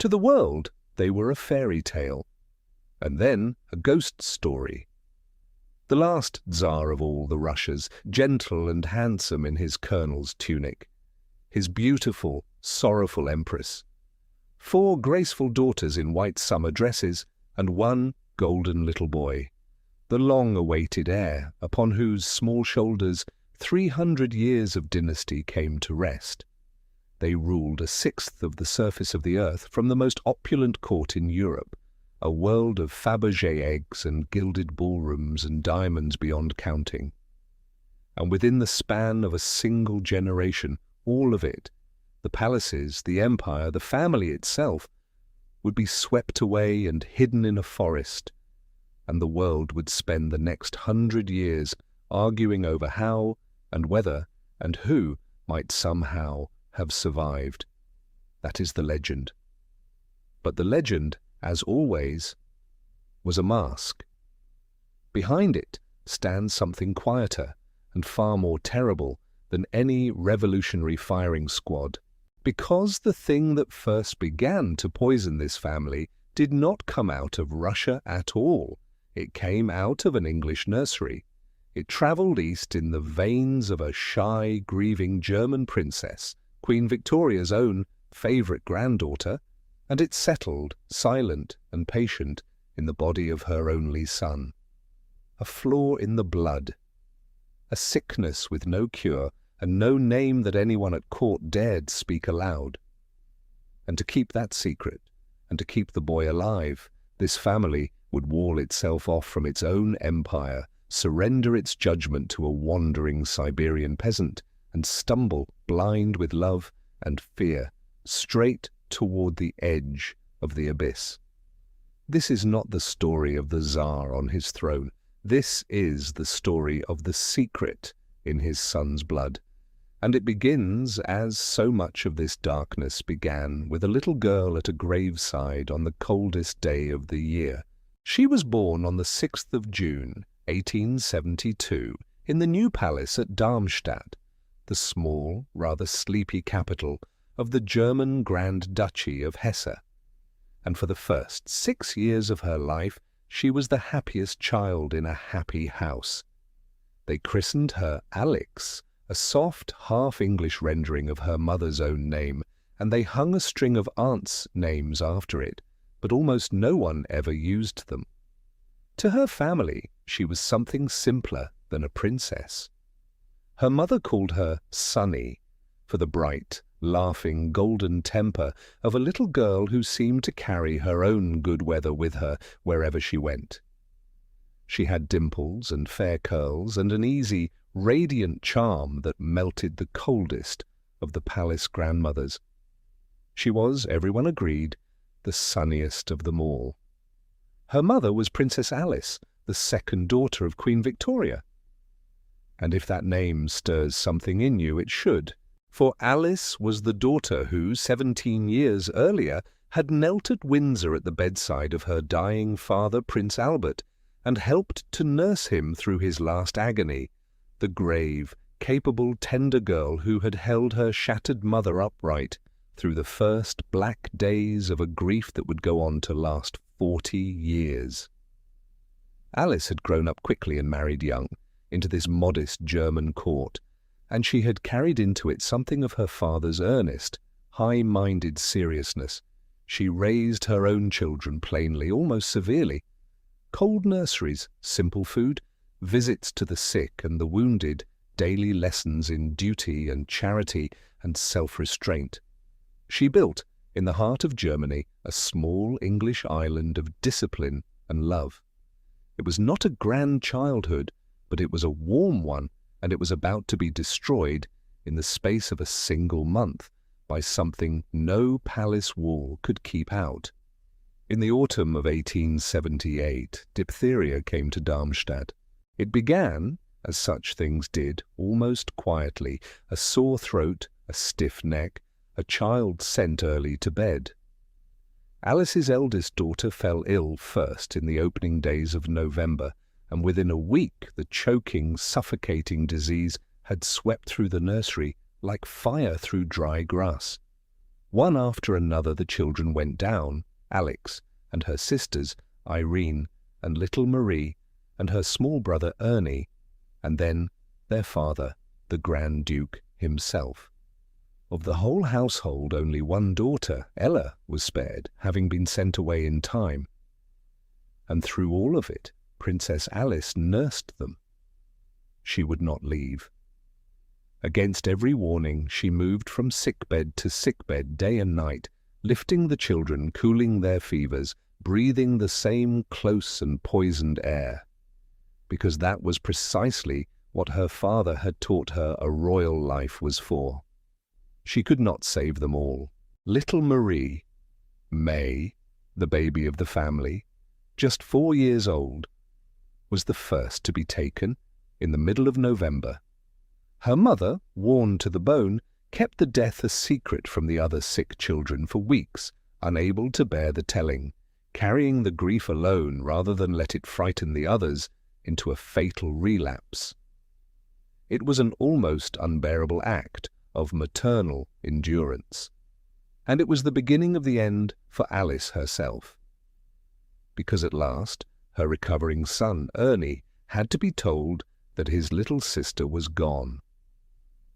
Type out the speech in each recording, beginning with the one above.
To the world, they were a fairy tale, and then a ghost story. The last Tsar of all the Russias, gentle and handsome in his colonel's tunic, his beautiful, sorrowful empress, 4 graceful daughters in white summer dresses, and 1 golden little boy, the long-awaited heir upon whose small shoulders 300 years of dynasty came to rest. They ruled 1/6 of the surface of the earth from the most opulent court in Europe, a world of Fabergé eggs and gilded ballrooms and diamonds beyond counting. And within the span of a single generation, all of it, the palaces, the empire, the family itself, would be swept away and hidden in a forest, and the world would spend the next 100 years arguing over how and whether and who might somehow have survived. That is the legend. But the legend, as always, was a mask. Behind it stands something quieter and far more terrible than any revolutionary firing squad, because the thing that first began to poison this family did not come out of Russia at all. It came out of an English nursery. It travelled east in the veins of a shy, grieving German princess, Queen Victoria's own favourite granddaughter, and it settled, silent and patient, in the body of her only son. A flaw in the blood, a sickness with no cure, and no name that anyone at court dared speak aloud. And to keep that secret, and to keep the boy alive, this family would wall itself off from its own empire, surrender its judgment to a wandering Siberian peasant, and stumble, blind with love and fear, straight toward the edge of the abyss. This is not the story of the Tsar on his throne. This is the story of the secret in his son's blood. And it begins, as so much of this darkness began, with a little girl at a graveside on the coldest day of the year. She was born on the 6th of June, 1872, in the new palace at Darmstadt, the small, rather sleepy capital of the German Grand Duchy of Hesse. And for the first 6 years of her life, she was the happiest child in a happy house. They christened her Alex, a soft, half-English rendering of her mother's own name, and they hung a string of aunts' names after it, but almost no one ever used them. To her family, she was something simpler than a princess. Her mother called her Sunny, for the bright, laughing, golden temper of a little girl who seemed to carry her own good weather with her wherever she went. She had dimples and fair curls and an easy, radiant charm that melted the coldest of the palace grandmothers. She was, everyone agreed, the sunniest of them all. Her mother was Princess Alice, the second daughter of Queen Victoria. And if that name stirs something in you, it should, for Alice was the daughter who, 17 years earlier, had knelt at Windsor at the bedside of her dying father, Prince Albert, and helped to nurse him through his last agony, the grave, capable, tender girl who had held her shattered mother upright through the first black days of a grief that would go on to last 40 years. Alice had grown up quickly and married young, into this modest German court, and she had carried into it something of her father's earnest, high-minded seriousness. She raised her own children plainly, almost severely. Cold nurseries, simple food, visits to the sick and the wounded, daily lessons in duty and charity and self-restraint. She built, in the heart of Germany, a small English island of discipline and love. It was not a grand childhood, but it was a warm one, and it was about to be destroyed in the space of a single month by something no palace wall could keep out. In the autumn of 1878, diphtheria came to Darmstadt. It began, as such things did, almost quietly, a sore throat, a stiff neck, a child sent early to bed. Alice's eldest daughter fell ill first in the opening days of November, and within a week the choking, suffocating disease had swept through the nursery like fire through dry grass. One after another the children went down, Alex and her sisters, Irene and little Marie, and her small brother Ernie, and then their father, the Grand Duke himself. Of the whole household, only one daughter, Ella, was spared, having been sent away in time. And through all of it, Princess Alice nursed them. She would not leave. Against every warning, she moved from sickbed to sickbed day and night, lifting the children, cooling their fevers, breathing the same close and poisoned air, because that was precisely what her father had taught her a royal life was for. She could not save them all. Little Marie, May, the baby of the family, just 4 years old, was the first to be taken in the middle of November. Her mother, worn to the bone, kept the death a secret from the other sick children for weeks, unable to bear the telling, carrying the grief alone rather than let it frighten the others into a fatal relapse. It was an almost unbearable act of maternal endurance, and it was the beginning of the end for Alice herself, because at last her recovering son, Ernie, had to be told that his little sister was gone.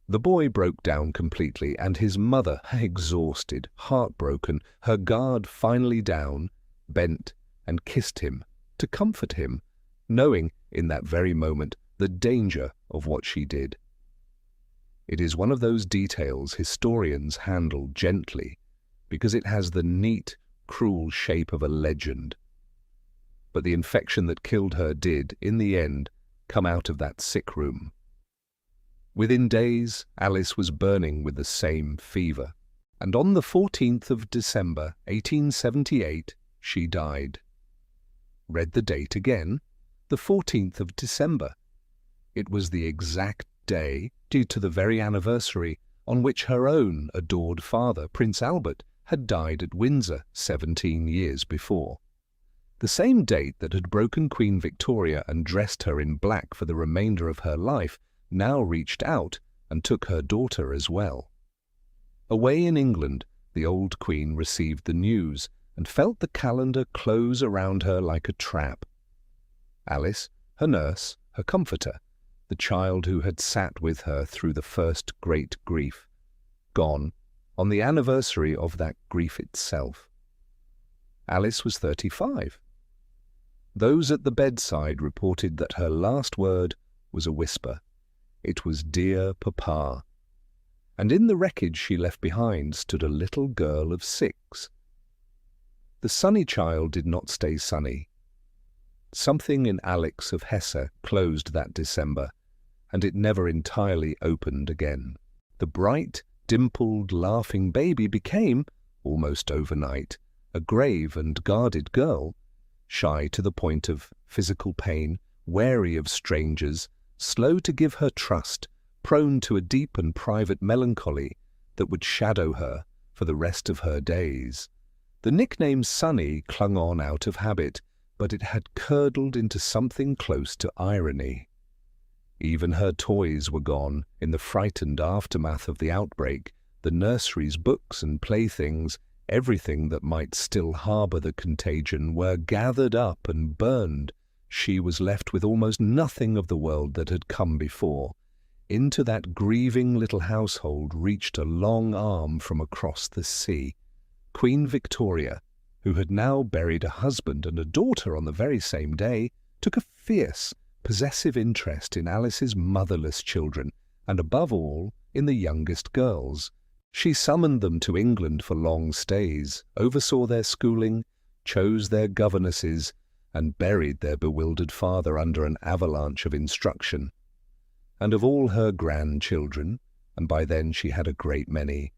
The boy broke down completely, and his mother, exhausted, heartbroken, her guard finally down, bent and kissed him to comfort him, knowing in that very moment the danger of what she did. It is one of those details historians handle gently, because it has the neat, cruel shape of a legend. But the infection that killed her did, in the end, come out of that sick room. Within days, Alice was burning with the same fever, and on the 14th of December, 1878, she died. Read the date again, the 14th of December. It was the exact day, due to the very anniversary, on which her own adored father, Prince Albert, had died at Windsor 17 years before. The same date that had broken Queen Victoria and dressed her in black for the remainder of her life now reached out and took her daughter as well. Away in England, the old Queen received the news and felt the calendar close around her like a trap. Alice, her nurse, her comforter, the child who had sat with her through the first great grief, gone on the anniversary of that grief itself. Alice was 35. Those at the bedside reported that her last word was a whisper. It was "Dear Papa." And in the wreckage she left behind stood a little girl of 6. The sunny child did not stay sunny. Something in Alex of Hesse closed that December, and it never entirely opened again. The bright, dimpled, laughing baby became, almost overnight, a grave and guarded girl, shy to the point of physical pain, wary of strangers, slow to give her trust, prone to a deep and private melancholy that would shadow her for the rest of her days. The nickname Sunny clung on out of habit, but it had curdled into something close to irony. Even her toys were gone in the frightened aftermath of the outbreak. The nursery's books and playthings, everything that might still harbour the contagion, were gathered up and burned. She was left with almost nothing of the world that had come before. Into that grieving little household reached a long arm from across the sea. Queen Victoria, who had now buried a husband and a daughter on the very same day, took a fierce, possessive interest in Alice's motherless children, and above all, in the youngest girls. She summoned them to England for long stays, oversaw their schooling, chose their governesses, and buried their bewildered father under an avalanche of instruction. And of all her grandchildren, and by then she had a great many,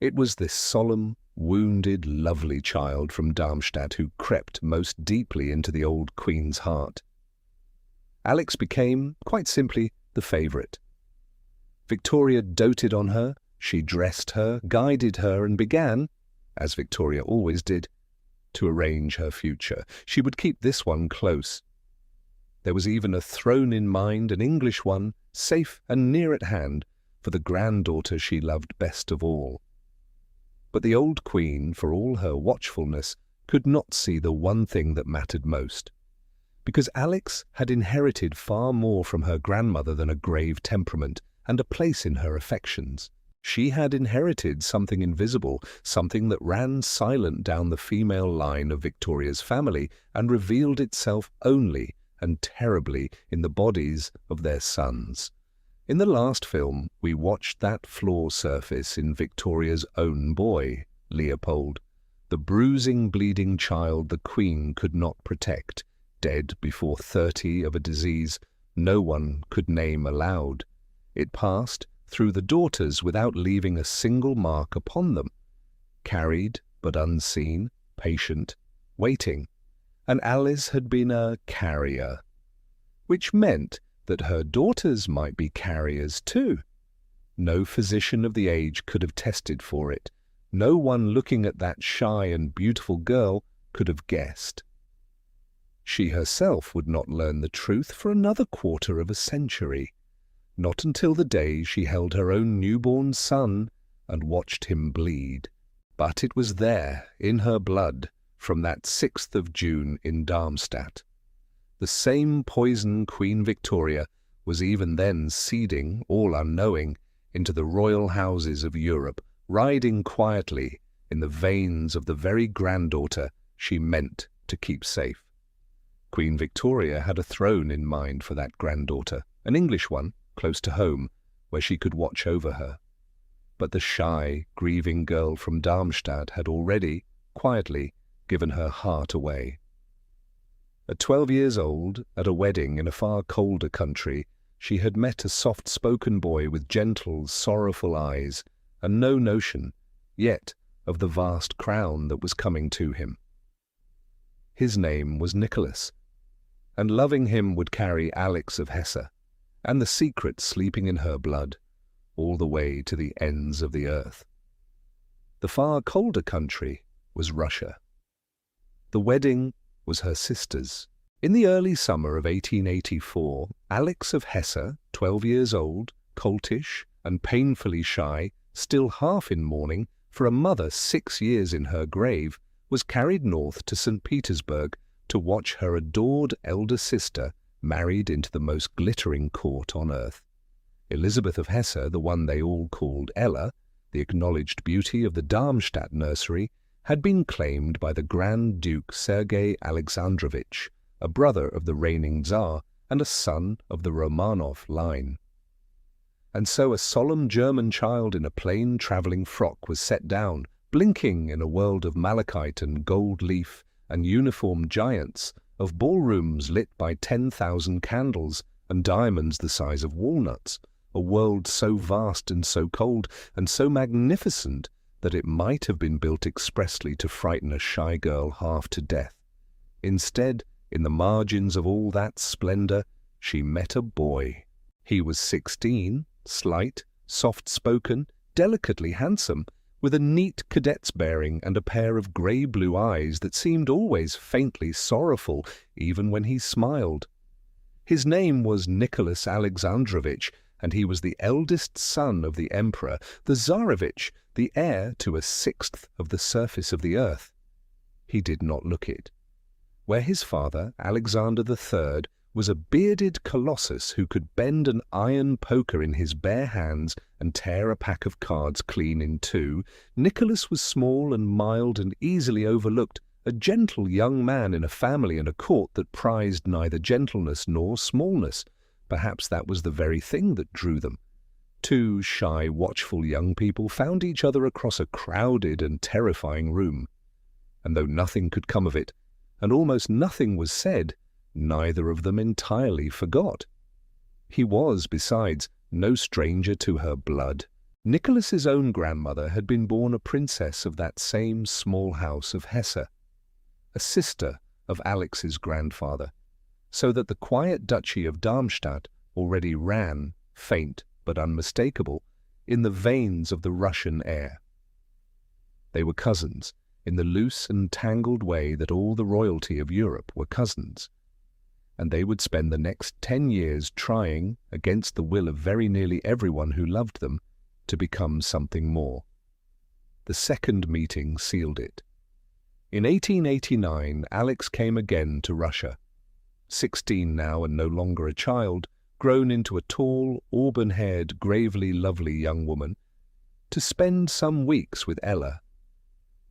it was this solemn, wounded, lovely child from Darmstadt who crept most deeply into the old Queen's heart. Alex became, quite simply, the favourite. Victoria doted on her, she dressed her, guided her, and began, as Victoria always did, to arrange her future. She would keep this one close. There was even a throne in mind, an English one, safe and near at hand, for the granddaughter she loved best of all. But the old queen, for all her watchfulness, could not see the one thing that mattered most. Because Alex had inherited far more from her grandmother than a grave temperament and a place in her affections. She had inherited something invisible, something that ran silent down the female line of Victoria's family and revealed itself only and terribly in the bodies of their sons. In the last film, we watched that flaw surface in Victoria's own boy, Leopold, the bruising, bleeding child the Queen could not protect, dead before 30 of a disease no one could name aloud. It passed through the daughters without leaving a single mark upon them, carried but unseen, patient, waiting, and Alice had been a carrier, which meant that her daughters might be carriers too. No physician of the age could have tested for it. No one looking at that shy and beautiful girl could have guessed. She herself would not learn the truth for another quarter of a century, not until the day she held her own newborn son and watched him bleed. But it was there, in her blood, from that 6th of June in Darmstadt. The same poison Queen Victoria was even then seeding, all unknowing, into the royal houses of Europe, riding quietly in the veins of the very granddaughter she meant to keep safe. Queen Victoria had a throne in mind for that granddaughter, an English one, close to home, where she could watch over her. But the shy, grieving girl from Darmstadt had already, quietly, given her heart away. At 12 years old, at a wedding in a far colder country, she had met a soft-spoken boy with gentle, sorrowful eyes, and no notion, yet, of the vast crown that was coming to him. His name was Nicholas, and loving him would carry Alex of Hesse, and the secret sleeping in her blood, all the way to the ends of the earth. The far colder country was Russia. The wedding was her sister's. In the early summer of 1884, Alex of Hesse, 12 years old, coltish and painfully shy, still half in mourning for a mother 6 years in her grave, was carried north to St. Petersburg to watch her adored elder sister married into the most glittering court on earth. Elizabeth of Hesse, the one they all called Ella, the acknowledged beauty of the Darmstadt nursery, had been claimed by the Grand Duke Sergei Alexandrovich, a brother of the reigning Tsar and a son of the Romanov line. And so a solemn German child in a plain travelling frock was set down, blinking in a world of malachite and gold leaf and uniformed giants, of ballrooms lit by 10,000 candles and diamonds the size of walnuts, a world so vast and so cold and so magnificent that it might have been built expressly to frighten a shy girl half to death. Instead, in the margins of all that splendour, she met a boy. He was 16, slight, soft-spoken, delicately handsome, with a neat cadet's bearing and a pair of grey-blue eyes that seemed always faintly sorrowful, even when he smiled. His name was Nicholas Alexandrovich, and he was the eldest son of the Emperor, the Tsarevich, the heir to 1/6 of the surface of the earth. He did not look it. Where his father, Alexander III, was a bearded colossus who could bend an iron poker in his bare hands and tear a pack of cards clean in two, Nicholas was small and mild and easily overlooked, a gentle young man in a family and a court that prized neither gentleness nor smallness. Perhaps that was the very thing that drew them. Two shy, watchful young people found each other across a crowded and terrifying room. And though nothing could come of it, and almost nothing was said, neither of them entirely forgot. He was, besides, no stranger to her blood. Nicholas's own grandmother had been born a princess of that same small house of Hesse, a sister of Alex's grandfather, so that the quiet duchy of Darmstadt already ran, faint but unmistakable, in the veins of the Russian heir. They were cousins, in the loose and tangled way that all the royalty of Europe were cousins, and they would spend the next 10 years trying, against the will of very nearly everyone who loved them, to become something more. the second meeting sealed it. In 1889, Alex came again to Russia. 16 now and no longer a child, grown into a tall, auburn-haired, gravely lovely young woman, to spend some weeks with Ella.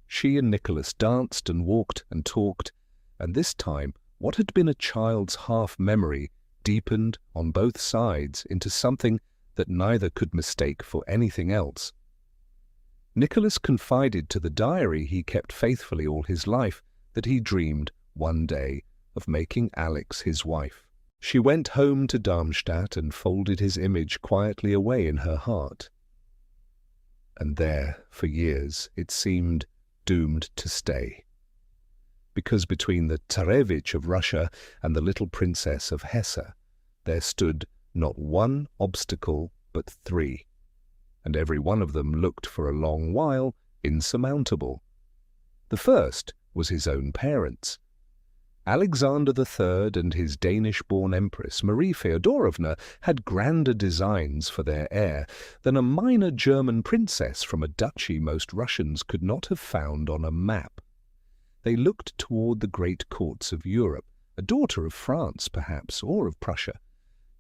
She and Nicholas danced and walked and talked, and this time what had been a child's half-memory deepened on both sides into something that neither could mistake for anything else. Nicholas confided to the diary he kept faithfully all his life that he dreamed, one day, of making Alex his wife. She went home to Darmstadt and folded his image quietly away in her heart. And there, for years, it seemed doomed to stay. Because between the Tsarevich of Russia and the little princess of Hesse, there stood not one obstacle but 3, and every one of them looked for a long while insurmountable. The first was his own parents. Alexander III and his Danish-born Empress Marie Feodorovna had grander designs for their heir than a minor German princess from a duchy most Russians could not have found on a map. They looked toward the great courts of Europe, a daughter of France perhaps, or of Prussia,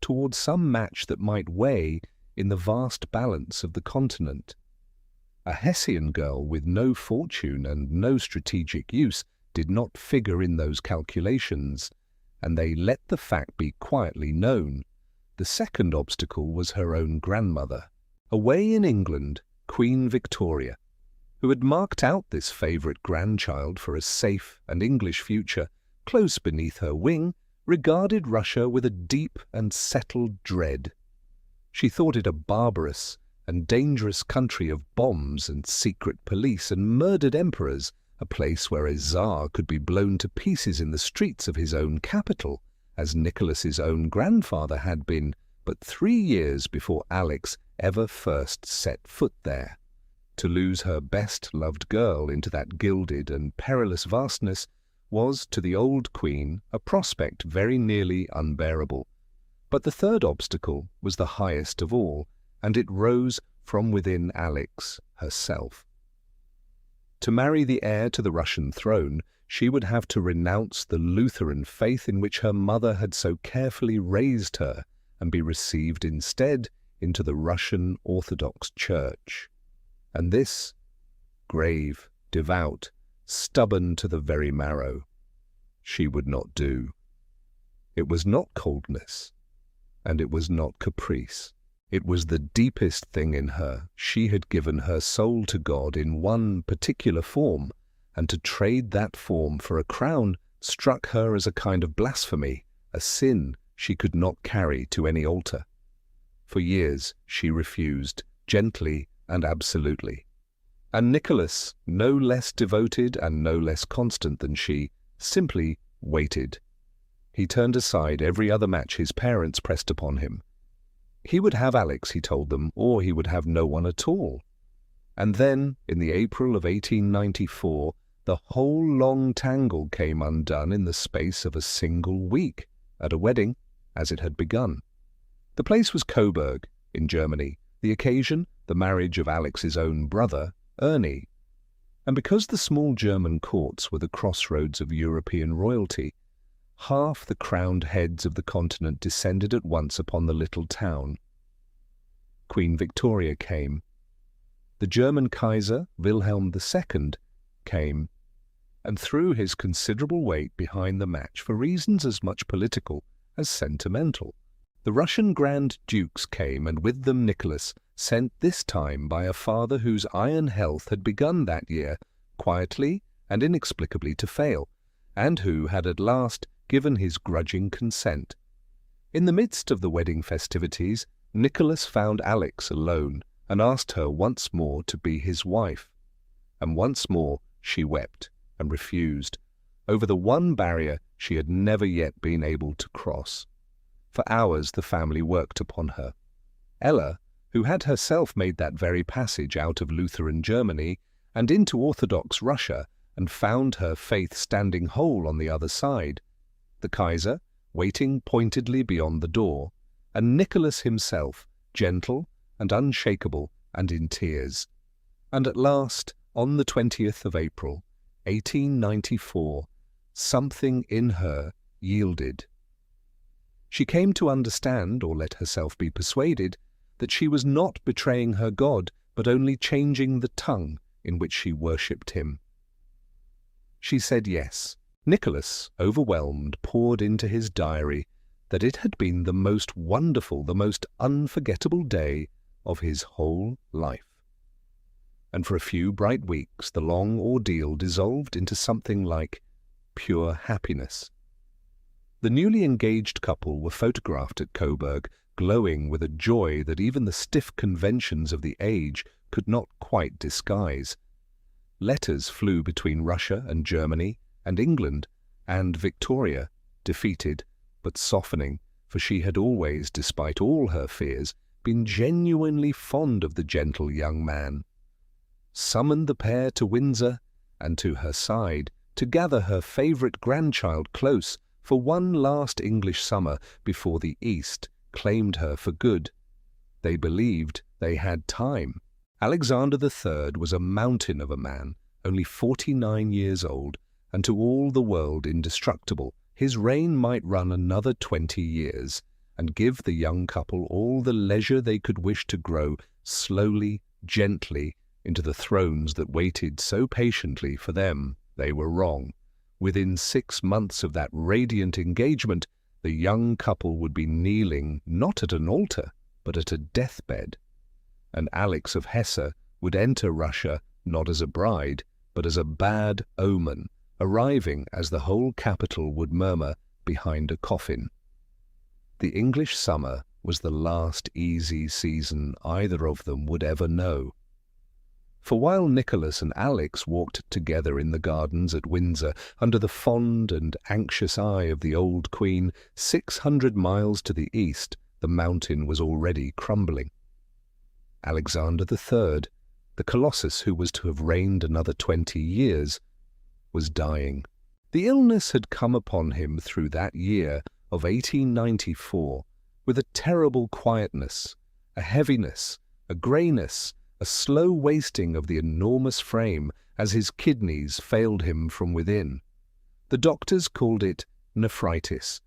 toward some match that might weigh in the vast balance of the continent. A Hessian girl with no fortune and no strategic use did not figure in those calculations, and they let the fact be quietly known. The second obstacle was her own grandmother. Away in England, Queen Victoria, who had marked out this favourite grandchild for a safe and English future, close beneath her wing, regarded Russia with a deep and settled dread. She thought it a barbarous and dangerous country of bombs and secret police and murdered emperors, a place where a Tsar could be blown to pieces in the streets of his own capital, as Nicholas's own grandfather had been, but 3 years before Alex ever first set foot there. To lose her best-loved girl into that gilded and perilous vastness was, to the old queen, a prospect very nearly unbearable. But the third obstacle was the highest of all, and it rose from within Alex herself. To marry the heir to the Russian throne, she would have to renounce the Lutheran faith in which her mother had so carefully raised her and be received instead into the Russian Orthodox Church. And this, grave, devout, stubborn to the very marrow, she would not do. It was not coldness, and it was not caprice. It was the deepest thing in her. She had given her soul to God in one particular form, and to trade that form for a crown struck her as a kind of blasphemy, a sin she could not carry to any altar. For years she refused, gently and absolutely. And Nicholas, no less devoted and no less constant than she, simply waited. He turned aside every other match his parents pressed upon him. He would have Alex, he told them, or he would have no one at all. And then, in the April of 1894, the whole long tangle came undone in the space of a single week, at a wedding, as it had begun. The place was Coburg, in Germany, the occasion the marriage of Alex's own brother, Ernie. And because the small German courts were the crossroads of European royalty, half the crowned heads of the continent descended at once upon the little town. Queen Victoria came. The German Kaiser, Wilhelm II, came, and threw his considerable weight behind the match for reasons as much political as sentimental. The Russian Grand Dukes came, and with them Nicholas, sent this time by a father whose iron health had begun that year quietly and inexplicably to fail, and who had at last given his grudging consent. In the midst of the wedding festivities, Nicholas found Alex alone and asked her once more to be his wife. And once more she wept and refused, over the one barrier she had never yet been able to cross. For hours the family worked upon her. Ella, who had herself made that very passage out of Lutheran Germany and into Orthodox Russia and found her faith standing whole on the other side, the Kaiser, waiting pointedly beyond the door, and Nicholas himself, gentle and unshakable and in tears. And at last, On the 20th of April, 1894, something in her yielded. She came to understand, or let herself be persuaded, that she was not betraying her God, but only changing the tongue in which she worshipped him. She said yes. Nicholas, overwhelmed, poured into his diary that it had been the most wonderful, the most unforgettable day of his whole life. And for a few bright weeks the long ordeal dissolved into something like pure happiness. The newly engaged couple were photographed at Coburg, glowing with a joy that even the stiff conventions of the age could not quite disguise. Letters flew between Russia and Germany and England, and Victoria, defeated but softening, for she had always, despite all her fears, been genuinely fond of the gentle young man, summoned the pair to Windsor and to her side to gather her favourite grandchild close for one last English summer before the East claimed her for good. They believed they had time. Alexander III was a mountain of a man, only 49 years old, and to all the world indestructible. His reign might run another 20 years, and give the young couple all the leisure they could wish to grow slowly, gently, into the thrones that waited so patiently for them. They were wrong. Within 6 months of that radiant engagement, the young couple would be kneeling not at an altar, but at a deathbed. And Alex of Hesse would enter Russia not as a bride, but as a bad omen, arriving, as the whole capital would murmur, behind a coffin. The English summer was the last easy season either of them would ever know. For while Nicholas and Alex walked together in the gardens at Windsor, under the fond and anxious eye of the old Queen, 600 miles to the east, the mountain was already crumbling. Alexander III, the Colossus who was to have reigned another 20 years, was dying. The illness had come upon him through that year of 1894 with a terrible quietness, a heaviness, a greyness, a slow wasting of the enormous frame as his kidneys failed him from within. The doctors called it nephritis.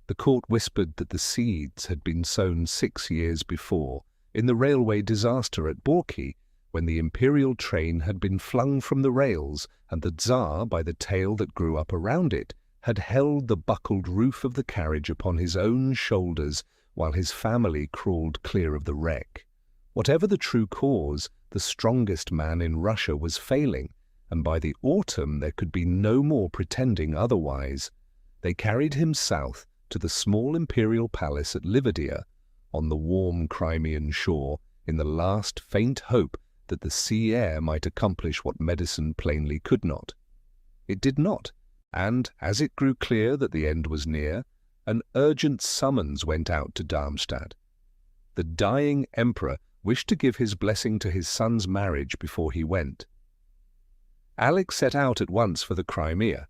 The court whispered that the seeds had been sown 6 years before, in the railway disaster at Borki, when the imperial train had been flung from the rails and the Tsar, by the tail that grew up around it, had held the buckled roof of the carriage upon his own shoulders while his family crawled clear of the wreck. Whatever the true cause, the strongest man in Russia was failing, and by the autumn there could be no more pretending otherwise. They carried him south to the small imperial palace at Livadia, on the warm Crimean shore, in the last faint hope that the sea air might accomplish what medicine plainly could not. It did not, and as it grew clear that the end was near, an urgent summons went out to Darmstadt. The dying emperor wished to give his blessing to his son's marriage before he went. Alex set out at once for the Crimea,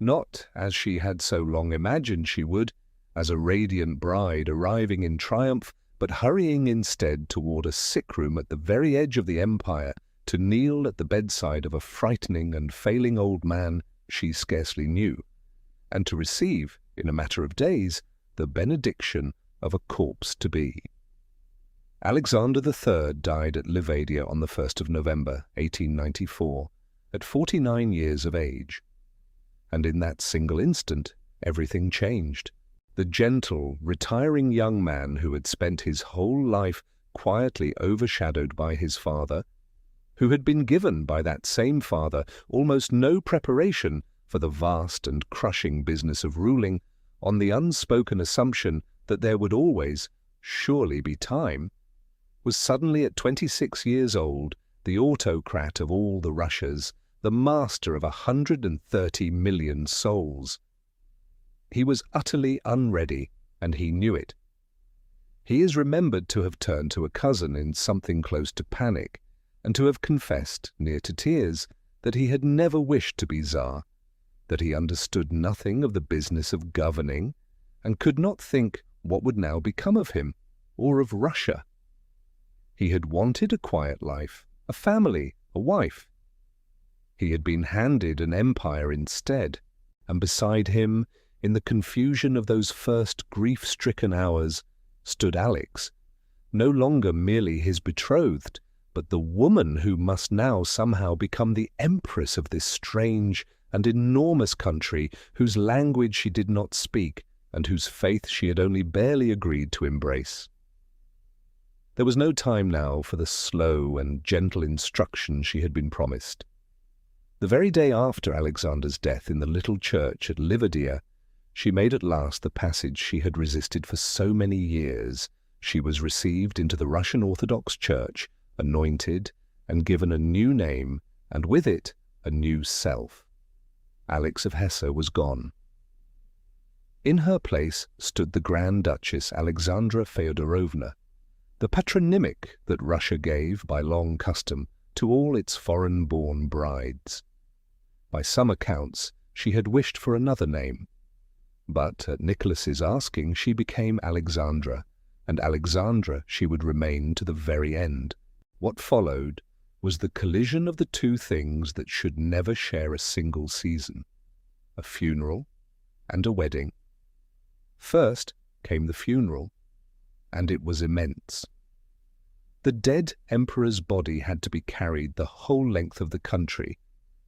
not, as she had so long imagined she would, as a radiant bride arriving in triumph, but hurrying instead toward a sick room at the very edge of the empire to kneel at the bedside of a frightening and failing old man she scarcely knew, and to receive, in a matter of days, the benediction of a corpse-to-be. Alexander III died at Livadia on the 1st of November, 1894, at 49 years of age. And in that single instant, everything changed. The gentle, retiring young man who had spent his whole life quietly overshadowed by his father, who had been given by that same father almost no preparation for the vast and crushing business of ruling, on the unspoken assumption that there would always, surely be time, was suddenly at 26 years old the autocrat of all the Russias, the master of 130 million souls. He was utterly unready, and he knew it. He is remembered to have turned to a cousin in something close to panic, and to have confessed, near to tears, that he had never wished to be Tsar, that he understood nothing of the business of governing, and could not think what would now become of him, or of Russia. He had wanted a quiet life, a family, a wife, He had been handed an empire instead, and beside him, in the confusion of those first grief-stricken hours, stood Alex, no longer merely his betrothed, but the woman who must now somehow become the empress of this strange and enormous country whose language she did not speak and whose faith she had only barely agreed to embrace. There was no time now for the slow and gentle instruction she had been promised. The very day after Alexander's death in the little church at Livadia, she made at last the passage she had resisted for so many years. She was received into the Russian Orthodox Church, anointed, and given a new name, and with it a new self. Alex of Hesse was gone. In her place stood the Grand Duchess Alexandra Feodorovna, the patronymic that Russia gave by long custom to all its foreign-born brides. By some accounts, she had wished for another name, but at Nicholas's asking she became Alexandra, and Alexandra she would remain to the very end. What followed was the collision of the two things that should never share a single season: a funeral and a wedding. First came the funeral, and it was immense. The dead emperor's body had to be carried the whole length of the country,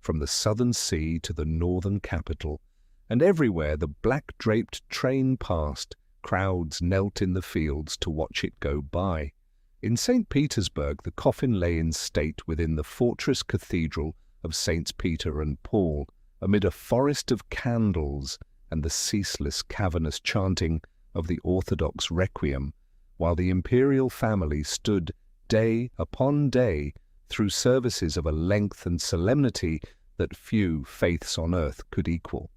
from the southern sea to the northern capital, and everywhere the black-draped train passed, crowds knelt in the fields to watch it go by. In St. Petersburg the coffin lay in state within the fortress cathedral of Saints Peter and Paul, amid a forest of candles and the ceaseless cavernous chanting of the Orthodox Requiem, while the imperial family stood day upon day through services of a length and solemnity that few faiths on earth could equal.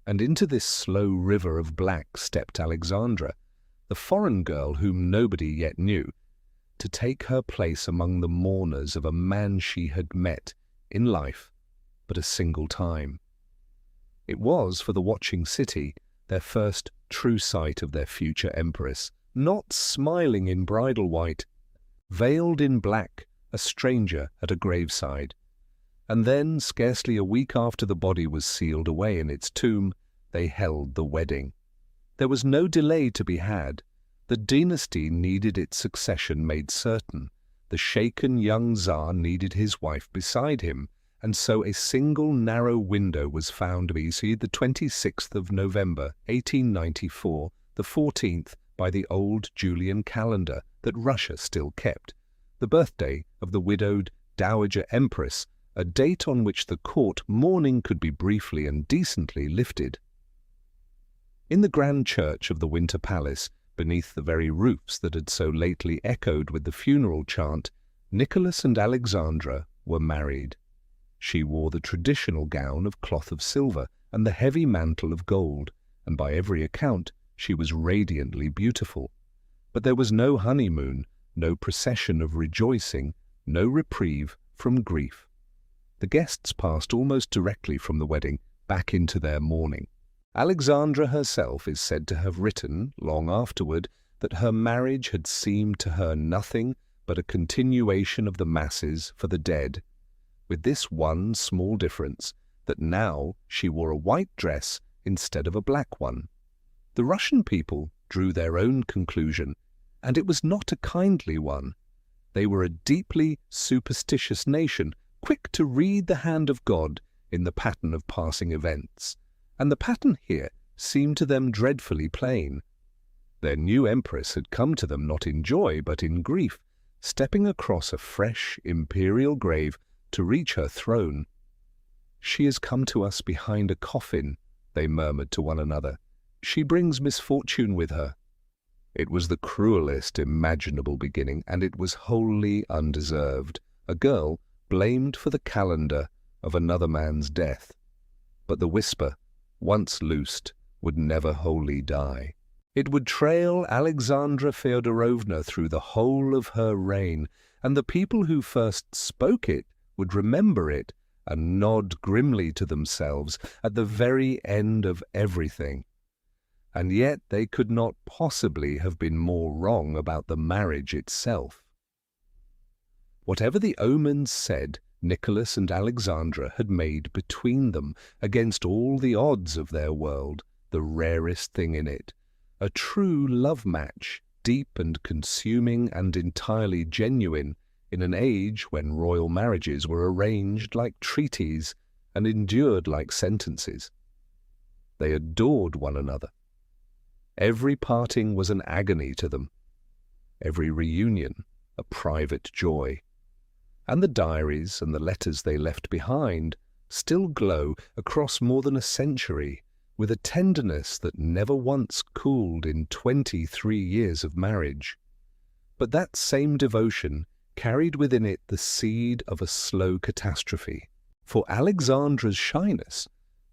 And into this slow river of black stepped Alexandra, the foreign girl whom nobody yet knew, to take her place among the mourners of a man she had met in life but a single time. It was, for the watching city, their first true sight of their future empress, not smiling in bridal white, veiled in black, a stranger at a graveside. And then, scarcely a week after the body was sealed away in its tomb, they held the wedding. There was no delay to be had. The dynasty needed its succession made certain. The shaken young Tsar needed his wife beside him, and so a single narrow window was found BC the 26th of November, 1894, the 14th by the old Julian calendar that Russia still kept, the birthday of the widowed Dowager Empress, a date on which the court mourning could be briefly and decently lifted. In the grand church of the Winter Palace, beneath the very roofs that had so lately echoed with the funeral chant, Nicholas and Alexandra were married. She wore the traditional gown of cloth of silver and the heavy mantle of gold, and by every account she was radiantly beautiful. But there was no honeymoon, no procession of rejoicing, no reprieve from grief. The guests passed almost directly from the wedding back into their mourning. Alexandra herself is said to have written, long afterward, that her marriage had seemed to her nothing but a continuation of the masses for the dead, with this one small difference, that now she wore a white dress instead of a black one. The Russian people drew their own conclusion, and it was not a kindly one. They were a deeply superstitious nation, quick to read the hand of God in the pattern of passing events, and the pattern here seemed to them dreadfully plain. Their new empress had come to them not in joy but in grief, stepping across a fresh imperial grave to reach her throne. "She has come to us behind a coffin," they murmured to one another. "She brings misfortune with her." It was the cruelest imaginable beginning, and it was wholly undeserved. A girl blamed for the calendar of another man's death. But the whisper, once loosed, would never wholly die. It would trail Alexandra Feodorovna through the whole of her reign, and the people who first spoke it would remember it and nod grimly to themselves at the very end of everything. And yet they could not possibly have been more wrong about the marriage itself. Whatever the omens said, Nicholas and Alexandra had made between them, against all the odds of their world, the rarest thing in it, a true love match, deep and consuming and entirely genuine, in an age when royal marriages were arranged like treaties and endured like sentences. They adored one another. Every parting was an agony to them, every reunion a private joy. And the diaries and the letters they left behind still glow across more than a century with a tenderness that never once cooled in 23 years of marriage. But that same devotion carried within it the seed of a slow catastrophe. For Alexandra's shyness,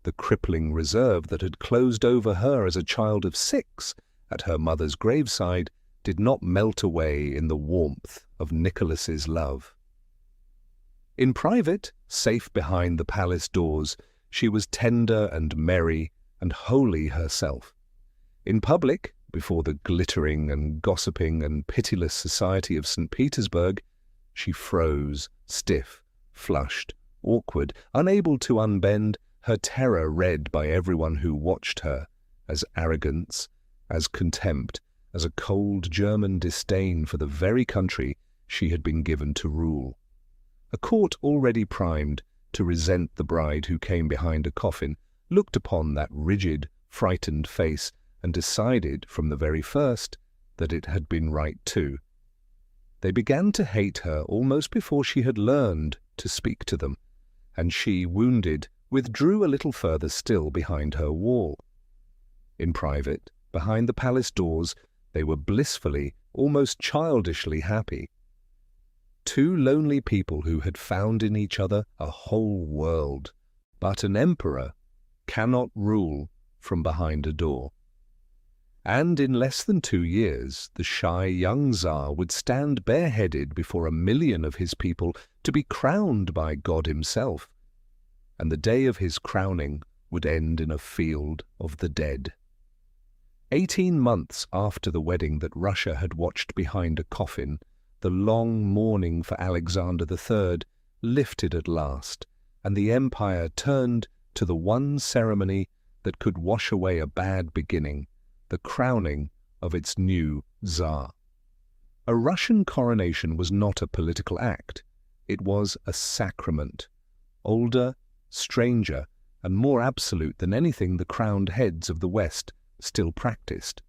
the crippling reserve that had closed over her as a child of 6 at her mother's graveside, did not melt away in the warmth of Nicholas's love. In private, safe behind the palace doors, she was tender and merry and holy herself. In public, before the glittering and gossiping and pitiless society of St. Petersburg, she froze, stiff, flushed, awkward, unable to unbend, her terror read by everyone who watched her, as arrogance, as contempt, as a cold German disdain for the very country she had been given to rule. A court already primed to resent the bride who came behind a coffin looked upon that rigid, frightened face and decided from the very first that it had been right too. They began to hate her almost before she had learned to speak to them, and she, wounded, withdrew a little further still behind her wall. In private, behind the palace doors, they were blissfully, almost childishly happy. Two lonely people who had found in each other a whole world. But an emperor cannot rule from behind a door. And in less than 2 years, the shy young Tsar would stand bareheaded before 1 million of his people to be crowned by God himself. And the day of his crowning would end in a field of the dead. 18 months after the wedding that Russia had watched behind a coffin, the long mourning for Alexander III lifted at last, and the empire turned to the one ceremony that could wash away a bad beginning, the crowning of its new Tsar. A Russian coronation was not a political act. It was a sacrament, older, stranger, and more absolute than anything the crowned heads of the West still practiced.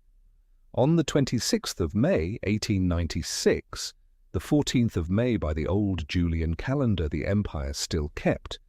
On the 26th of May, 1896, the 14th of May by the old Julian calendar the empire still kept,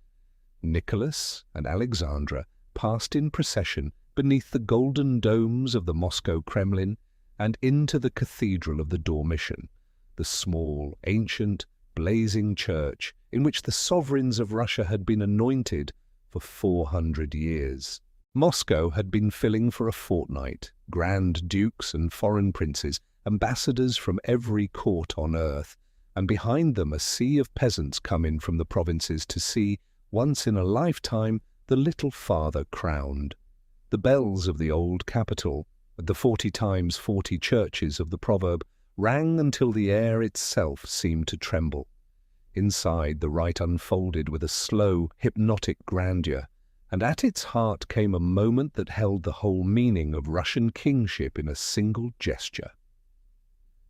Nicholas and Alexandra passed in procession beneath the golden domes of the Moscow Kremlin and into the Cathedral of the Dormition, the small, ancient, blazing church in which the sovereigns of Russia had been anointed for 400 years. Moscow had been filling for a fortnight, grand dukes and foreign princes, ambassadors from every court on earth, and behind them a sea of peasants come in from the provinces to see, once in a lifetime, the little father crowned. The bells of the old capital, at the 40 times 40 churches of the proverb, rang until the air itself seemed to tremble. Inside, the rite unfolded with a slow, hypnotic grandeur, and at its heart came a moment that held the whole meaning of Russian kingship in a single gesture.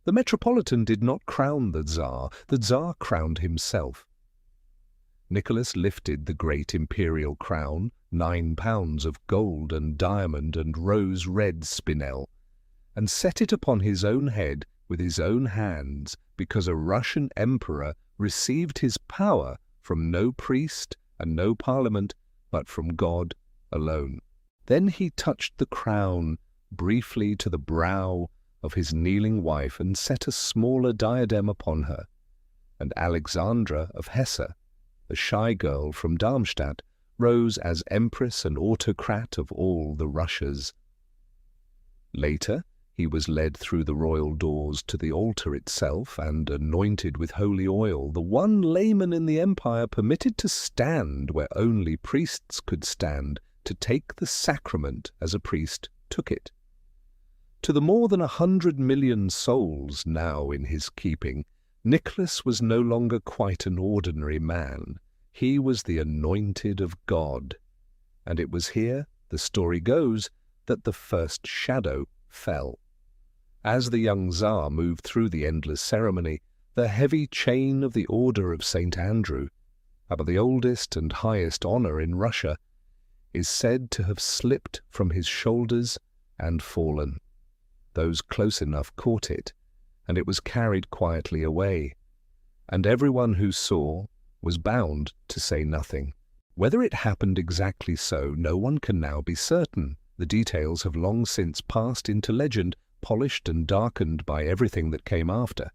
The Metropolitan did not crown the Tsar crowned himself. Nicholas lifted the great imperial crown, 9 pounds of gold and diamond and rose-red spinel, and set it upon his own head with his own hands, because a Russian emperor received his power from no priest and no parliament, but from God alone. Then he touched the crown briefly to the brow of his kneeling wife and set a smaller diadem upon her, and Alexandra of Hesse, a shy girl from Darmstadt, rose as empress and autocrat of all the Russias. Later, he was led through the royal doors to the altar itself and anointed with holy oil, the one layman in the empire permitted to stand where only priests could stand, to take the sacrament as a priest took it. To the more than 100 million souls now in his keeping, Nicholas was no longer quite an ordinary man. He was the anointed of God. And it was here, the story goes, that the first shadow fell. As the young Tsar moved through the endless ceremony, the heavy chain of the Order of St. Andrew, about the oldest and highest honor in Russia, is said to have slipped from his shoulders and fallen. Those close enough caught it, and it was carried quietly away, and everyone who saw was bound to say nothing. Whether it happened exactly so, no one can now be certain. The details have long since passed into legend, polished and darkened by everything that came after.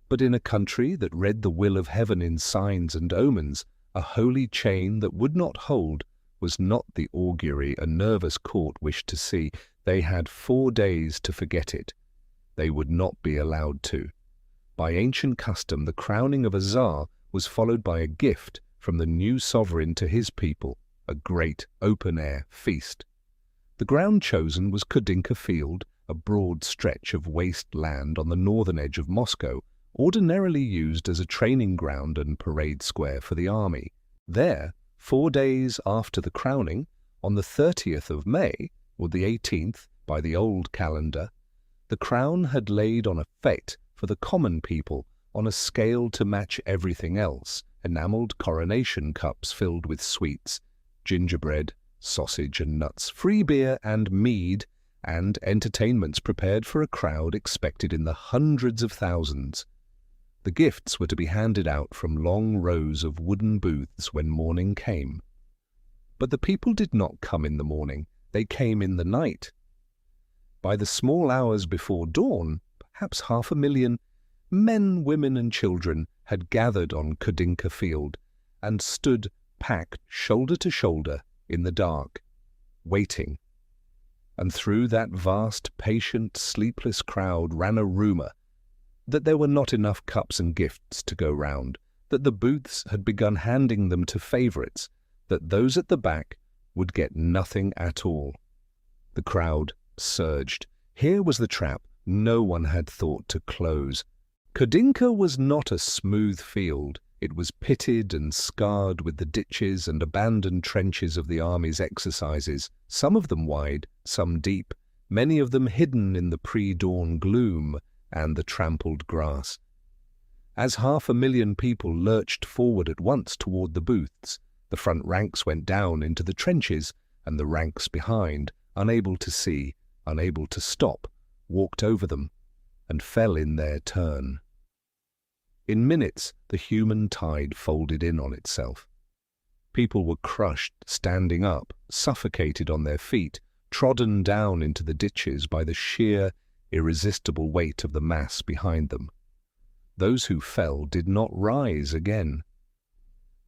But in a country that read the will of heaven in signs and omens, a holy chain that would not hold was not the augury a nervous court wished to see. They had 4 days to forget it. They would not be allowed to. By ancient custom, the crowning of a Tsar was followed by a gift from the new sovereign to his people, a great open-air feast. The ground chosen was Kudinka Field, a broad stretch of waste land on the northern edge of Moscow, ordinarily used as a training ground and parade square for the army. There, 4 days after the crowning, on the 30th of May, or the 18th by the old calendar, the crown had laid on a fete for the common people on a scale to match everything else, enamelled coronation cups filled with sweets, gingerbread, sausage and nuts, free beer and mead, and entertainments prepared for a crowd expected in the hundreds of thousands. The gifts were to be handed out from long rows of wooden booths when morning came. But the people did not come in the morning, they came in the night. By the small hours before dawn, perhaps 500,000 men, women and children had gathered on Kudinka Field and stood packed shoulder to shoulder in the dark, waiting. And through that vast, patient, sleepless crowd ran a rumour that there were not enough cups and gifts to go round, that the booths had begun handing them to favourites, that those at the back would get nothing at all. The crowd surged. Here was the trap no one had thought to close. Kudinka was not a smooth field. It was pitted and scarred with the ditches and abandoned trenches of the army's exercises, some of them wide, some deep, many of them hidden in the pre-dawn gloom and the trampled grass. As 500,000 people lurched forward at once toward the booths, the front ranks went down into the trenches, and the ranks behind, unable to see, unable to stop, walked over them and fell in their turn. In minutes, the human tide folded in on itself. People were crushed, standing up, suffocated on their feet, trodden down into the ditches by the sheer, irresistible weight of the mass behind them. Those who fell did not rise again.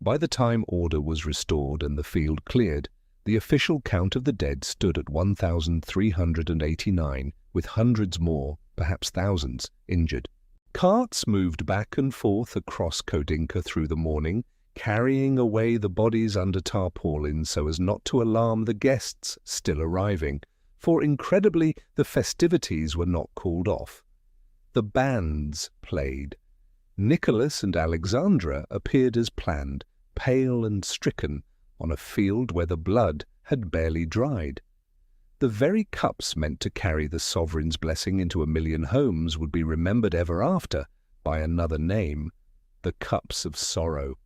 By the time order was restored and the field cleared, the official count of the dead stood at 1,389, with hundreds more, perhaps thousands, injured. Carts moved back and forth across Kudinka through the morning, carrying away the bodies under tarpaulins so as not to alarm the guests still arriving, for incredibly the festivities were not called off. The bands played. Nicholas and Alexandra appeared as planned, pale and stricken, on a field where the blood had barely dried. The very cups meant to carry the sovereign's blessing into 1,000,000 homes would be remembered ever after by another name, the cups of sorrow.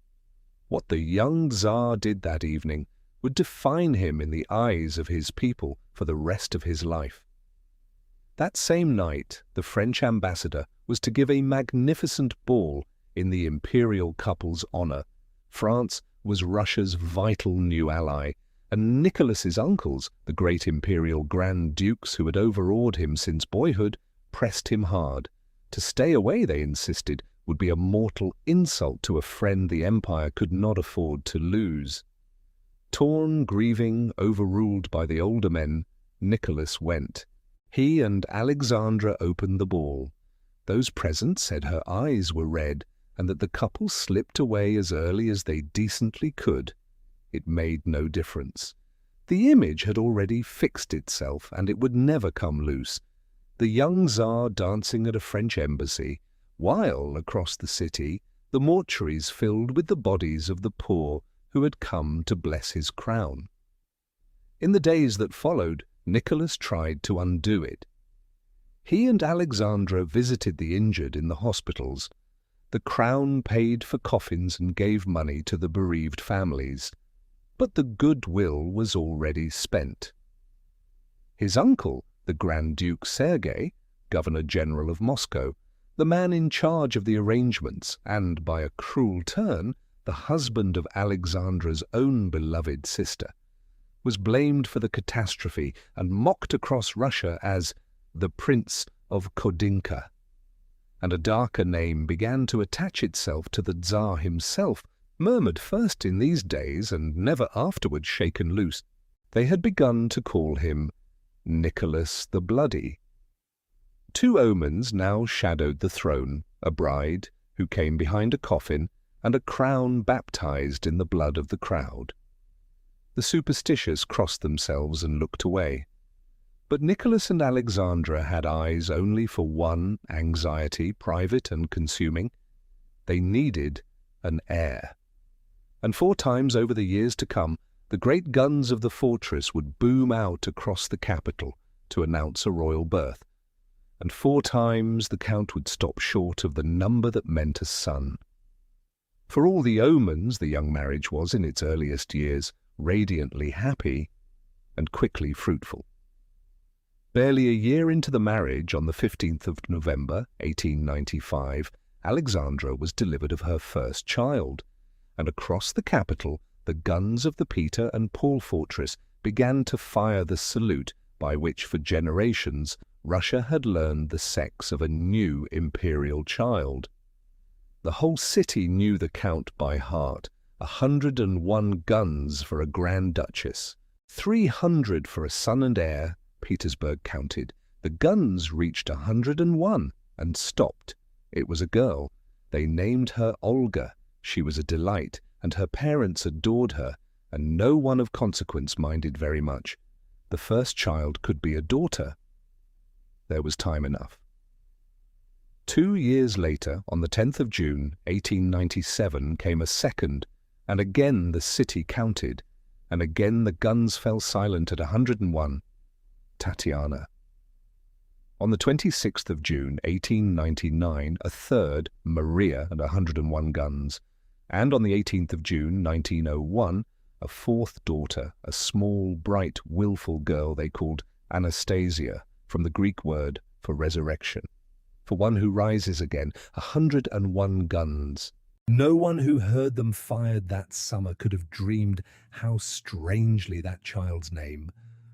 What the young Tsar did that evening would define him in the eyes of his people for the rest of his life. That same night, the French ambassador was to give a magnificent ball in the imperial couple's honor. France was Russia's vital new ally, and Nicholas's uncles, the great imperial grand dukes who had overawed him since boyhood, pressed him hard. To stay away, they insisted, would be a mortal insult to a friend the empire could not afford to lose. Torn, grieving, overruled by the older men, Nicholas went. He and Alexandra opened the ball. Those present said her eyes were red, and that the couple slipped away as early as they decently could. It made no difference. The image had already fixed itself, and it would never come loose. The young Tsar dancing at a French embassy, while across the city the mortuaries filled with the bodies of the poor who had come to bless his crown. In the days that followed, Nicholas tried to undo it. He and Alexandra visited the injured in the hospitals. The crown paid for coffins and gave money to the bereaved families, but the goodwill was already spent. His uncle, the Grand Duke Sergei, Governor-General of Moscow, the man in charge of the arrangements and, by a cruel turn, the husband of Alexandra's own beloved sister, was blamed for the catastrophe and mocked across Russia as the Prince of Kodinka. And a darker name began to attach itself to the Tsar himself, murmured first in these days and never afterwards shaken loose. They had begun to call him Nicholas the Bloody. Two omens now shadowed the throne, a bride who came behind a coffin and a crown baptized in the blood of the crowd. The superstitious crossed themselves and looked away. But Nicholas and Alexandra had eyes only for one anxiety, private and consuming. They needed an heir. And 4 times over the years to come, the great guns of the fortress would boom out across the capital to announce a royal birth. And 4 times the count would stop short of the number that meant a son. For all the omens, the young marriage was, in its earliest years, radiantly happy and quickly fruitful. Barely a year into the marriage, on the 15th of November, 1895, Alexandra was delivered of her first child, and across the capital the guns of the Peter and Paul fortress began to fire the salute by which for generations Russia had learned the sex of a new imperial child. The whole city knew the count by heart. 101 guns for a Grand Duchess, 300 for a son and heir, Petersburg counted. The guns reached 101 and stopped. It was a girl. They named her Olga. She was a delight, and her parents adored her, and no one of consequence minded very much. The first child could be a daughter. There was time enough. 2 years later, on the 10th of June, 1897, came a second, and again the city counted, and again the guns fell silent at 101. Tatiana. On the 26th of June, 1899, a third, Maria, and 101 guns, and on the 18th of June, 1901, a fourth daughter, a small, bright, willful girl they called Anastasia, from the Greek word for resurrection, for one who rises again, 101 guns. No one who heard them fired that summer could have dreamed how strangely that child's name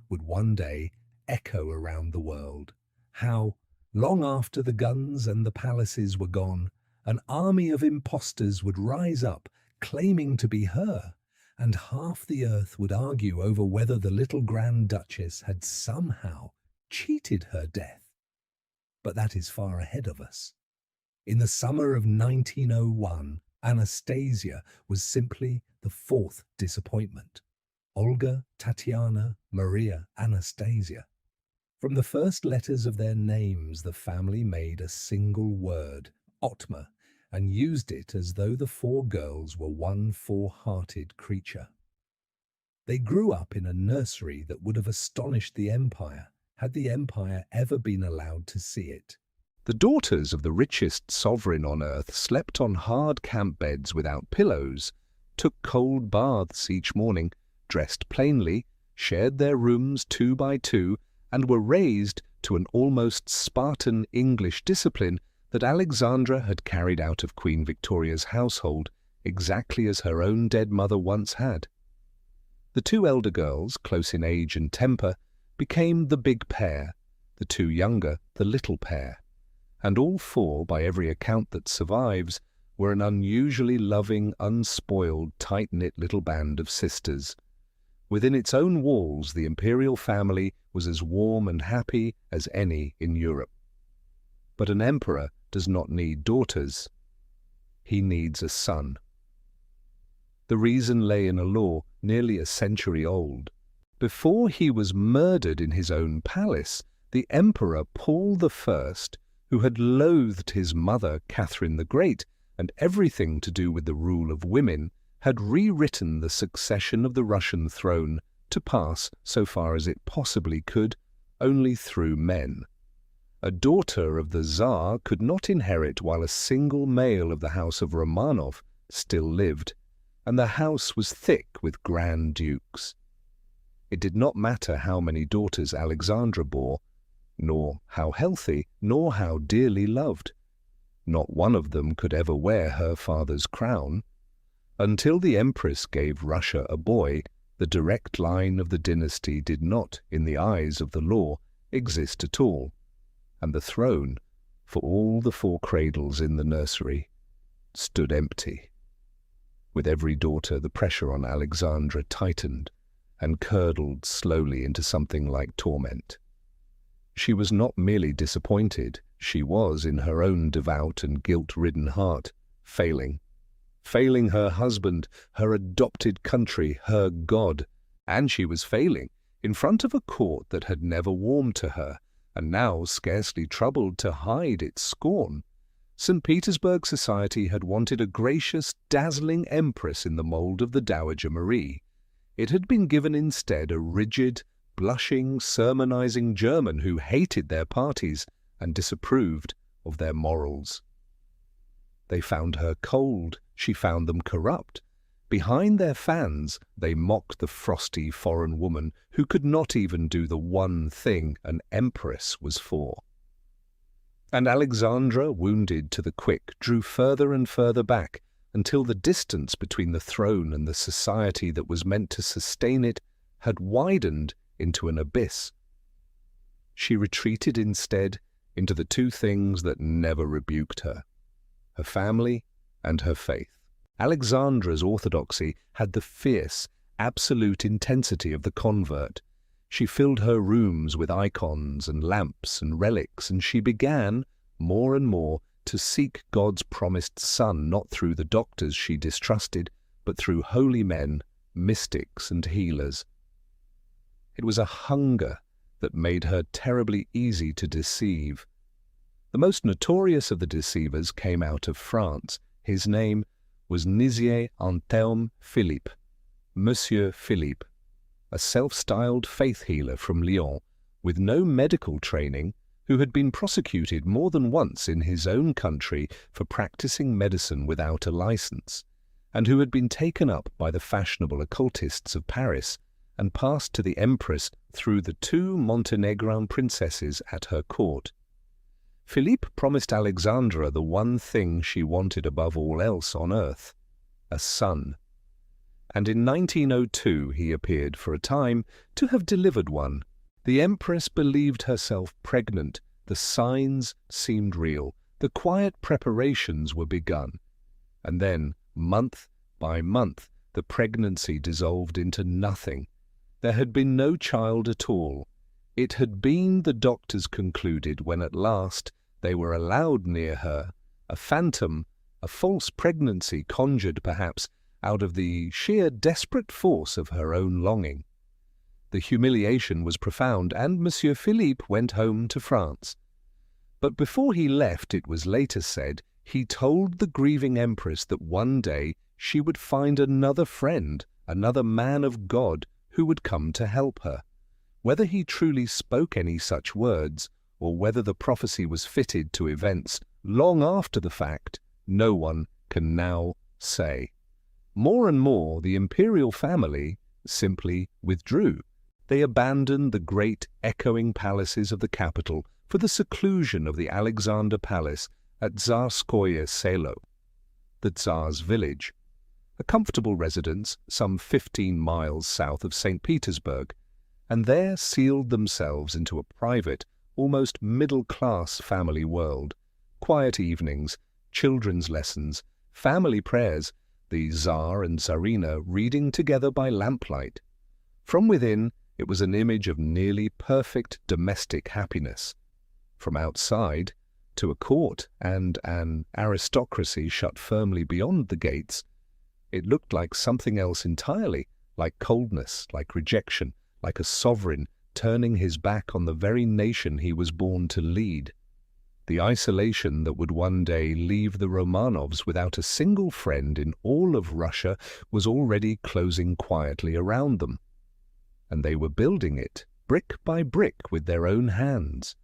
would one day echo around the world, how, long after the guns and the palaces were gone, an army of impostors would rise up claiming to be her, and half the earth would argue over whether the little Grand Duchess had somehow cheated her death. But that is far ahead of us. In the summer of 1901, Anastasia was simply the fourth disappointment. Olga, Tatiana, Maria, Anastasia. From the first letters of their names, the family made a single word, Otma, and used it as though the 4 girls were one 4-hearted creature. They grew up in a nursery that would have astonished the empire, had the empire ever been allowed to see it. The daughters of the richest sovereign on earth slept on hard camp beds without pillows, took cold baths each morning, dressed plainly, shared their rooms 2 by 2, and were raised to an almost Spartan English discipline that Alexandra had carried out of Queen Victoria's household, exactly as her own dead mother once had. The 2 elder girls, close in age and temper, became the big pair, the 2 younger the little pair, and all 4, by every account that survives, were an unusually loving, unspoiled, tight-knit little band of sisters. Within its own walls, the imperial family was as warm and happy as any in Europe. But an emperor does not need daughters. He needs a son. The reason lay in a law nearly a century old. Before he was murdered in his own palace, the Emperor Paul I, who had loathed his mother, Catherine the Great, and everything to do with the rule of women, had rewritten the succession of the Russian throne to pass, so far as it possibly could, only through men. A daughter of the Tsar could not inherit while a single male of the house of Romanov still lived, and the house was thick with grand dukes. It did not matter how many daughters Alexandra bore, nor how healthy, nor how dearly loved. Not one of them could ever wear her father's crown. Until the Empress gave Russia a boy, the direct line of the dynasty did not, in the eyes of the law, exist at all, and the throne, for all the 4 cradles in the nursery, stood empty. With every daughter, the pressure on Alexandra tightened and curdled slowly into something like torment. She was not merely disappointed, she was, in her own devout and guilt-ridden heart, failing her husband, her adopted country, her God, and she was failing in front of a court that had never warmed to her, and now scarcely troubled to hide its scorn. St. Petersburg society had wanted a gracious, dazzling empress in the mould of the Dowager Marie. It had been given instead a rigid, blushing, sermonizing German who hated their parties and disapproved of their morals. They found her cold, she found them corrupt. Behind their fans, they mocked the frosty foreign woman who could not even do the one thing an empress was for. And Alexandra, wounded to the quick, drew further and further back until the distance between the throne and the society that was meant to sustain it had widened into an abyss. She retreated instead into the 2 things that never rebuked her: her family and her faith. Alexandra's orthodoxy had the fierce, absolute intensity of the convert. She filled her rooms with icons and lamps and relics, and she began, more and more, to seek God's promised Son, not through the doctors she distrusted, but through holy men, mystics and healers. It was a hunger that made her terribly easy to deceive. The most notorious of the deceivers came out of France. His name was Nizier Antelme Philippe, Monsieur Philippe, a self-styled faith healer from Lyon, with no medical training, who had been prosecuted more than once in his own country for practicing medicine without a license, and who had been taken up by the fashionable occultists of Paris and passed to the Empress through the 2 Montenegrin princesses at her court. Philippe promised Alexandra the one thing she wanted above all else on earth: a son. And in 1902 he appeared for a time to have delivered one. The Empress believed herself pregnant, the signs seemed real, the quiet preparations were begun. And then, month by month, the pregnancy dissolved into nothing. There had been no child at all. It had been, the doctors concluded, when at last they were allowed near her, a phantom, a false pregnancy conjured perhaps out of the sheer desperate force of her own longing. The humiliation was profound, and Monsieur Philippe went home to France. But before he left, it was later said, he told the grieving Empress that one day she would find another friend, another man of God, who would come to help her. Whether he truly spoke any such words, or whether the prophecy was fitted to events long after the fact, no one can now say. More and more, the imperial family simply withdrew. They abandoned the great echoing palaces of the capital for the seclusion of the Alexander Palace at Tsarskoye Selo, the Tsar's village, a comfortable residence some 15 miles south of St. Petersburg, and there sealed themselves into a private, almost middle-class family world. Quiet evenings, children's lessons, family prayers, the Tsar and Tsarina reading together by lamplight. From within, it was an image of nearly perfect domestic happiness. From outside, to a court and an aristocracy shut firmly beyond the gates, it looked like something else entirely, like coldness, like rejection, like a sovereign turning his back on the very nation he was born to lead. The isolation that would one day leave the Romanovs without a single friend in all of Russia was already closing quietly around them. And they were building it, brick by brick, with their own hands.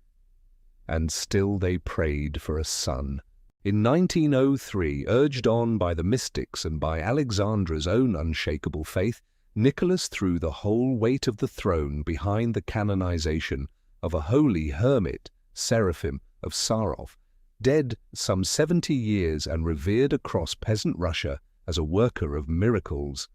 And still they prayed for a son. In 1903, urged on by the mystics and by Alexandra's own unshakable faith, Nicholas threw the whole weight of the throne behind the canonization of a holy hermit, Seraphim of Sarov, dead some 70 years and revered across peasant Russia as a worker of miracles.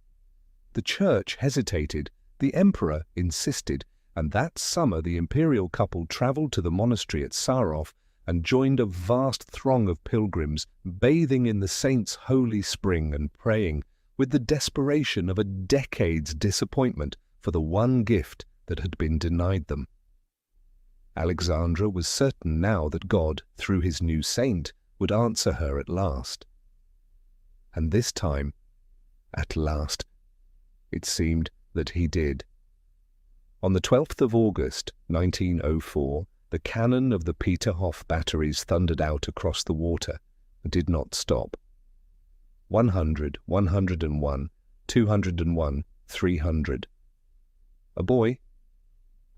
The church hesitated, the emperor insisted, and that summer the imperial couple traveled to the monastery at Sarov and joined a vast throng of pilgrims, bathing in the saint's holy spring and praying with the desperation of a decade's disappointment for the one gift that had been denied them. Alexandra was certain now that God, through his new saint, would answer her at last. And this time, at last, it seemed that he did. On the 12th of August, 1904, the cannon of the Peterhof batteries thundered out across the water and did not stop. 100, 101, 201, 300. A boy,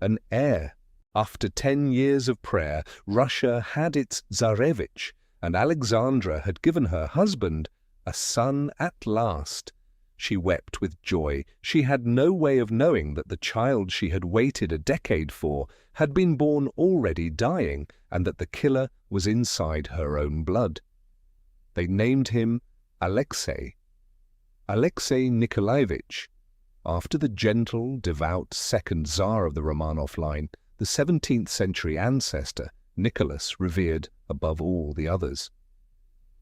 an heir. After 10 years of prayer, Russia had its Tsarevich, and Alexandra had given her husband a son at last. She wept with joy. She had no way of knowing that the child she had waited a decade for had been born already dying, and that the killer was inside her own blood. They named him Alexei Nikolaevich, after the gentle, devout second Tsar of the Romanov line, the 17th century ancestor, Nicholas, revered above all the others.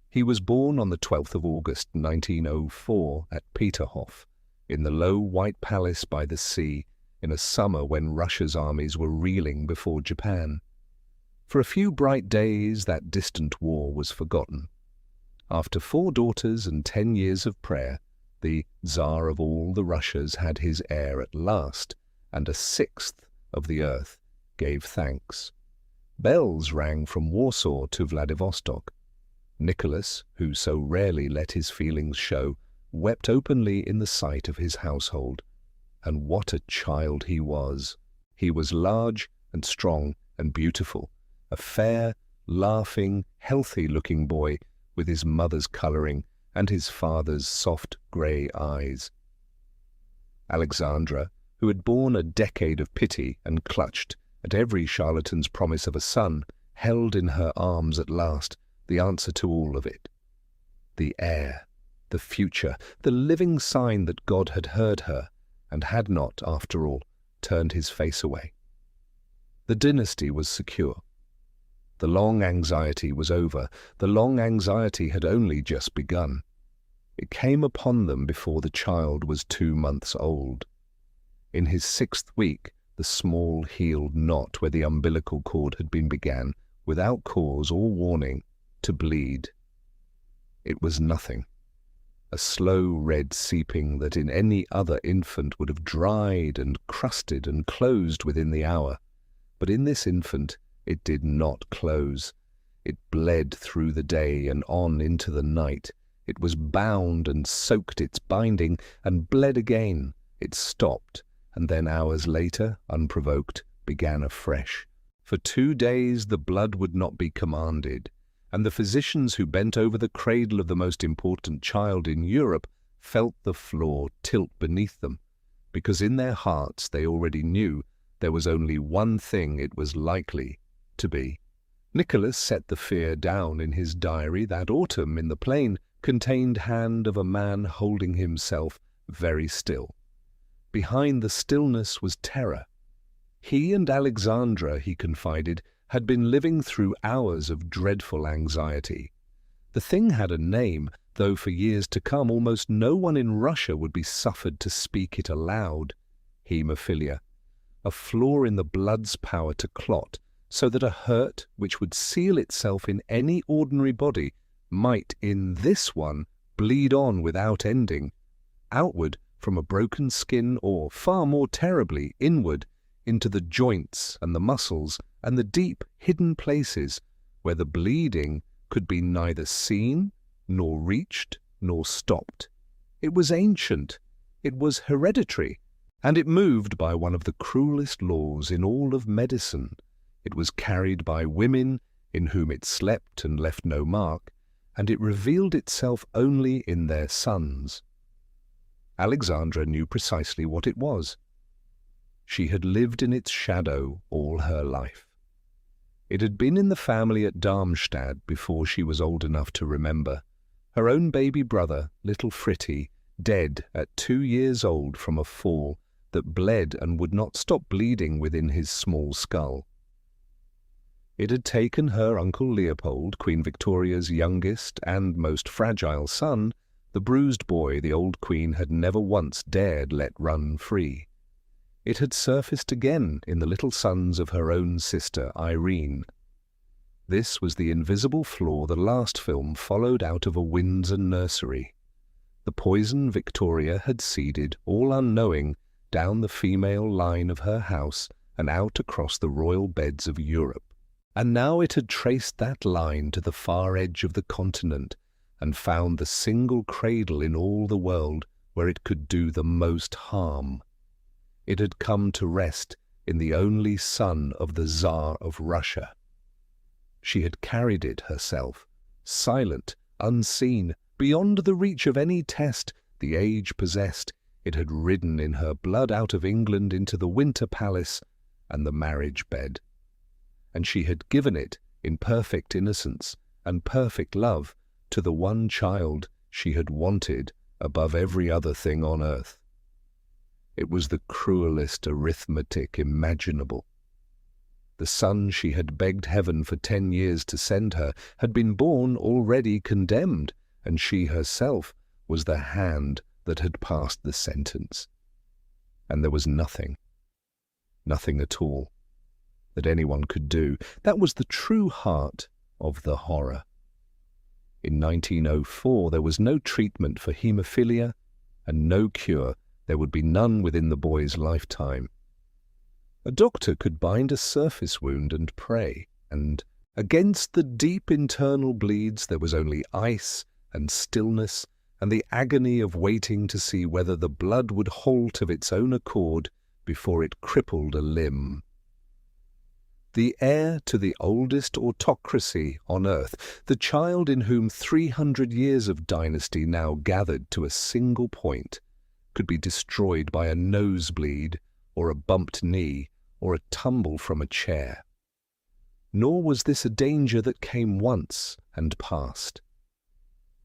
He was born on the 12th of August 1904 at Peterhof, in the low white palace by the sea, in a summer when Russia's armies were reeling before Japan. For a few bright days that distant war was forgotten. After 4 daughters and 10 years of prayer, the Tsar of all the Russias had his heir at last, and a 6th of the earth gave thanks. Bells rang from Warsaw to Vladivostok. Nicholas, who so rarely let his feelings show, wept openly in the sight of his household. And what a child he was! He was large and strong and beautiful, a fair, laughing, healthy-looking boy with his mother's colouring and his father's soft grey eyes. Alexandra, who had borne a decade of pity and clutched at every charlatan's promise of a son, held in her arms at last the answer to all of it. The heir, the future, the living sign that God had heard her and had not, after all, turned his face away. The dynasty was secure. The long anxiety was over. The long anxiety had only just begun. It came upon them before the child was 2 months old. In his 6th week, the small healed knot where the umbilical cord had been began, without cause or warning, to bleed. It was nothing. A slow red seeping that in any other infant would have dried and crusted and closed within the hour. But in this infant it did not close. It bled through the day and on into the night. It was bound and soaked its binding and bled again. It stopped, and then hours later, unprovoked, began afresh. For 2 days the blood would not be commanded, and the physicians who bent over the cradle of the most important child in Europe felt the floor tilt beneath them, because in their hearts they already knew there was only one thing it was likely to be. Nicholas set the fear down in his diary. That autumn in the plain contained hand of a man holding himself very still. Behind the stillness was terror. He and Alexandra, he confided, had been living through hours of dreadful anxiety. The thing had a name, though for years to come almost no one in Russia would be suffered to speak it aloud. Haemophilia, a flaw in the blood's power to clot, so that a hurt which would seal itself in any ordinary body might, in this one, bleed on without ending, outward from a broken skin, or, far more terribly, inward, into the joints and the muscles and the deep, hidden places where the bleeding could be neither seen, nor reached, nor stopped. It was ancient, it was hereditary, and it moved by one of the cruelest laws in all of medicine. It was carried by women in whom it slept and left no mark, and it revealed itself only in their sons. Alexandra knew precisely what it was. She had lived in its shadow all her life. It had been in the family at Darmstadt before she was old enough to remember. Her own baby brother, little Fritty, dead at 2 years old from a fall that bled and would not stop bleeding within his small skull. It had taken her Uncle Leopold, Queen Victoria's youngest and most fragile son, the bruised boy the old Queen had never once dared let run free. It had surfaced again in the little sons of her own sister, Irene. This was the invisible flaw the last film followed out of a Windsor nursery. The poison Victoria had seeded, all unknowing, down the female line of her house and out across the royal beds of Europe. And now it had traced that line to the far edge of the continent and found the single cradle in all the world where it could do the most harm. It had come to rest in the only son of the Tsar of Russia. She had carried it herself, silent, unseen, beyond the reach of any test the age possessed. It had ridden in her blood out of England into the Winter Palace and the marriage bed. And she had given it in perfect innocence and perfect love to the one child she had wanted above every other thing on earth. It was the cruelest arithmetic imaginable. The son she had begged heaven for 10 years to send her had been born already condemned, and she herself was the hand that had passed the sentence. And there was nothing at all, that anyone could do. That was the true heart of the horror. In 1904 there was no treatment for haemophilia and no cure. There would be none within the boy's lifetime. A doctor could bind a surface wound and pray, and against the deep internal bleeds there was only ice and stillness and the agony of waiting to see whether the blood would halt of its own accord before it crippled a limb. The heir to the oldest autocracy on earth, the child in whom 300 years of dynasty now gathered to a single point, could be destroyed by a nosebleed or a bumped knee or a tumble from a chair. Nor was this a danger that came once and passed.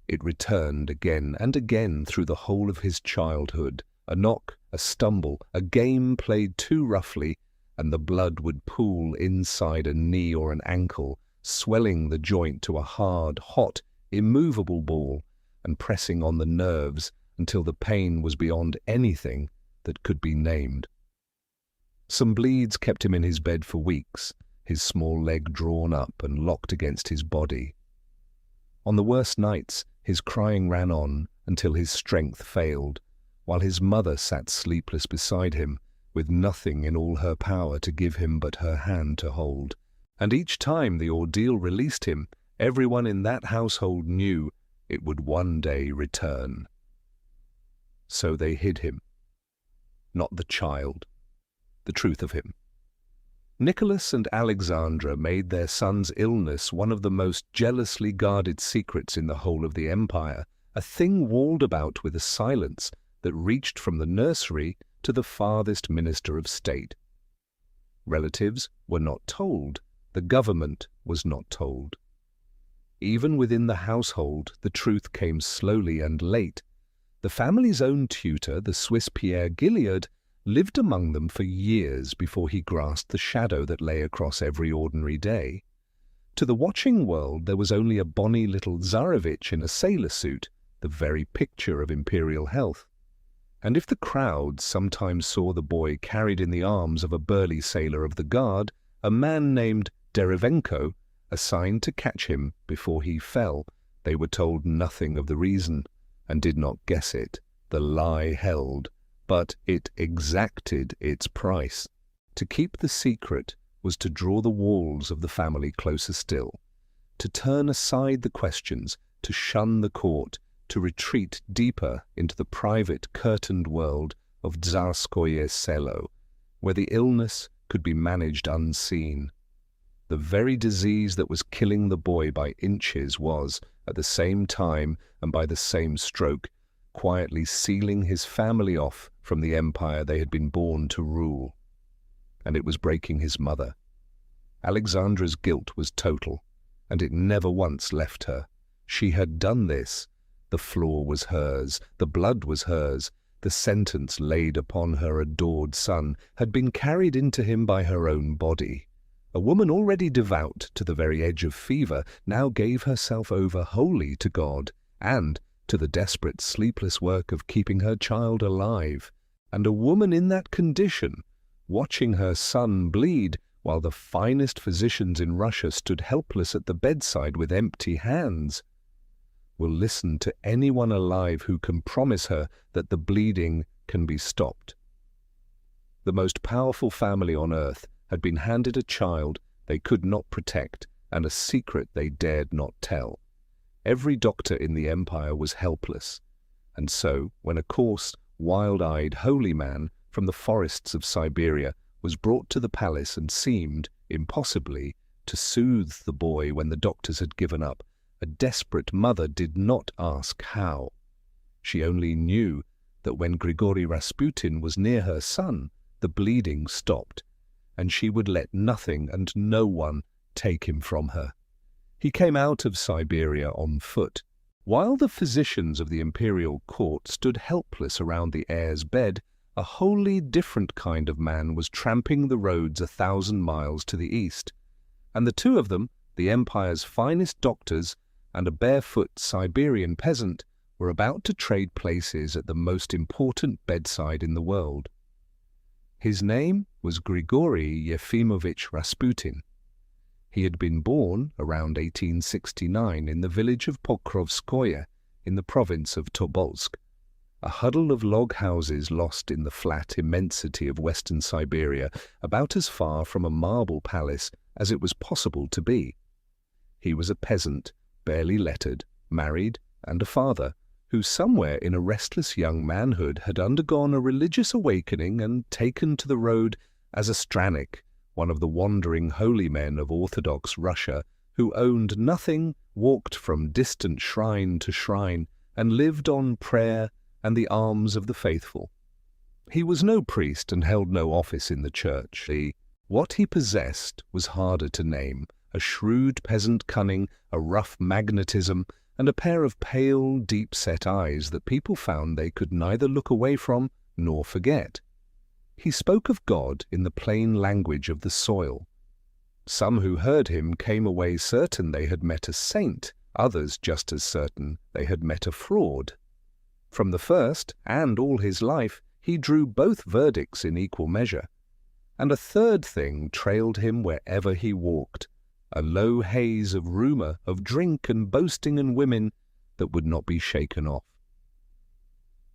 It returned again and again through the whole of his childhood. A knock, a stumble, a game played too roughly, and the blood would pool inside a knee or an ankle, swelling the joint to a hard, hot, immovable ball, and pressing on the nerves until the pain was beyond anything that could be named. Some bleeds kept him in his bed for weeks, his small leg drawn up and locked against his body. On the worst nights, his crying ran on until his strength failed, while his mother sat sleepless beside him, with nothing in all her power to give him but her hand to hold. And each time the ordeal released him, everyone in that household knew it would one day return. So they hid him. Not the child, the truth of him. Nicholas and Alexandra made their son's illness one of the most jealously guarded secrets in the whole of the empire, a thing walled about with a silence that reached from the nursery to the farthest minister of state. Relatives were not told, the government was not told. Even within the household, the truth came slowly and late. The family's own tutor, the Swiss Pierre Gilliard, lived among them for years before he grasped the shadow that lay across every ordinary day. To the watching world there was only a bonny little Tsarevich in a sailor suit, the very picture of imperial health. And if the crowd sometimes saw the boy carried in the arms of a burly sailor of the guard, a man named Derevenko, assigned to catch him before he fell, they were told nothing of the reason, and did not guess it. The lie held, but it exacted its price. To keep the secret was to draw the walls of the family closer still, to turn aside the questions, to shun the court, to retreat deeper into the private curtained world of Tsarskoye Selo, where the illness could be managed unseen. The very disease that was killing the boy by inches was, at the same time and by the same stroke, quietly sealing his family off from the empire they had been born to rule. And it was breaking his mother. Alexandra's guilt was total, and it never once left her. She had done this. The flaw was hers, the blood was hers, the sentence laid upon her adored son had been carried into him by her own body. A woman already devout to the very edge of fever now gave herself over wholly to God and to the desperate sleepless work of keeping her child alive. And a woman in that condition, watching her son bleed, while the finest physicians in Russia stood helpless at the bedside with empty hands, will listen to anyone alive who can promise her that the bleeding can be stopped. The most powerful family on earth had been handed a child they could not protect and a secret they dared not tell. Every doctor in the empire was helpless, and so, when a coarse, wild-eyed holy man from the forests of Siberia was brought to the palace and seemed, impossibly, to soothe the boy when the doctors had given up, a desperate mother did not ask how. She only knew that when Grigory Rasputin was near her son, the bleeding stopped, and she would let nothing and no one take him from her. He came out of Siberia on foot. While the physicians of the imperial court stood helpless around the heir's bed, a wholly different kind of man was tramping the roads 1,000 miles to the east, and the two of them, the empire's finest doctors and a barefoot Siberian peasant, were about to trade places at the most important bedside in the world. His name was Grigory Yefimovich Rasputin. He had been born around 1869 in the village of Pokrovskoye in the province of Tobolsk, a huddle of log houses lost in the flat immensity of western Siberia, about as far from a marble palace as it was possible to be. He was a peasant, barely lettered, married, and a father, who somewhere in a restless young manhood had undergone a religious awakening and taken to the road as a Stranik, one of the wandering holy men of Orthodox Russia, who owned nothing, walked from distant shrine to shrine, and lived on prayer and the alms of the faithful. He was no priest and held no office in the church. What he possessed was harder to name: a shrewd peasant cunning, a rough magnetism, and a pair of pale, deep-set eyes that people found they could neither look away from nor forget. He spoke of God in the plain language of the soil. Some who heard him came away certain they had met a saint, others just as certain they had met a fraud. From the first, and all his life, he drew both verdicts in equal measure. And a third thing trailed him wherever he walked, a low haze of rumour, of drink and boasting and women that would not be shaken off.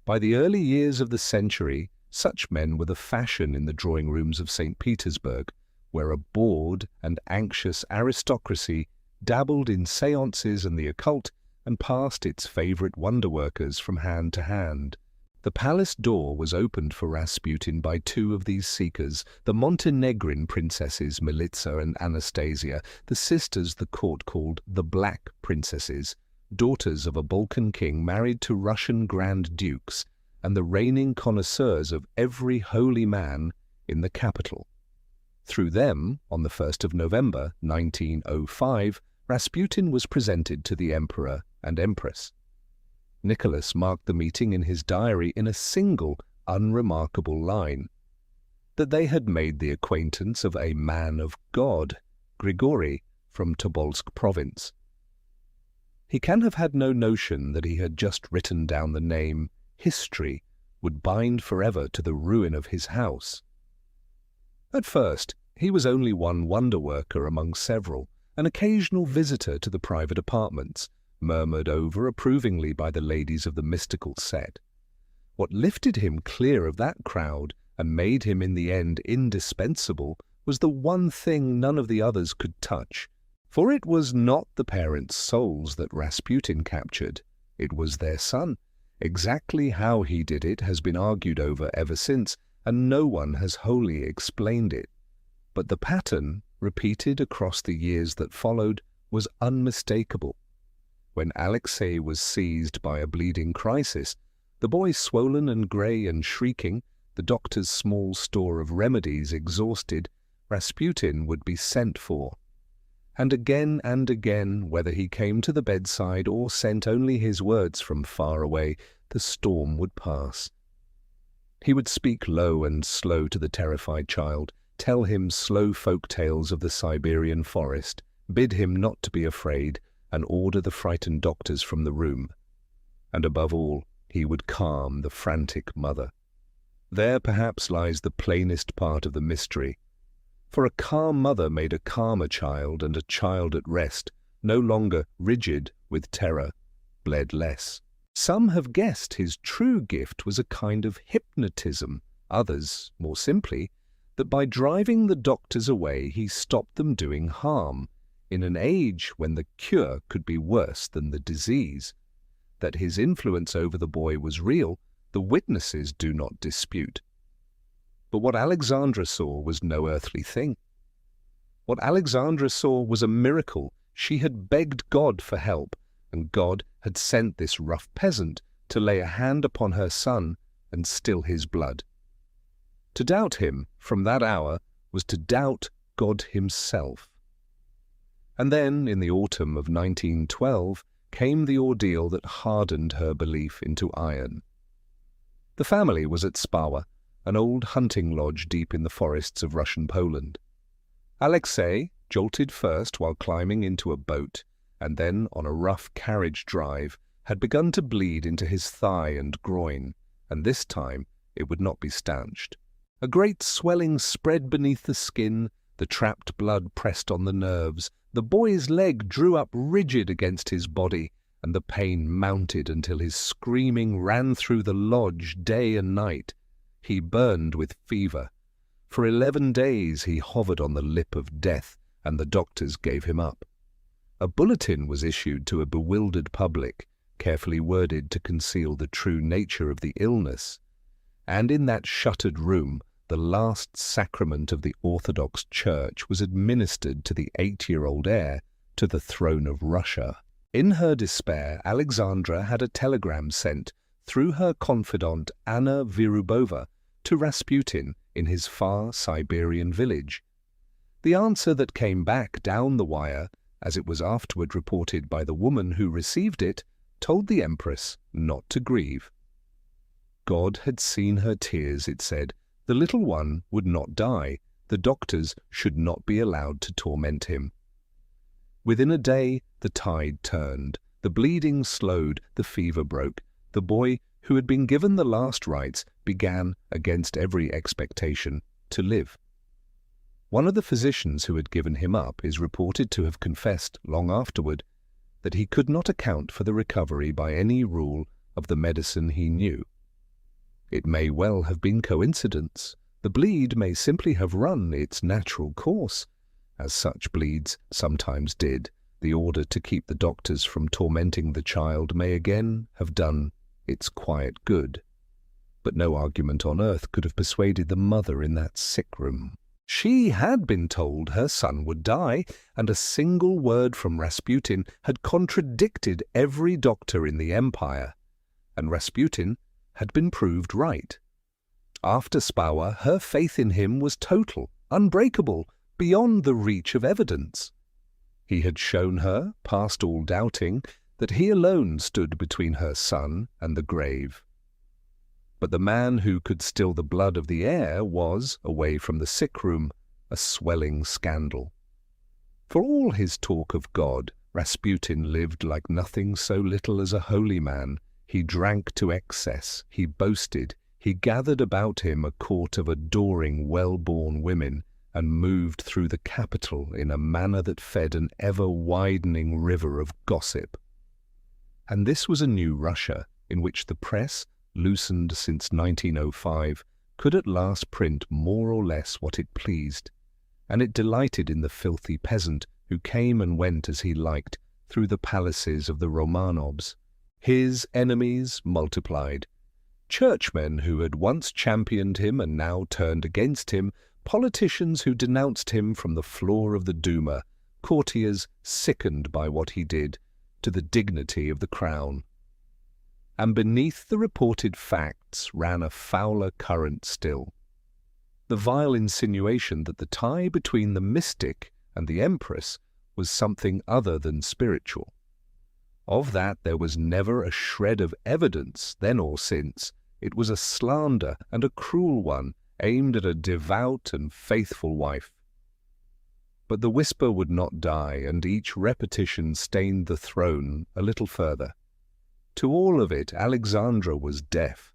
By the early years of the century, such men were the fashion in the drawing-rooms of St. Petersburg, where a bored and anxious aristocracy dabbled in séances and the occult and passed its favourite wonder-workers from hand to hand. The palace door was opened for Rasputin by two of these seekers, the Montenegrin princesses Militsa and Anastasia, the sisters the court called the Black Princesses, daughters of a Balkan king married to Russian Grand Dukes, and the reigning connoisseurs of every holy man in the capital. Through them, on the 1st of November 1905, Rasputin was presented to the Emperor and Empress. Nicholas marked the meeting in his diary in a single, unremarkable line: that they had made the acquaintance of a man of God, Grigory, from Tobolsk province. He can have had no notion that he had just written down the name history would bind forever to the ruin of his house. At first, he was only one wonder-worker among several, an occasional visitor to the private apartments, murmured over approvingly by the ladies of the mystical set. What lifted him clear of that crowd and made him in the end indispensable was the one thing none of the others could touch: For it was not the parents' souls that Rasputin captured, it was their son. Exactly how he did it has been argued over ever since, and no one has wholly explained it. But the pattern, repeated across the years that followed, was unmistakable. When Alexei was seized by a bleeding crisis, the boy swollen and grey and shrieking, the doctor's small store of remedies exhausted, Rasputin would be sent for. And again, whether he came to the bedside or sent only his words from far away, the storm would pass. He would speak low and slow to the terrified child, tell him slow folk tales of the Siberian forest, bid him not to be afraid, and order the frightened doctors from the room. And above all, he would calm the frantic mother. There perhaps lies the plainest part of the mystery. For a calm mother made a calmer child, and a child at rest, no longer rigid with terror, bled less. Some have guessed his true gift was a kind of hypnotism, others, more simply, that by driving the doctors away he stopped them doing harm, in an age when the cure could be worse than the disease. That his influence over the boy was real, the witnesses do not dispute. But what Alexandra saw was no earthly thing. What Alexandra saw was a miracle. She had begged God for help, and God had sent this rough peasant to lay a hand upon her son and still his blood. To doubt him from that hour was to doubt God himself. And then, in the autumn of 1912, came the ordeal that hardened her belief into iron. The family was at Spawa, an old hunting lodge deep in the forests of Russian Poland. Alexei, jolted first while climbing into a boat, and then on a rough carriage drive, had begun to bleed into his thigh and groin, and this time it would not be stanched. A great swelling spread beneath the skin, the trapped blood pressed on the nerves, the boy's leg drew up rigid against his body, and the pain mounted until his screaming ran through the lodge day and night. He burned with fever. For 11 days he hovered on the lip of death, and the doctors gave him up. A bulletin was issued to a bewildered public, carefully worded to conceal the true nature of the illness. And in that shuttered room, the last sacrament of the Orthodox Church was administered to the 8-year-old heir to the throne of Russia. In her despair, Alexandra had a telegram sent through her confidant Anna Virubova to Rasputin in his far Siberian village. The answer that came back down the wire, as it was afterward reported by the woman who received it, told the Empress not to grieve. God had seen her tears, it said. The little one would not die. The doctors should not be allowed to torment him. Within a day, the tide turned. The bleeding slowed, the fever broke. The boy, who had been given the last rites, began, against every expectation, to live. One of the physicians who had given him up is reported to have confessed, long afterward, that he could not account for the recovery by any rule of the medicine he knew. It may well have been coincidence. The bleed may simply have run its natural course, as such bleeds sometimes did. The order to keep the doctors from tormenting the child may again have done its quiet good. But no argument on earth could have persuaded the mother in that sick room. She had been told her son would die, and a single word from Rasputin had contradicted every doctor in the empire. And Rasputin had been proved right. After Spawa, her faith in him was total, unbreakable, beyond the reach of evidence. He had shown her, past all doubting, that he alone stood between her son and the grave. But the man who could still the blood of the heir was, away from the sick room, a swelling scandal. For all his talk of God, Rasputin lived like nothing so little as a holy man. He drank to excess, he boasted, he gathered about him a court of adoring, well-born women, and moved through the capital in a manner that fed an ever-widening river of gossip. And this was a new Russia, in which the press, loosened since 1905, could at last print more or less what it pleased, and it delighted in the filthy peasant who came and went as he liked through the palaces of the Romanovs. His enemies multiplied. Churchmen who had once championed him and now turned against him, politicians who denounced him from the floor of the Duma, courtiers sickened by what he did to the dignity of the crown. And beneath the reported facts ran a fouler current still. The vile insinuation that the tie between the mystic and the empress was something other than spiritual. Of that there was never a shred of evidence then or since. It was a slander, and a cruel one, aimed at a devout and faithful wife. But the whisper would not die, and each repetition stained the throne a little further. To all of it Alexandra was deaf.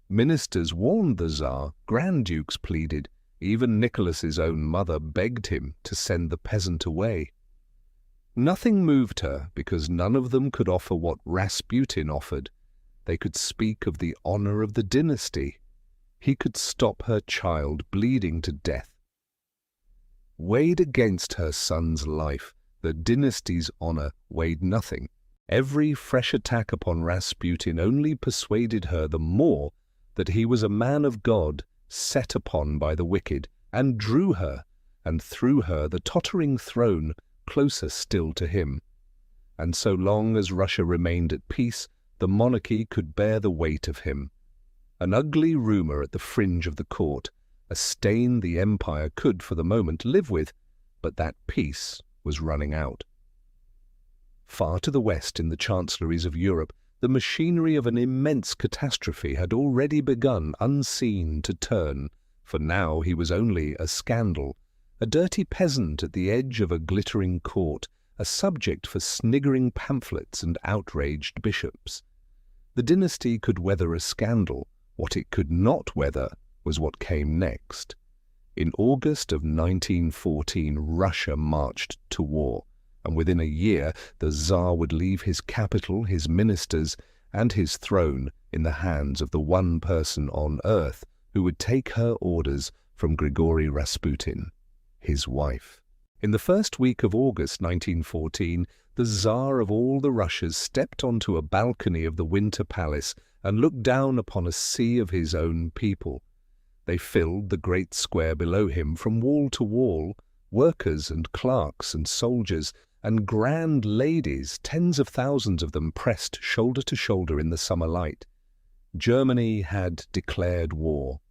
Ministers warned the Tsar, Grand Dukes pleaded, even Nicholas's own mother begged him to send the peasant away. Nothing moved her, because none of them could offer what Rasputin offered. They could speak of the honor of the dynasty. He could stop her child bleeding to death. Weighed against her son's life, the dynasty's honor weighed nothing. Every fresh attack upon Rasputin only persuaded her the more that he was a man of God set upon by the wicked, and drew her, and through her the tottering throne closer still to him. And so long as Russia remained at peace, the monarchy could bear the weight of him. An ugly rumor at the fringe of the court, a stain the empire could for the moment live with, but that peace was running out. Far to the west in the chancelleries of Europe, the machinery of an immense catastrophe had already begun unseen to turn, for now he was only a scandal, a dirty peasant at the edge of a glittering court, a subject for sniggering pamphlets and outraged bishops. The dynasty could weather a scandal. What it could not weather was what came next. In August of 1914, Russia marched to war, and within a year the Tsar would leave his capital, his ministers, and his throne in the hands of the one person on earth who would take her orders from Grigory Rasputin, his wife. In the first week of August 1914, the Tsar of all the Russias stepped onto a balcony of the Winter Palace and looked down upon a sea of his own people. They filled the great square below him from wall to wall, workers and clerks and soldiers, and grand ladies, tens of thousands of them pressed shoulder to shoulder in the summer light. Germany had declared war.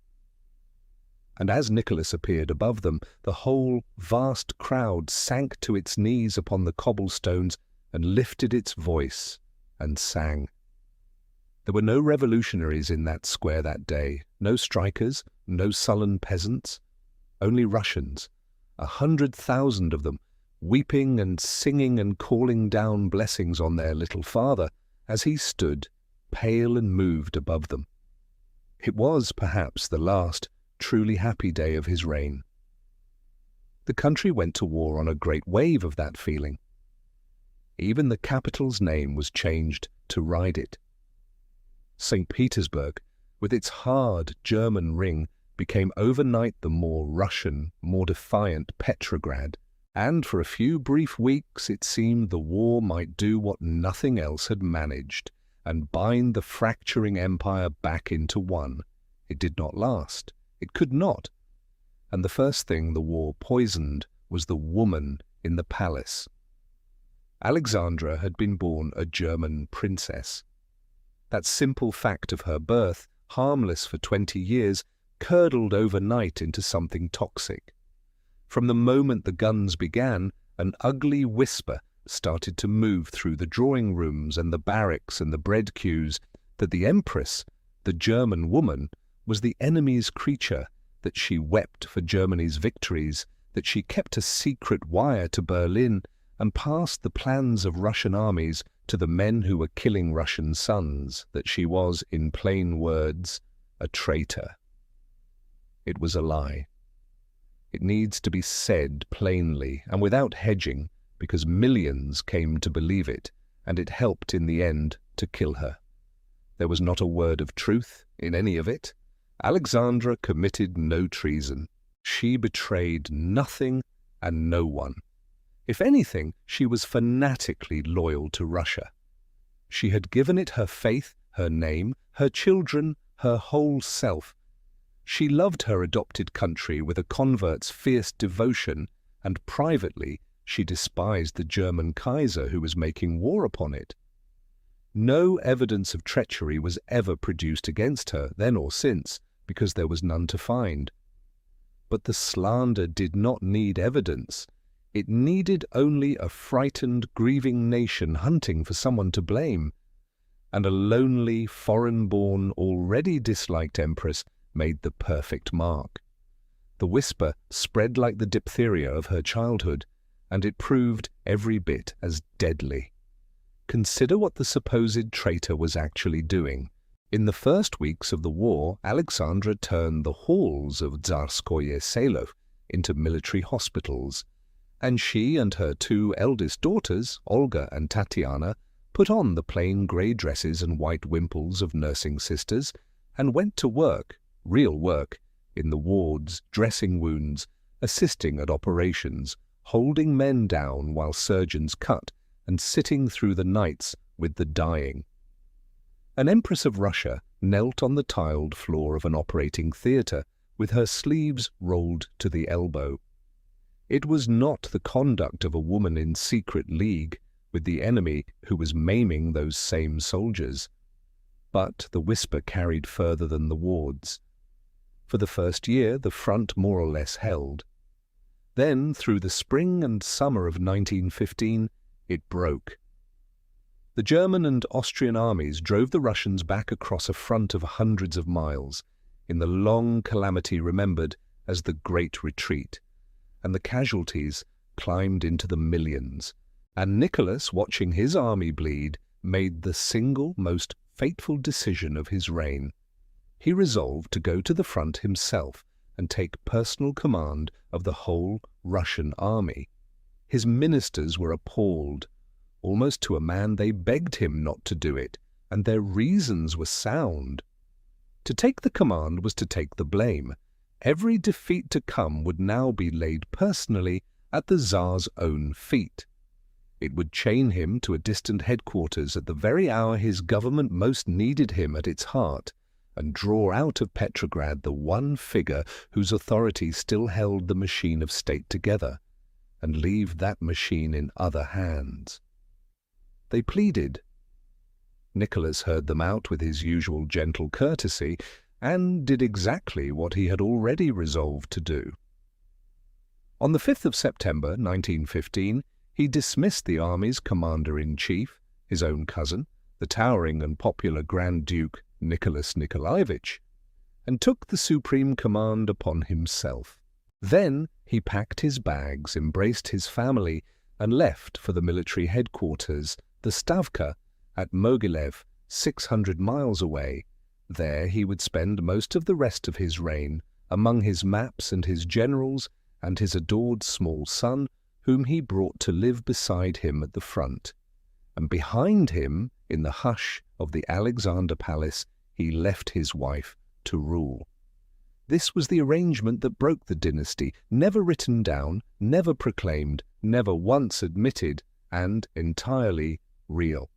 And as Nicholas appeared above them, the whole vast crowd sank to its knees upon the cobblestones and lifted its voice and sang. There were no revolutionaries in that square that day, no strikers, no sullen peasants, only Russians, 100,000 of them, weeping and singing and calling down blessings on their little father as he stood, pale and moved above them. It was, perhaps, the last truly happy day of his reign. The country went to war on a great wave of that feeling. Even the capital's name was changed to ride it. St. Petersburg, with its hard German ring, became overnight the more Russian, more defiant Petrograd, and for a few brief weeks it seemed the war might do what nothing else had managed, and bind the fracturing empire back into one. It did not last. It could not. And the first thing the war poisoned was the woman in the palace. Alexandra had been born a German princess. That simple fact of her birth, harmless for 20 years, curdled overnight into something toxic. From the moment the guns began, an ugly whisper started to move through the drawing rooms and the barracks and the bread queues that the Empress, the German woman, was the enemy's creature, that she wept for Germany's victories, that she kept a secret wire to Berlin and passed the plans of Russian armies to the men who were killing Russian sons, that she was, in plain words, a traitor. It was a lie. It needs to be said plainly and without hedging, because millions came to believe it, and it helped in the end to kill her. There was not a word of truth in any of it. Alexandra committed no treason. She betrayed nothing and no one. If anything, she was fanatically loyal to Russia. She had given it her faith, her name, her children, her whole self. She loved her adopted country with a convert's fierce devotion, and privately she despised the German Kaiser who was making war upon it. No evidence of treachery was ever produced against her, then or since, because there was none to find. But the slander did not need evidence. It needed only a frightened, grieving nation hunting for someone to blame. And a lonely, foreign-born, already disliked empress made the perfect mark. The whisper spread like the diphtheria of her childhood, and it proved every bit as deadly. Consider what the supposed traitor was actually doing. In the first weeks of the war, Alexandra turned the halls of Tsarskoye Selo into military hospitals, and she and her two eldest daughters, Olga and Tatiana, put on the plain grey dresses and white wimples of nursing sisters and went to work, real work, in the wards, dressing wounds, assisting at operations, holding men down while surgeons cut, and sitting through the nights with the dying. An Empress of Russia knelt on the tiled floor of an operating theatre with her sleeves rolled to the elbow. It was not the conduct of a woman in secret league with the enemy who was maiming those same soldiers. But the whisper carried further than the wards. For the first year, the front more or less held. Then, through the spring and summer of 1915, it broke. The German and Austrian armies drove the Russians back across a front of hundreds of miles, in the long calamity remembered as the Great Retreat, and the casualties climbed into the millions. And Nicholas, watching his army bleed, made the single most fateful decision of his reign. He resolved to go to the front himself and take personal command of the whole Russian army. His ministers were appalled. Almost to a man they begged him not to do it, and their reasons were sound. To take the command was to take the blame. Every defeat to come would now be laid personally at the Tsar's own feet. It would chain him to a distant headquarters at the very hour his government most needed him at its heart, and draw out of Petrograd the one figure whose authority still held the machine of state together, and leave that machine in other hands. They pleaded. Nicholas heard them out with his usual gentle courtesy, and did exactly what he had already resolved to do. On the 5th of September 1915, he dismissed the army's commander-in-chief, his own cousin, the towering and popular Grand Duke Nicholas Nikolaevich, and took the supreme command upon himself. Then he packed his bags, embraced his family, and left for the military headquarters, the Stavka, at Mogilev, 600 miles away. There he would spend most of the rest of his reign, among his maps and his generals and his adored small son, whom he brought to live beside him at the front. And behind him, in the hush of the Alexandra Palace, he left his wife to rule. This was the arrangement that broke the dynasty, never written down, never proclaimed, never once admitted, and entirely real.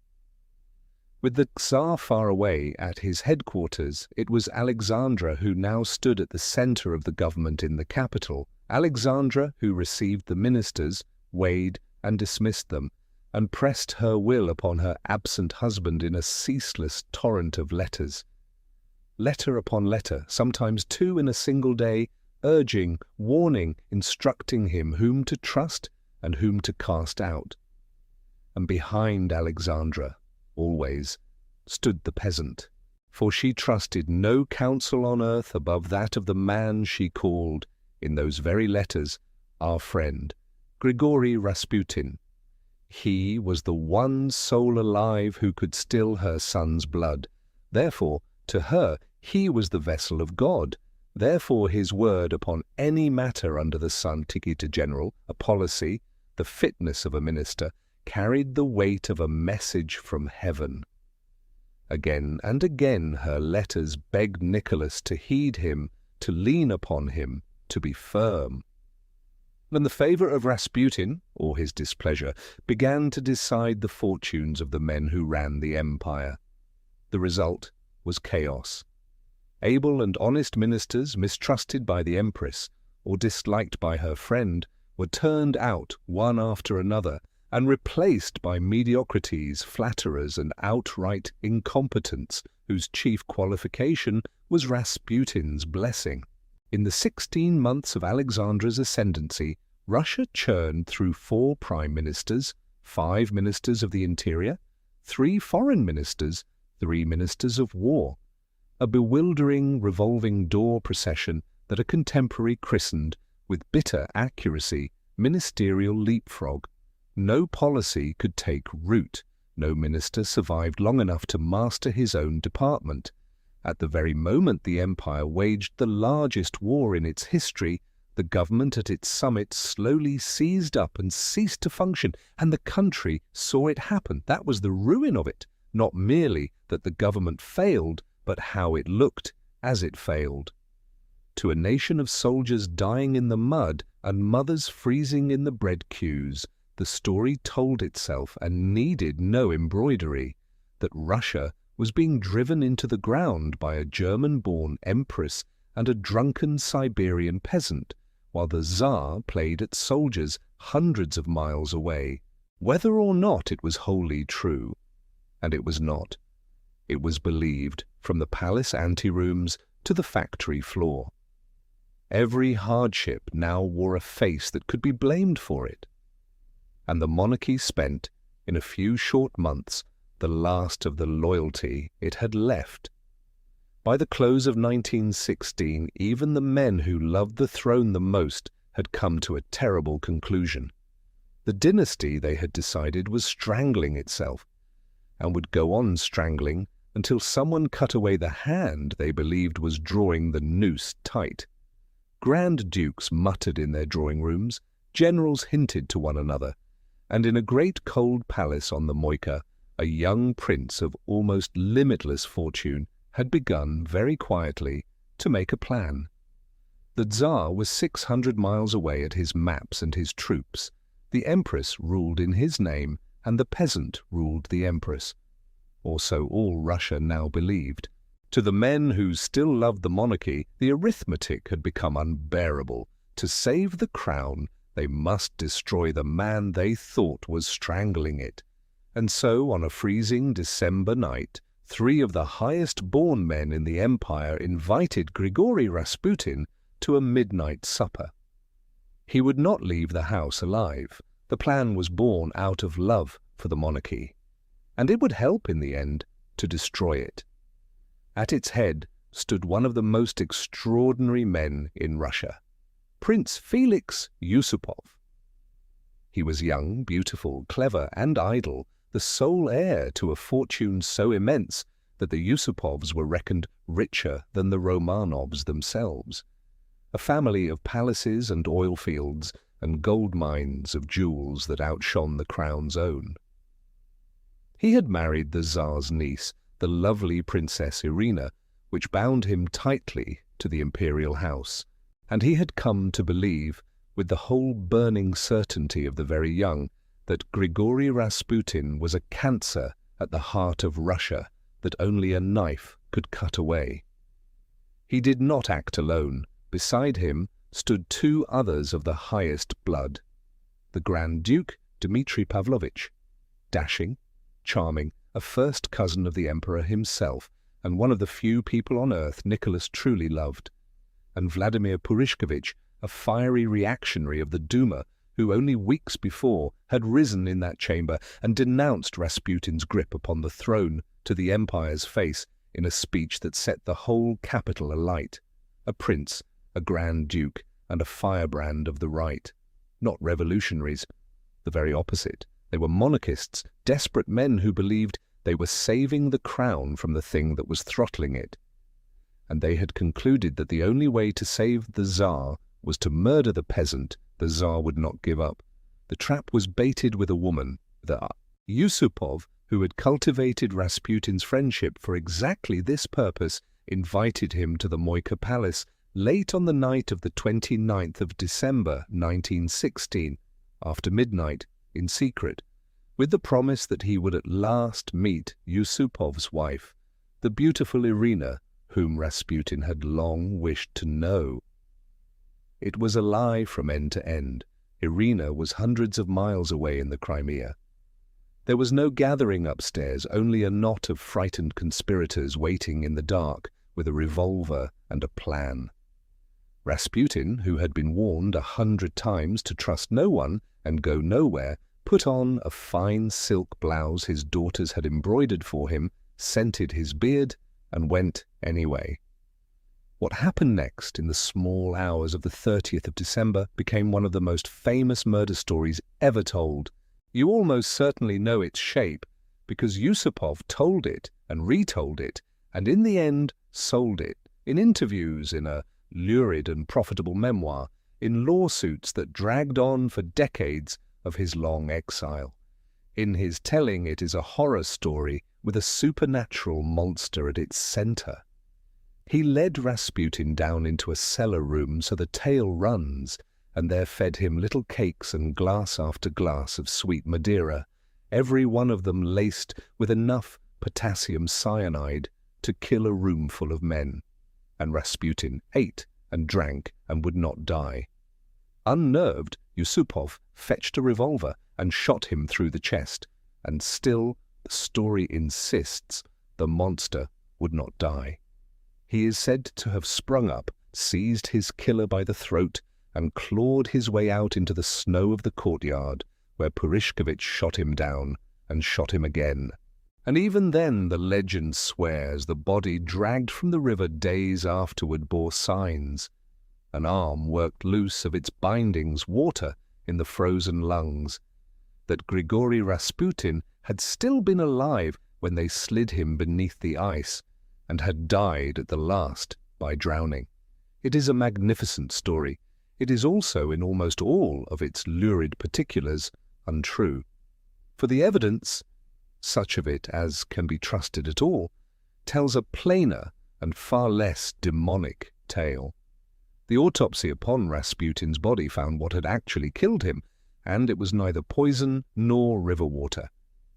With the Tsar far away at his headquarters, it was Alexandra who now stood at the center of the government in the capital, Alexandra who received the ministers, weighed and dismissed them, and pressed her will upon her absent husband in a ceaseless torrent of letters. Letter upon letter, sometimes 2 in a single day, urging, warning, instructing him whom to trust and whom to cast out. And behind Alexandra, always, stood the peasant, for she trusted no counsel on earth above that of the man she called, in those very letters, our friend, Grigory Rasputin. He was the one soul alive who could still her son's blood. Therefore, to her, he was the vessel of God. Therefore, his word upon any matter under the sun, ticket general, a policy, the fitness of a minister, carried the weight of a message from heaven. Again and again her letters begged Nicholas to heed him, to lean upon him, to be firm. and the favor of Rasputin, or his displeasure, began to decide the fortunes of the men who ran the empire. The result was chaos. Able and honest ministers, mistrusted by the Empress, or disliked by her friend, were turned out one after another and replaced by mediocrities, flatterers, and outright incompetents whose chief qualification was Rasputin's blessing. In the 16 months of Alexandra's ascendancy, Russia churned through 4 prime ministers, 5 ministers of the interior, 3 foreign ministers, 3 ministers of war, a bewildering revolving door procession that a contemporary christened, with bitter accuracy, ministerial leapfrog. No policy could take root. No minister survived long enough to master his own department. At the very moment the empire waged the largest war in its history, the government at its summit slowly seized up and ceased to function, and the country saw it happen. That was the ruin of it. Not merely that the government failed, but how it looked as it failed. To a nation of soldiers dying in the mud and mothers freezing in the bread queues, the story told itself and needed no embroidery, that Russia was being driven into the ground by a German-born empress and a drunken Siberian peasant, while the Tsar played at soldiers hundreds of miles away. Whether or not it was wholly true, and it was not. It was believed from the palace anterooms to the factory floor. Every hardship now wore a face that could be blamed for it. And the monarchy spent, in a few short months, the last of the loyalty it had left. By the close of 1916, even the men who loved the throne the most had come to a terrible conclusion. The dynasty, they had decided, was strangling itself, and would go on strangling until someone cut away the hand they believed was drawing the noose tight. Grand dukes muttered in their drawing rooms, generals hinted to one another, and in a great cold palace on the Moika, a young prince of almost limitless fortune had begun very quietly to make a plan. The Tsar was 600 miles away at his maps and his troops. The Empress ruled in his name, and the peasant ruled the Empress. Or so all Russia now believed. To the men who still loved the monarchy, the arithmetic had become unbearable. To save the crown, they must destroy the man they thought was strangling it. And so, on a freezing December night, 3 of the highest-born men in the empire invited Grigory Rasputin to a midnight supper. He would not leave the house alive. The plan was born out of love for the monarchy, and it would help in the end to destroy it. At its head stood one of the most extraordinary men in Russia, Prince Felix Yusupov. He was young, beautiful, clever, and idle, the sole heir to a fortune so immense that the Yusupovs were reckoned richer than the Romanovs themselves, a family of palaces and oil fields and gold mines of jewels that outshone the crown's own. He had married the Tsar's niece, the lovely Princess Irina, which bound him tightly to the imperial house, and he had come to believe, with the whole burning certainty of the very young, that Grigory Rasputin was a cancer at the heart of Russia that only a knife could cut away. He did not act alone. Beside him stood 2 others of the highest blood. The Grand Duke, Dmitri Pavlovich, dashing, charming, a first cousin of the Emperor himself, and one of the few people on earth Nicholas truly loved, and Vladimir Purishkovich, a fiery reactionary of the Duma, who only weeks before had risen in that chamber and denounced Rasputin's grip upon the throne to the empire's face in a speech that set the whole capital alight. A prince, a grand duke, and a firebrand of the right. Not revolutionaries, the very opposite. They were monarchists, desperate men who believed they were saving the crown from the thing that was throttling it. And they had concluded that the only way to save the Tsar was to murder the peasant the Tsar would not give up. The trap was baited with a woman, the Yusupov, who had cultivated Rasputin's friendship for exactly this purpose, invited him to the Moika Palace late on the night of the 29th of December 1916, after midnight, in secret, with the promise that he would at last meet Yusupov's wife, the beautiful Irina, whom Rasputin had long wished to know. It was a lie from end to end. Irina was hundreds of miles away in the Crimea. There was no gathering upstairs, only a knot of frightened conspirators waiting in the dark with a revolver and a plan. Rasputin, who had been warned 100 times to trust no one and go nowhere, put on a fine silk blouse his daughters had embroidered for him, scented his beard, and went anyway. What happened next in the small hours of the 30th of December became one of the most famous murder stories ever told. You almost certainly know its shape because Yusupov told it and retold it, and in the end sold it, in interviews, in a lurid and profitable memoir, in lawsuits that dragged on for decades of his long exile. In his telling, it is a horror story with a supernatural monster at its center. He led Rasputin down into a cellar room so the tale runs, and there fed him little cakes and glass after glass of sweet Madeira, every one of them laced with enough potassium cyanide to kill a room full of men. And Rasputin ate and drank and would not die. Unnerved, Yusupov fetched a revolver and shot him through the chest, and still, the story insists, the monster would not die. He is said to have sprung up, seized his killer by the throat, and clawed his way out into the snow of the courtyard, where Purishkevich shot him down and shot him again. And even then, the legend swears, the body dragged from the river days afterward bore signs. An arm worked loose of its bindings, water in the frozen lungs, that Grigory Rasputin had still been alive when they slid him beneath the ice, and had died at the last by drowning. It is a magnificent story. It is also, in almost all of its lurid particulars, untrue. For the evidence, such of it as can be trusted at all, tells a plainer and far less demonic tale. The autopsy upon Rasputin's body found what had actually killed him, and it was neither poison nor river water.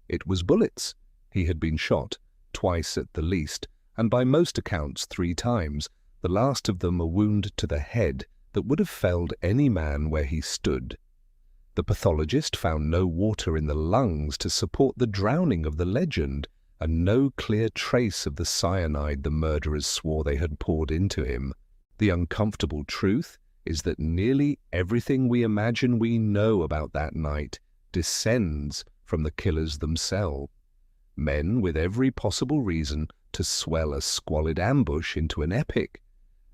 It was bullets. He had been shot, twice at the least, and by most accounts 3 times, the last of them a wound to the head that would have felled any man where he stood. The pathologist found no water in the lungs to support the drowning of the legend, and no clear trace of the cyanide the murderers swore they had poured into him. The uncomfortable truth is that nearly everything we imagine we know about that night descends from the killers themselves. Men with every possible reason to swell a squalid ambush into an epic,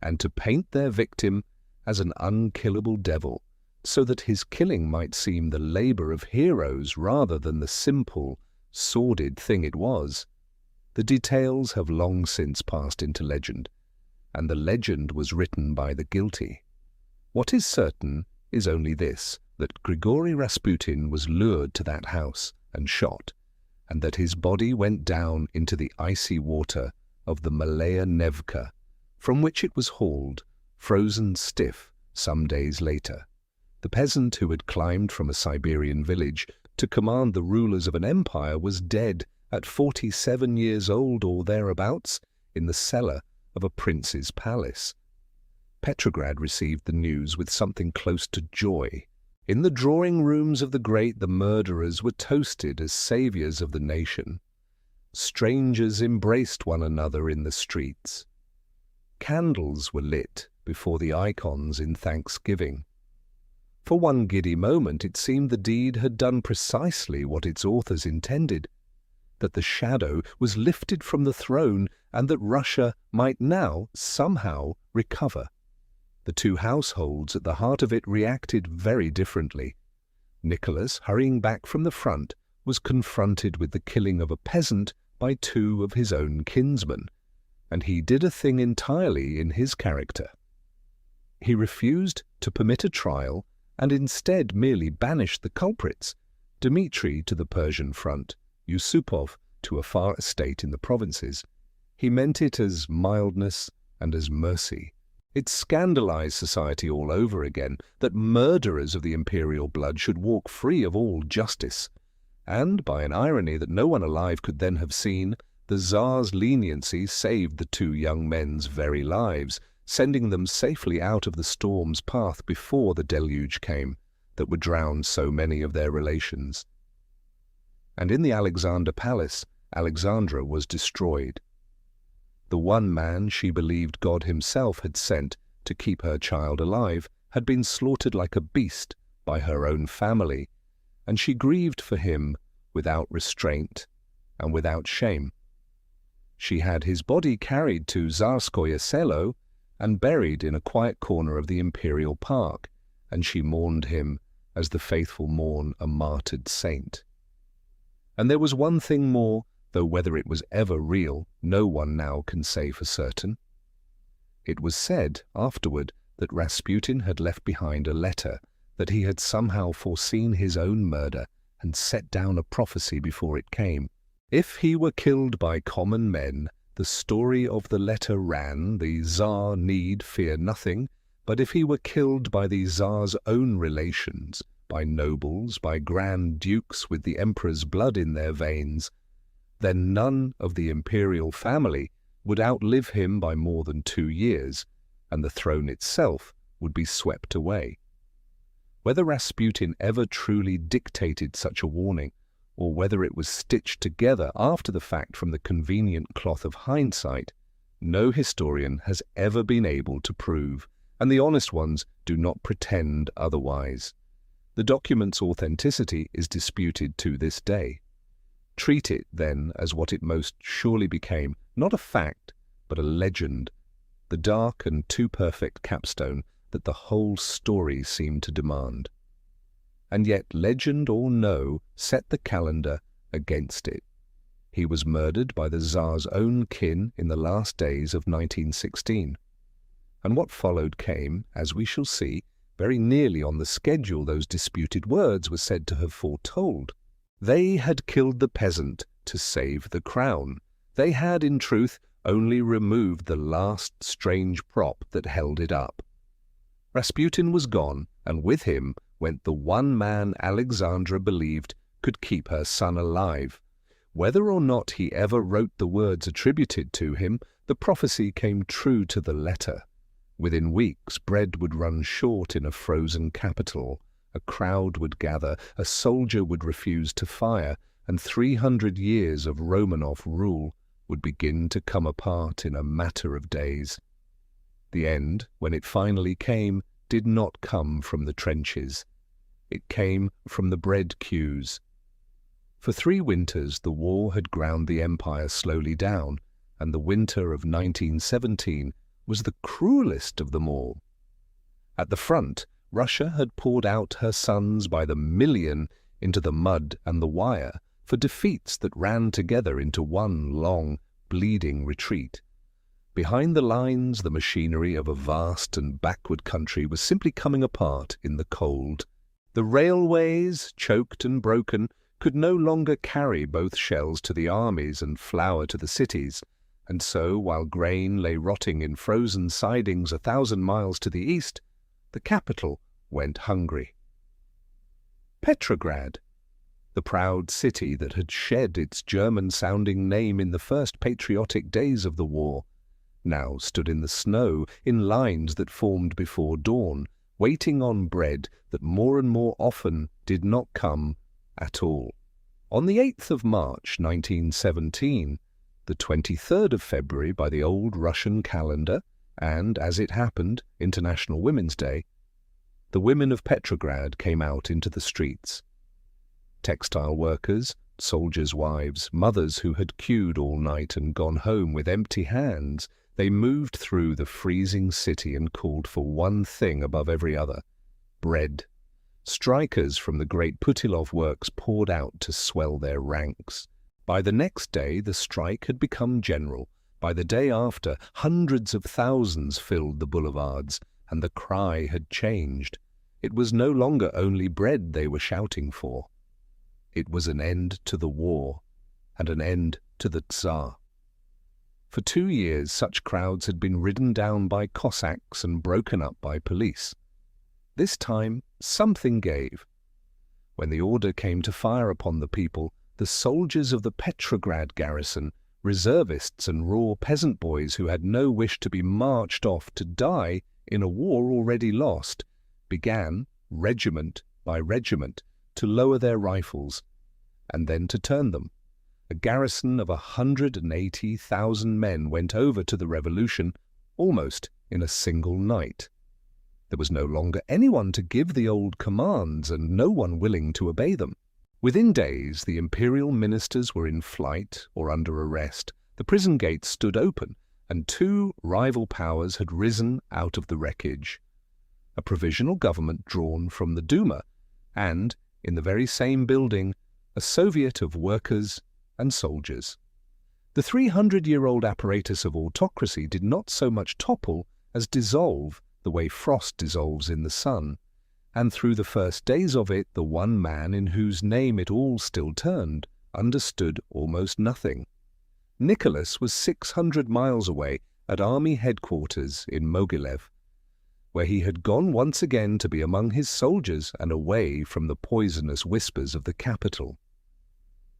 and to paint their victim as an unkillable devil, so that his killing might seem the labor of heroes rather than the simple, sordid thing it was. The details have long since passed into legend, and the legend was written by the guilty. What is certain is only this, that Grigory Rasputin was lured to that house and shot, and that his body went down into the icy water of the Malaya Nevka, from which it was hauled, frozen stiff, some days later. The peasant who had climbed from a Siberian village to command the rulers of an empire was dead at 47 years old or thereabouts in the cellar of a prince's palace. Petrograd received the news with something close to joy. In the drawing rooms of the great, the murderers were toasted as saviors of the nation. Strangers embraced one another in the streets. Candles were lit before the icons in thanksgiving. For one giddy moment it seemed the deed had done precisely what its authors intended, that the shadow was lifted from the throne and that Russia might now somehow recover. The 2 households at the heart of it reacted very differently. Nicholas, hurrying back from the front, was confronted with the killing of a peasant by 2 of his own kinsmen, and he did a thing entirely in his character. He refused to permit a trial and instead merely banished the culprits, Dmitri to the Persian front, Yusupov to a far estate in the provinces. He meant it as mildness and as mercy. It scandalized society all over again that murderers of the imperial blood should walk free of all justice. And, by an irony that no one alive could then have seen, the Tsar's leniency saved the two young men's very lives, sending them safely out of the storm's path before the deluge came, that would drown so many of their relations. And in the Alexander palace, Alexandra was destroyed. The one man she believed God himself had sent to keep her child alive had been slaughtered like a beast by her own family, and she grieved for him without restraint and without shame. She had his body carried to Tsarskoye Selo and buried in a quiet corner of the imperial park, and she mourned him as the faithful mourn a martyred saint. And there was one thing more, though whether it was ever real, no one now can say for certain. It was said afterward that Rasputin had left behind a letter, that he had somehow foreseen his own murder and set down a prophecy before it came. If he were killed by common men, the story of the letter ran, the Tsar need fear nothing, but if he were killed by the Tsar's own relations, by nobles, by grand dukes with the emperor's blood in their veins, then none of the imperial family would outlive him by more than 2 years, and the throne itself would be swept away. Whether Rasputin ever truly dictated such a warning, or whether it was stitched together after the fact from the convenient cloth of hindsight, no historian has ever been able to prove, and the honest ones do not pretend otherwise. The document's authenticity is disputed to this day. Treat it, then, as what it most surely became, not a fact, but a legend, the dark and too perfect capstone that the whole story seemed to demand. And yet, legend or no, set the calendar against it. He was murdered by the Tsar's own kin in the last days of 1916. And what followed came, as we shall see, very nearly on the schedule those disputed words were said to have foretold. They had killed the peasant to save the crown. They had, in truth, only removed the last strange prop that held it up. Rasputin was gone, and with him went the one man Alexandra believed could keep her son alive. Whether or not he ever wrote the words attributed to him, the prophecy came true to the letter. Within weeks, bread would run short in a frozen capital. A crowd would gather, a soldier would refuse to fire, and 300 years of Romanov rule would begin to come apart in a matter of days. The end, when it finally came, did not come from the trenches. It came from the bread queues. For 3 winters the war had ground the empire slowly down, and the winter of 1917 was the cruelest of them all. At the front, Russia had poured out her sons by the million into the mud and the wire for defeats that ran together into one long, bleeding retreat. Behind the lines, the machinery of a vast and backward country was simply coming apart in the cold. The railways, choked and broken, could no longer carry both shells to the armies and flour to the cities, and so, while grain lay rotting in frozen sidings 1,000 miles to the east, the capital went hungry. Petrograd, the proud city that had shed its German-sounding name in the first patriotic days of the war, now stood in the snow in lines that formed before dawn, waiting on bread that more and more often did not come at all. On the 8th of March 1917, the 23rd of February by the old Russian calendar, and, as it happened, International Women's Day, the women of Petrograd came out into the streets. Textile workers, soldiers' wives, mothers who had queued all night and gone home with empty hands, they moved through the freezing city and called for one thing above every other: bread. Strikers from the great Putilov works poured out to swell their ranks. By the next day the strike had become general. By the day after, hundreds of thousands filled the boulevards, and the cry had changed. It was no longer only bread they were shouting for. It was an end to the war, and an end to the Tsar. For 2 years such crowds had been ridden down by Cossacks and broken up by police. This time something gave. When the order came to fire upon the people, the soldiers of the Petrograd garrison, reservists and raw peasant boys who had no wish to be marched off to die in a war already lost, began, regiment by regiment, to lower their rifles, and then to turn them. A garrison of 180,000 men went over to the revolution almost in a single night. There was no longer anyone to give the old commands and no one willing to obey them. Within days, the imperial ministers were in flight or under arrest. The prison gates stood open, and 2 rival powers had risen out of the wreckage. A provisional government drawn from the Duma, and, in the very same building, a Soviet of workers and soldiers. The 300-year-old apparatus of autocracy did not so much topple as dissolve the way frost dissolves in the sun, and through the first days of it the one man in whose name it all still turned understood almost nothing. Nicholas was 600 miles away at army headquarters in Mogilev, where he had gone once again to be among his soldiers and away from the poisonous whispers of the capital.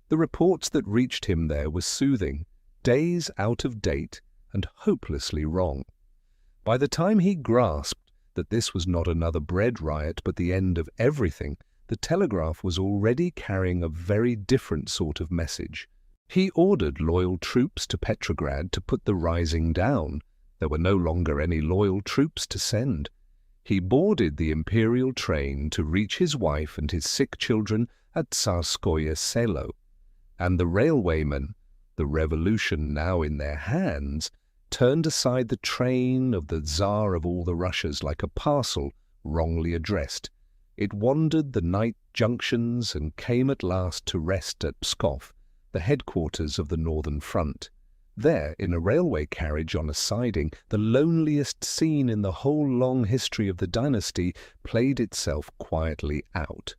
The reports that reached him there were soothing, days out of date and hopelessly wrong. By the time he grasped that this was not another bread riot but the end of everything, the telegraph was already carrying a very different sort of message. He ordered loyal troops to Petrograd to put the rising down. There were no longer any loyal troops to send. He boarded the imperial train to reach his wife and his sick children at Tsarskoye Selo, and the railwaymen, the revolution now in their hands, turned aside the train of the Tsar of all the Russias like a parcel wrongly addressed. It wandered the night junctions and came at last to rest at Pskov, the headquarters of the Northern Front. There, in a railway carriage on a siding, the loneliest scene in the whole long history of the dynasty played itself quietly out.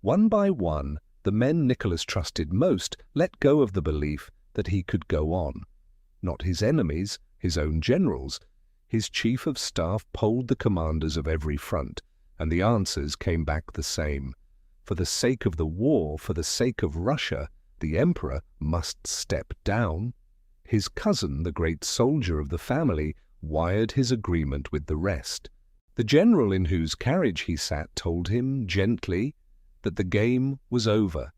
One by one, the men Nicholas trusted most let go of the belief that he could go on. Not his enemies, his own generals. His chief of staff polled the commanders of every front, and the answers came back the same. For the sake of the war, for the sake of Russia, the emperor must step down. His cousin, the great soldier of the family, wired his agreement with the rest. The general in whose carriage he sat told him, gently, that the game was over.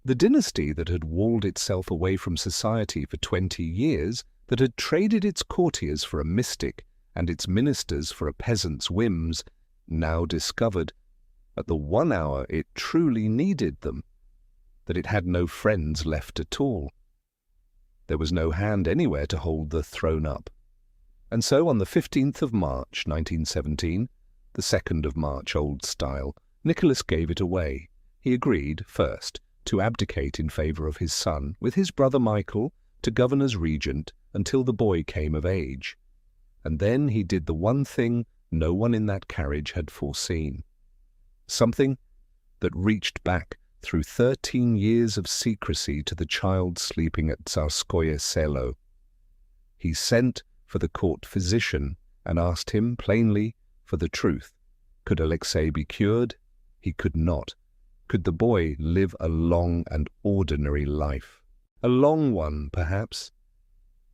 The dynasty that had walled itself away from society for 20 years, that had traded its courtiers for a mystic and its ministers for a peasant's whims, now discovered, at the one hour it truly needed them, that it had no friends left at all. There was no hand anywhere to hold the throne up. And so on the 15th of March, 1917, the 2nd of March old style, Nicholas gave it away. He agreed, first, to abdicate in favour of his son, with his brother Michael, to govern as regent until the boy came of age. And then he did the one thing no one in that carriage had foreseen. Something that reached back through 13 years of secrecy to the child sleeping at Tsarskoye Selo. He sent for the court physician and asked him plainly for the truth. Could Alexei be cured? He could not. Could the boy live a long and ordinary life? A long one, perhaps,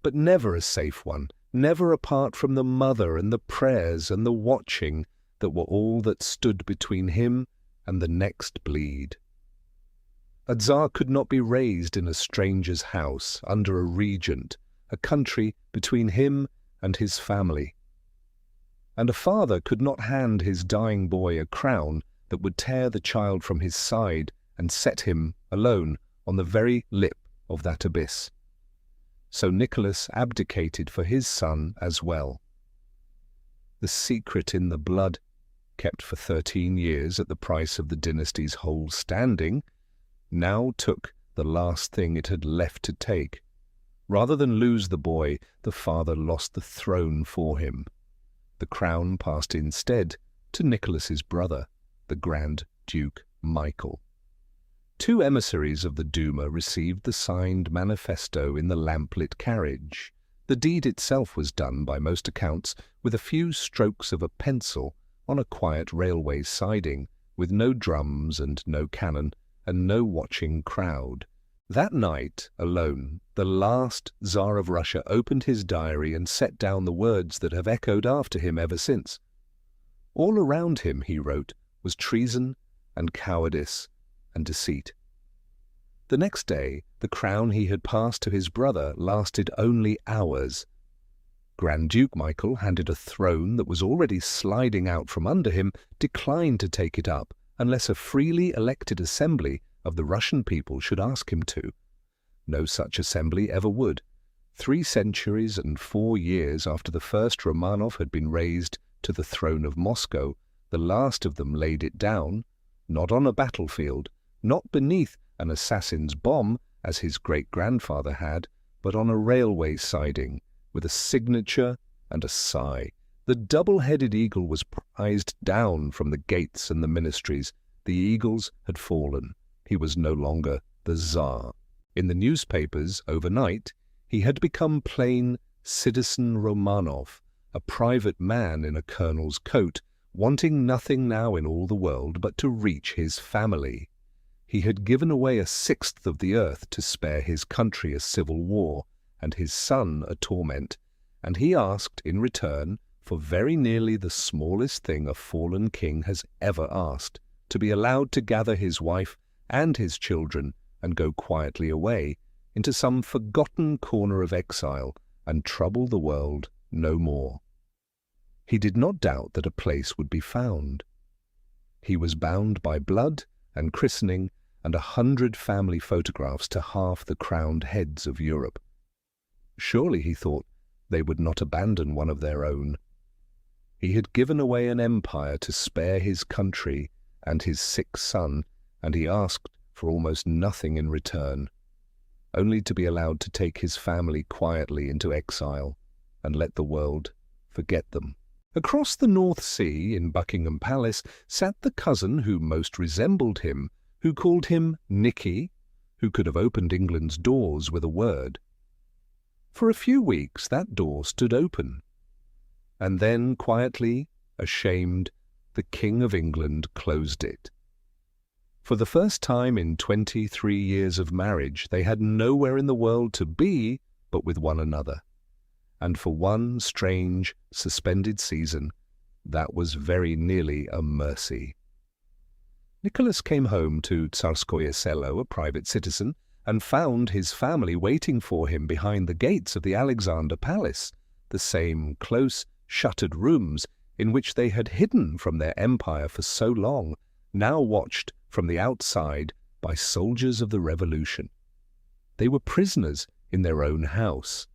but never a safe one, never apart from the mother and the prayers and the watching that were all that stood between him and the next bleed. A Tsar could not be raised in a stranger's house, under a regent, a country between him and his family. And a father could not hand his dying boy a crown that would tear the child from his side and set him alone on the very lip of that abyss. So Nicholas abdicated for his son as well. The secret in the blood, kept for 13 years at the price of the dynasty's whole standing, now took the last thing it had left to take. Rather than lose the boy, the father lost the throne for him. The crown passed instead to Nicholas's brother, the Grand Duke Michael. 2 emissaries of the Duma received the signed manifesto in the lamplit carriage. The deed itself was done, by most accounts, with a few strokes of a pencil on a quiet railway siding, with no drums and no cannon, and no watching crowd. That night, alone, the last Tsar of Russia opened his diary and set down the words that have echoed after him ever since. All around him, he wrote, was treason and cowardice and deceit. The next day, the crown he had passed to his brother lasted only hours. Grand Duke Michael, handed a throne that was already sliding out from under him, declined to take it up unless a freely elected assembly of the Russian people should ask him to. No such assembly ever would. 3 centuries and 4 years after the first Romanov had been raised to the throne of Moscow, the last of them laid it down, not on a battlefield, not beneath an assassin's bomb, as his great-grandfather had, but on a railway siding, with a signature and a sigh. The double-headed eagle was prized down from the gates and the ministries. The eagles had fallen. He was no longer the Tsar. In the newspapers, overnight, he had become plain Citizen Romanov, a private man in a colonel's coat, wanting nothing now in all the world but to reach his family. He had given away 1/6 of the earth to spare his country a civil war, and his son a torment, and he asked in return for very nearly the smallest thing a fallen king has ever asked, to be allowed to gather his wife and his children and go quietly away into some forgotten corner of exile and trouble the world no more. He did not doubt that a place would be found. He was bound by blood and christening and 100 family photographs to half the crowned heads of Europe. Surely, he thought, they would not abandon one of their own. He had given away an empire to spare his country and his sick son, and he asked for almost nothing in return, only to be allowed to take his family quietly into exile and let the world forget them. Across the North Sea, in Buckingham Palace, sat the cousin who most resembled him, who called him Nicky, who could have opened England's doors with a word. For a few weeks that door stood open, and then, quietly, ashamed, the King of England closed it. For the first time in 23 years of marriage, they had nowhere in the world to be but with one another. And for one strange, suspended season, that was very nearly a mercy. Nicholas came home to Tsarskoye Selo, a private citizen, and found his family waiting for him behind the gates of the Alexandra Palace, the same close, shuttered rooms in which they had hidden from their empire for so long, now watched from the outside by soldiers of the Revolution. They were prisoners in their own house.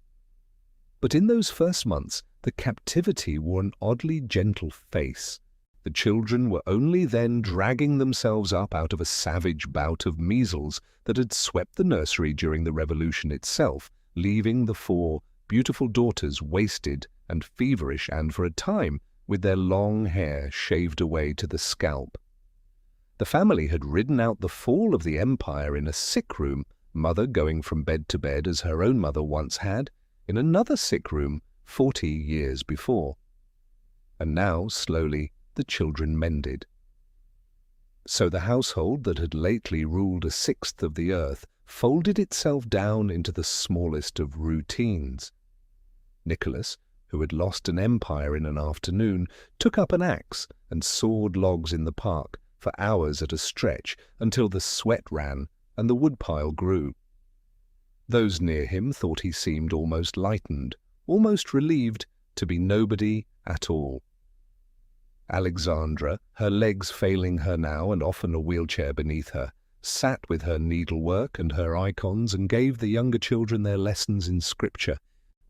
But in those first months, the captivity wore an oddly gentle face. The children were only then dragging themselves up out of a savage bout of measles that had swept the nursery during the Revolution itself, leaving the 4 beautiful daughters wasted and feverish and, for a time, with their long hair shaved away to the scalp. The family had ridden out the fall of the empire in a sick room, mother going from bed to bed as her own mother once had, in another sick room 40 years before. And now, slowly, the children mended. So the household that had lately ruled 1/6 of the earth folded itself down into the smallest of routines. Nicholas, who had lost an empire in an afternoon, took up an axe and sawed logs in the park for hours at a stretch until the sweat ran and the woodpile grew. Those near him thought he seemed almost lightened, almost relieved to be nobody at all. Alexandra, her legs failing her now and often a wheelchair beneath her, sat with her needlework and her icons and gave the younger children their lessons in scripture.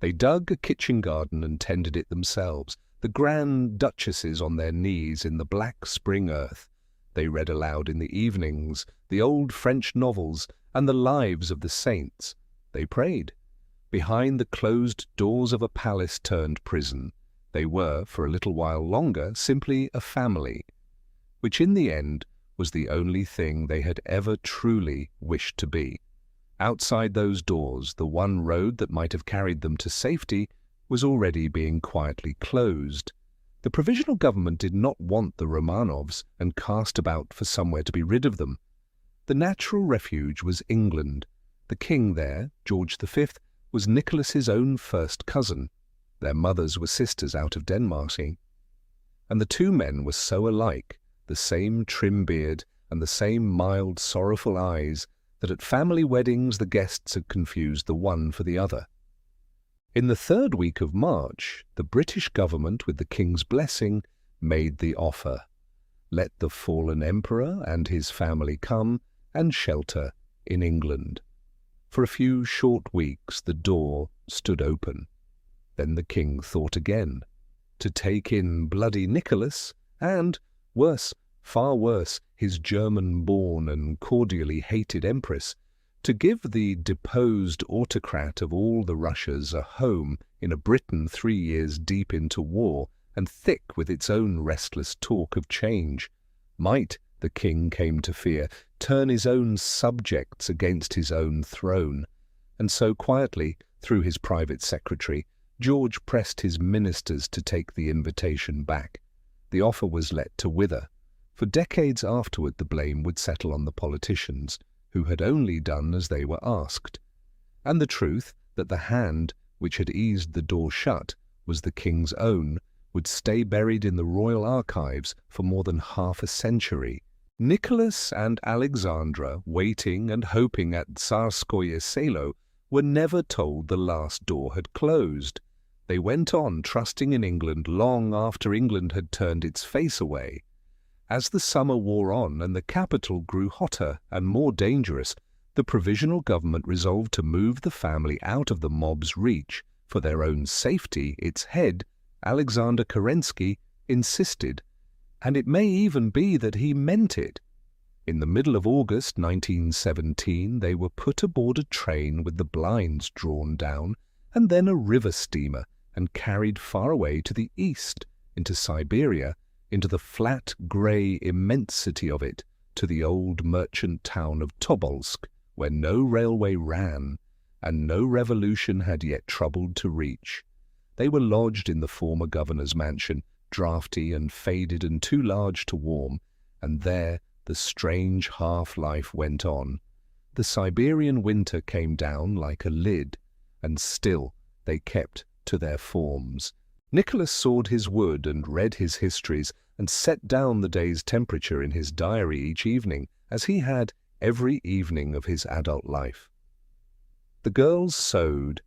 They dug a kitchen garden and tended it themselves, the grand duchesses on their knees in the black spring earth. They read aloud in the evenings the old French novels and the lives of the saints. They prayed. Behind the closed doors of a palace turned prison, they were, for a little while longer, simply a family, which in the end was the only thing they had ever truly wished to be. Outside those doors, the one road that might have carried them to safety was already being quietly closed. The provisional government did not want the Romanovs and cast about for somewhere to be rid of them. The natural refuge was England. The king there, George V, was Nicholas's own first cousin. Their mothers were sisters out of Denmark, and the two men were so alike, the same trim beard and the same mild, sorrowful eyes, that at family weddings the guests had confused the one for the other. In the third week of March, the British government, with the king's blessing, made the offer. Let the fallen emperor and his family come and shelter in England. For a few short weeks the door stood open. Then the king thought again. To take in bloody Nicholas and, worse, far worse, his German-born and cordially hated empress, to give the deposed autocrat of all the Russias a home in a Britain 3 years deep into war and thick with its own restless talk of change, might, the king came to fear, turn his own subjects against his own throne. And so quietly, through his private secretary, George pressed his ministers to take the invitation back. The offer was let to wither. For decades afterward the blame would settle on the politicians, who had only done as they were asked. And the truth that the hand which had eased the door shut was the king's own would stay buried in the royal archives for more than half a century. Nicholas and Alexandra, waiting and hoping at Tsarskoye Selo, were never told the last door had closed. They went on trusting in England long after England had turned its face away. As the summer wore on and the capital grew hotter and more dangerous, the provisional government resolved to move the family out of the mob's reach. For their own safety, its head, Alexander Kerensky, insisted, and it may even be that he meant it. In the middle of August 1917, they were put aboard a train with the blinds drawn down, and then a river steamer, and carried far away to the east, into Siberia, into the flat grey immensity of it, to the old merchant town of Tobolsk, where no railway ran, and no revolution had yet troubled to reach. They were lodged in the former governor's mansion, draughty and faded and too large to warm, and there the strange half-life went on. The Siberian winter came down like a lid, and still they kept to their forms. Nicholas sawed his wood and read his histories and set down the day's temperature in his diary each evening, as he had every evening of his adult life. The girls sewed,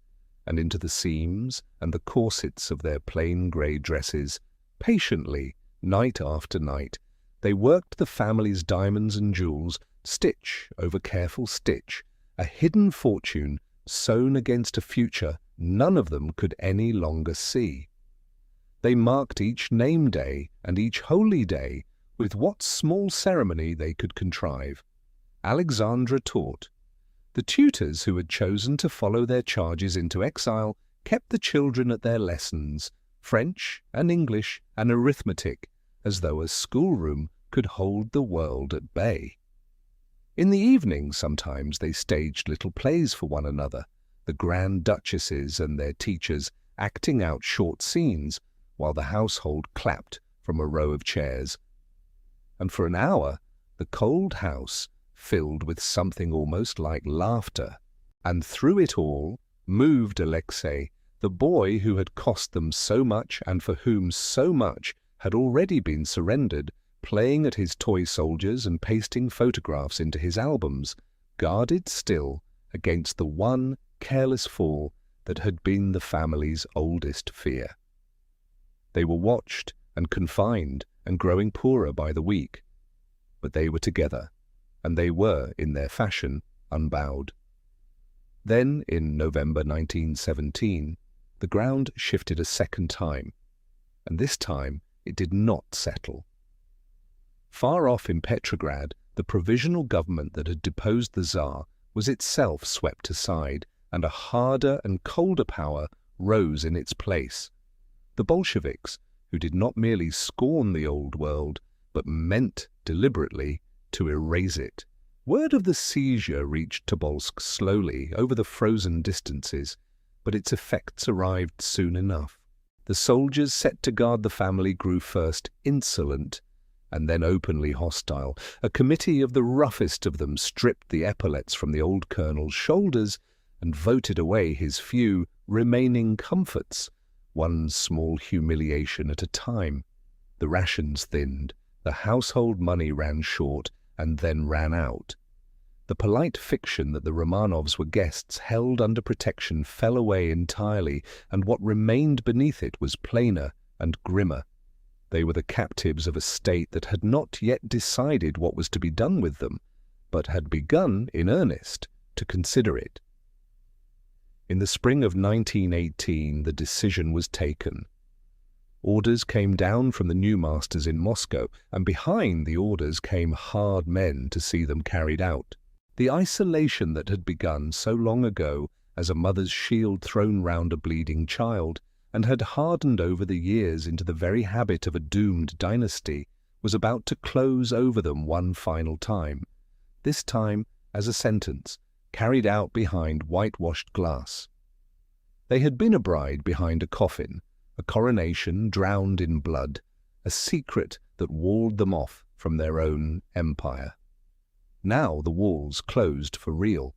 and into the seams and the corsets of their plain grey dresses, patiently, night after night, they worked the family's diamonds and jewels, stitch over careful stitch, a hidden fortune sewn against a future none of them could any longer see. They marked each name day and each holy day with what small ceremony they could contrive. Alexandra taught. The tutors who had chosen to follow their charges into exile kept the children at their lessons, French and English and arithmetic, as though a schoolroom could hold the world at bay. In the evening sometimes they staged little plays for one another, the grand duchesses and their teachers acting out short scenes, while the household clapped from a row of chairs. And for an hour the cold house filled with something almost like laughter, and through it all moved Alexei, the boy who had cost them so much and for whom so much had already been surrendered, playing at his toy soldiers and pasting photographs into his albums, guarded still against the one careless fall that had been the family's oldest fear. They were watched and confined and growing poorer by the week, but they were together, and they were, in their fashion, unbowed. Then, in November 1917, the ground shifted a second time, and this time it did not settle. Far off in Petrograd, the provisional government that had deposed the Tsar was itself swept aside, and a harder and colder power rose in its place. The Bolsheviks, who did not merely scorn the old world, but meant deliberately to erase it. Word of the seizure reached Tobolsk slowly over the frozen distances, but its effects arrived soon enough. The soldiers set to guard the family grew first insolent and then openly hostile. A committee of the roughest of them stripped the epaulets from the old colonel's shoulders and voted away his few remaining comforts, one small humiliation at a time. The rations thinned, the household money ran short and then ran out. The polite fiction that the Romanovs were guests held under protection fell away entirely, and what remained beneath it was plainer and grimmer. They were the captives of a state that had not yet decided what was to be done with them, but had begun, in earnest, to consider it. In the spring of 1918, the decision was taken. Orders came down from the new masters in Moscow, and behind the orders came hard men to see them carried out. The isolation that had begun so long ago as a mother's shield thrown round a bleeding child, and had hardened over the years into the very habit of a doomed dynasty, was about to close over them one final time, this time as a sentence, carried out behind whitewashed glass. They had been a bride behind a coffin, a coronation drowned in blood, a secret that walled them off from their own empire. Now the walls closed for real.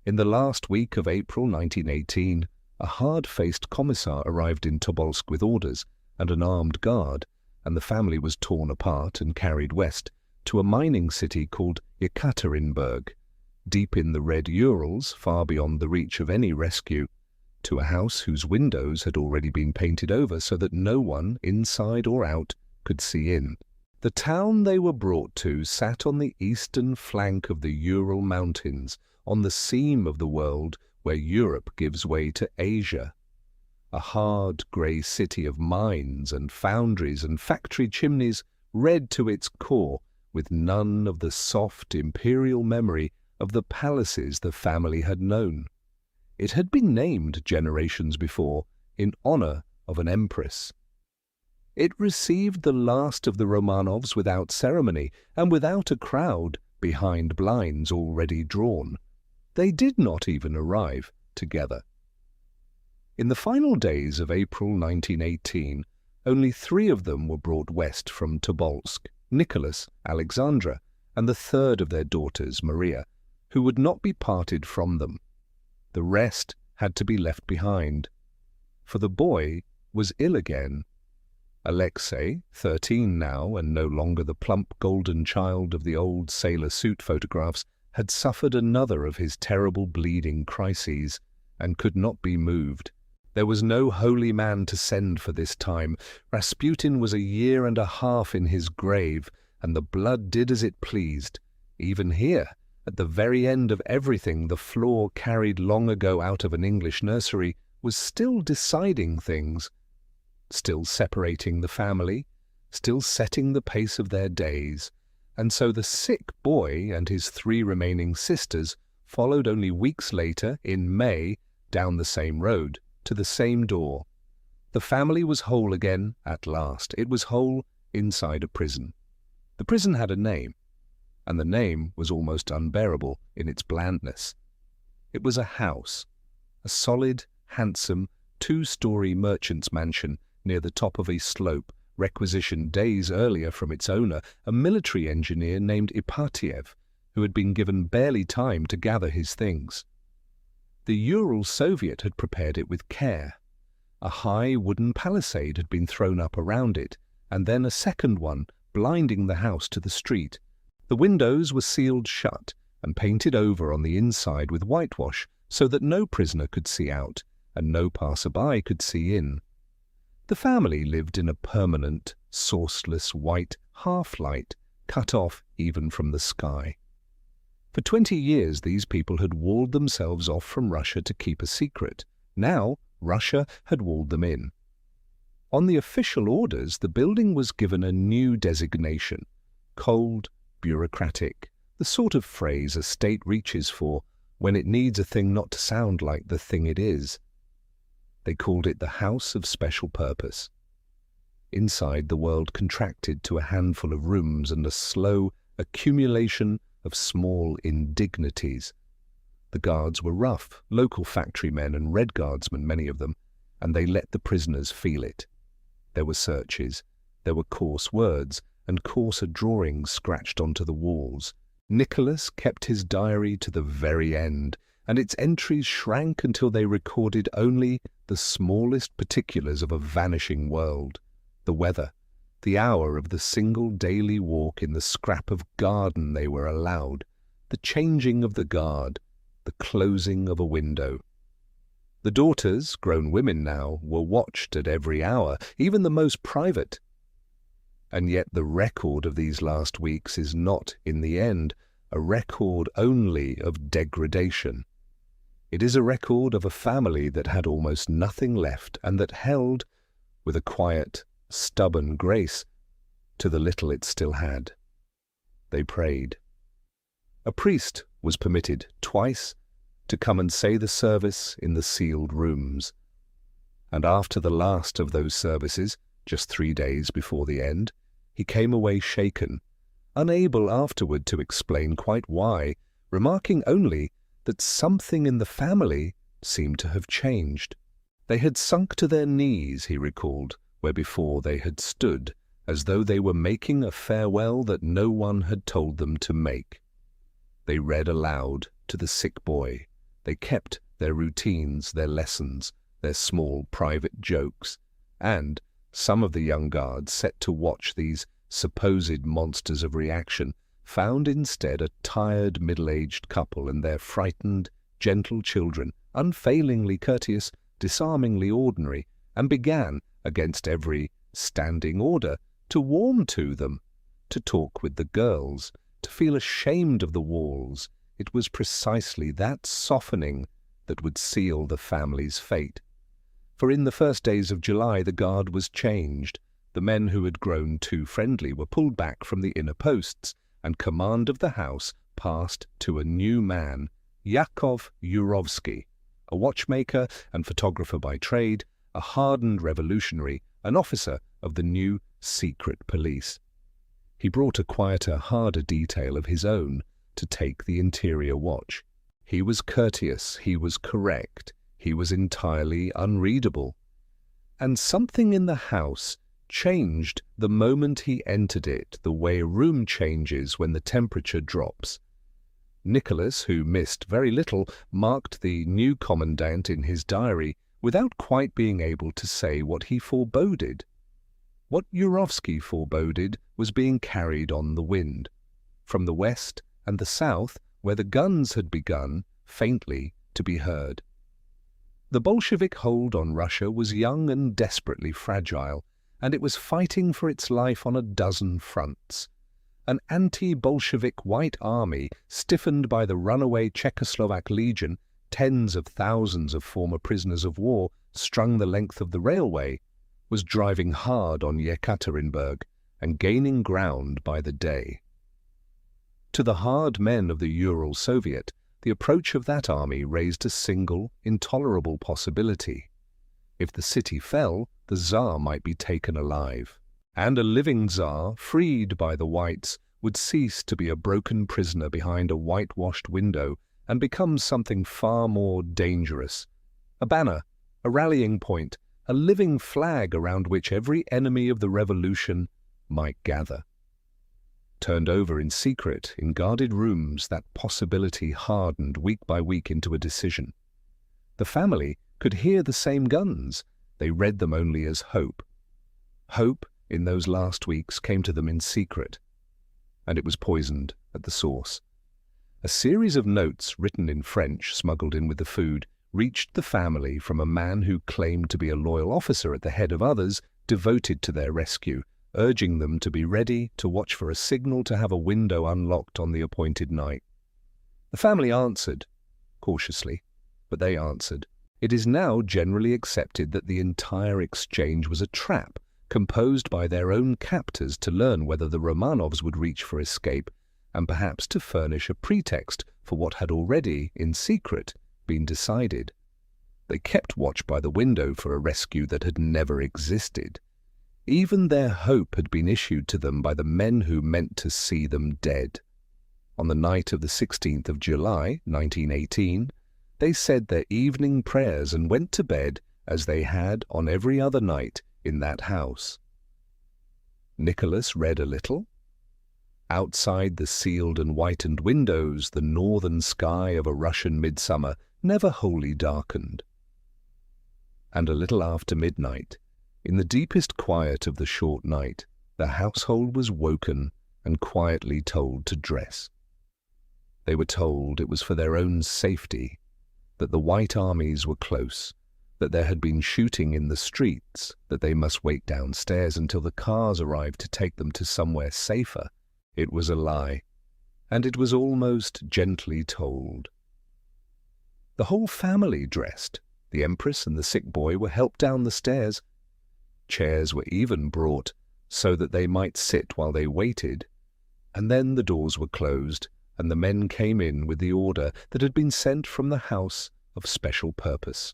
In the last week of April 1918, a hard-faced commissar arrived in Tobolsk with orders and an armed guard, and the family was torn apart and carried west to a mining city called Yekaterinburg, deep in the red Urals, far beyond the reach of any rescue, to a house whose windows had already been painted over so that no one, inside or out, could see in. The town they were brought to sat on the eastern flank of the Ural Mountains, on the seam of the world where Europe gives way to Asia. A hard, grey city of mines and foundries and factory chimneys, red to its core, with none of the soft imperial memory of the palaces the family had known. It had been named generations before in honour of an empress. It received the last of the Romanovs without ceremony and without a crowd behind blinds already drawn. They did not even arrive together. In the final days of April 1918, only 3 of them were brought west from Tobolsk, Nicholas, Alexandra, and the third of their daughters, Maria, who would not be parted from them. The rest had to be left behind, for the boy was ill again. Alexei, 13 now and no longer the plump golden child of the old sailor suit photographs, had suffered another of his terrible bleeding crises and could not be moved. There was no holy man to send for this time. Rasputin was 1.5 years in his grave, and the blood did as it pleased. Even here, at the very end of everything, the floor carried long ago out of an English nursery was still deciding things, still separating the family, still setting the pace of their days, and so the sick boy and his 3 remaining sisters followed only weeks later, in May, down the same road, to the same door. The family was whole again at last. It was whole inside a prison. The prison had a name, and the name was almost unbearable in its blandness. It was a house, a solid, handsome, 2-story merchant's mansion near the top of a slope, requisitioned days earlier from its owner, a military engineer named Ipatiev, who had been given barely time to gather his things. The Ural Soviet had prepared it with care. A high wooden palisade had been thrown up around it, and then a second one, blinding the house to the street. The windows were sealed shut and painted over on the inside with whitewash so that no prisoner could see out and no passer-by could see in. The family lived in a permanent, sourceless white half-light, cut off even from the sky. For 20 years these people had walled themselves off from Russia to keep a secret. Now Russia had walled them in. On the official orders, the building was given a new designation: cold, bureaucratic, the sort of phrase a state reaches for when it needs a thing not to sound like the thing it is. They called it the House of Special Purpose. Inside, the world contracted to a handful of rooms and a slow, accumulation of small indignities. The guards were rough, local factory men and Red Guardsmen, many of them, and they let the prisoners feel it. There were searches, there were coarse words, and coarser drawings scratched onto the walls. Nicholas kept his diary to the very end, and its entries shrank until they recorded only the smallest particulars of a vanishing world: the weather, the hour of the single daily walk in the scrap of garden they were allowed, the changing of the guard, the closing of a window. The daughters, grown women now, were watched at every hour, even the most private. And yet the record of these last weeks is not, in the end, a record only of degradation. It is a record of a family that had almost nothing left and that held, with a quiet, stubborn grace, to the little it still had. They prayed. A priest was permitted twice to come and say the service in the sealed rooms. And after the last of those services, just 3 days before the end, he came away shaken, unable afterward to explain quite why, remarking only that something in the family seemed to have changed. They had sunk to their knees, he recalled, where before they had stood, as though they were making a farewell that no one had told them to make. They read aloud to the sick boy. They kept their routines, their lessons, their small private jokes, and some of the young guards set to watch these supposed monsters of reaction found instead a tired middle-aged couple and their frightened, gentle children, unfailingly courteous, disarmingly ordinary, and began, against every standing order, to warm to them, to talk with the girls, to feel ashamed of the walls. It was precisely that softening that would seal the family's fate. For in the first days of July the guard was changed. The men who had grown too friendly were pulled back from the inner posts, and command of the house passed to a new man, Yakov Yurovsky, a watchmaker and photographer by trade, a hardened revolutionary, an officer of the new secret police. He brought a quieter, harder detail of his own to take the interior watch. He was courteous, he was correct, he was entirely unreadable. And something in the house changed the moment he entered it, the way a room changes when the temperature drops. Nicholas, who missed very little, marked the new commandant in his diary without quite being able to say what he foreboded. What Yurovsky foreboded was being carried on the wind. From the west and the south, where the guns had begun, faintly to be heard. The Bolshevik hold on Russia was young and desperately fragile, and it was fighting for its life on a dozen fronts. An anti-Bolshevik White Army, stiffened by the runaway Czechoslovak Legion, tens of thousands of former prisoners of war strung the length of the railway, was driving hard on Yekaterinburg and gaining ground by the day. To the hard men of the Ural Soviet, the approach of that army raised a single, intolerable possibility. If the city fell, the Tsar might be taken alive, and a living Tsar, freed by the Whites, would cease to be a broken prisoner behind a whitewashed window and become something far more dangerous. A banner, a rallying point, a living flag around which every enemy of the revolution might gather. Turned over in secret, in guarded rooms, that possibility hardened week by week into a decision. The family could hear the same guns. They read them only as hope. Hope, in those last weeks, came to them in secret, and it was poisoned at the source. A series of notes written in French, smuggled in with the food, reached the family from a man who claimed to be a loyal officer at the head of others devoted to their rescue, urging them to be ready to watch for a signal to have a window unlocked on the appointed night. The family answered, cautiously, but they answered. It is now generally accepted that the entire exchange was a trap, composed by their own captors to learn whether the Romanovs would reach for escape, and perhaps to furnish a pretext for what had already, in secret, been decided. They kept watch by the window for a rescue that had never existed. Even their hope had been issued to them by the men who meant to see them dead. On the night of the 16th of July, 1918, they said their evening prayers and went to bed as they had on every other night in that house. Nicholas read a little. Outside the sealed and whitened windows, the northern sky of a Russian midsummer never wholly darkened. And a little after midnight, in the deepest quiet of the short night, the household was woken and quietly told to dress. They were told it was for their own safety, that the white armies were close, that there had been shooting in the streets, that they must wait downstairs until the cars arrived to take them to somewhere safer. It was a lie, and it was almost gently told. The whole family dressed. The Empress and the sick boy were helped down the stairs. Chairs were even brought so that they might sit while they waited, and then the doors were closed, and the men came in with the order that had been sent from the house of special purpose.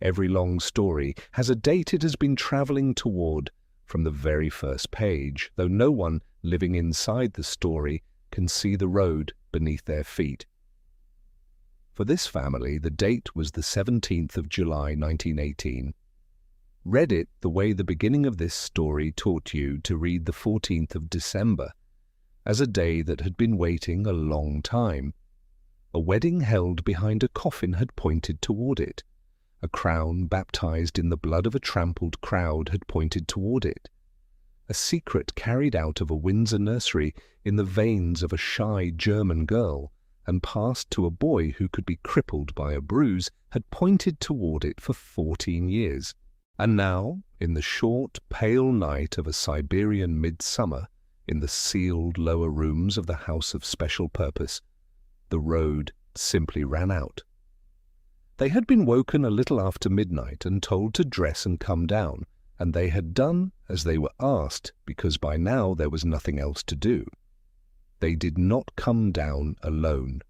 Every long story has a date it has been travelling toward from the very first page, though no one living inside the story can see the road beneath their feet. For this family, the date was the 17th of July 1918. Read it the way the beginning of this story taught you to read the 14th of December, as a day that had been waiting a long time. A wedding held behind a coffin had pointed toward it. A crown baptized in the blood of a trampled crowd had pointed toward it. A secret carried out of a Windsor nursery in the veins of a shy German girl and passed to a boy who could be crippled by a bruise had pointed toward it for 14 years. And now, in the short, pale night of a Siberian midsummer, in the sealed lower rooms of the House of Special Purpose, the road simply ran out. They had been woken a little after midnight and told to dress and come down, and they had done as they were asked because by now there was nothing else to do. They did not come down alone.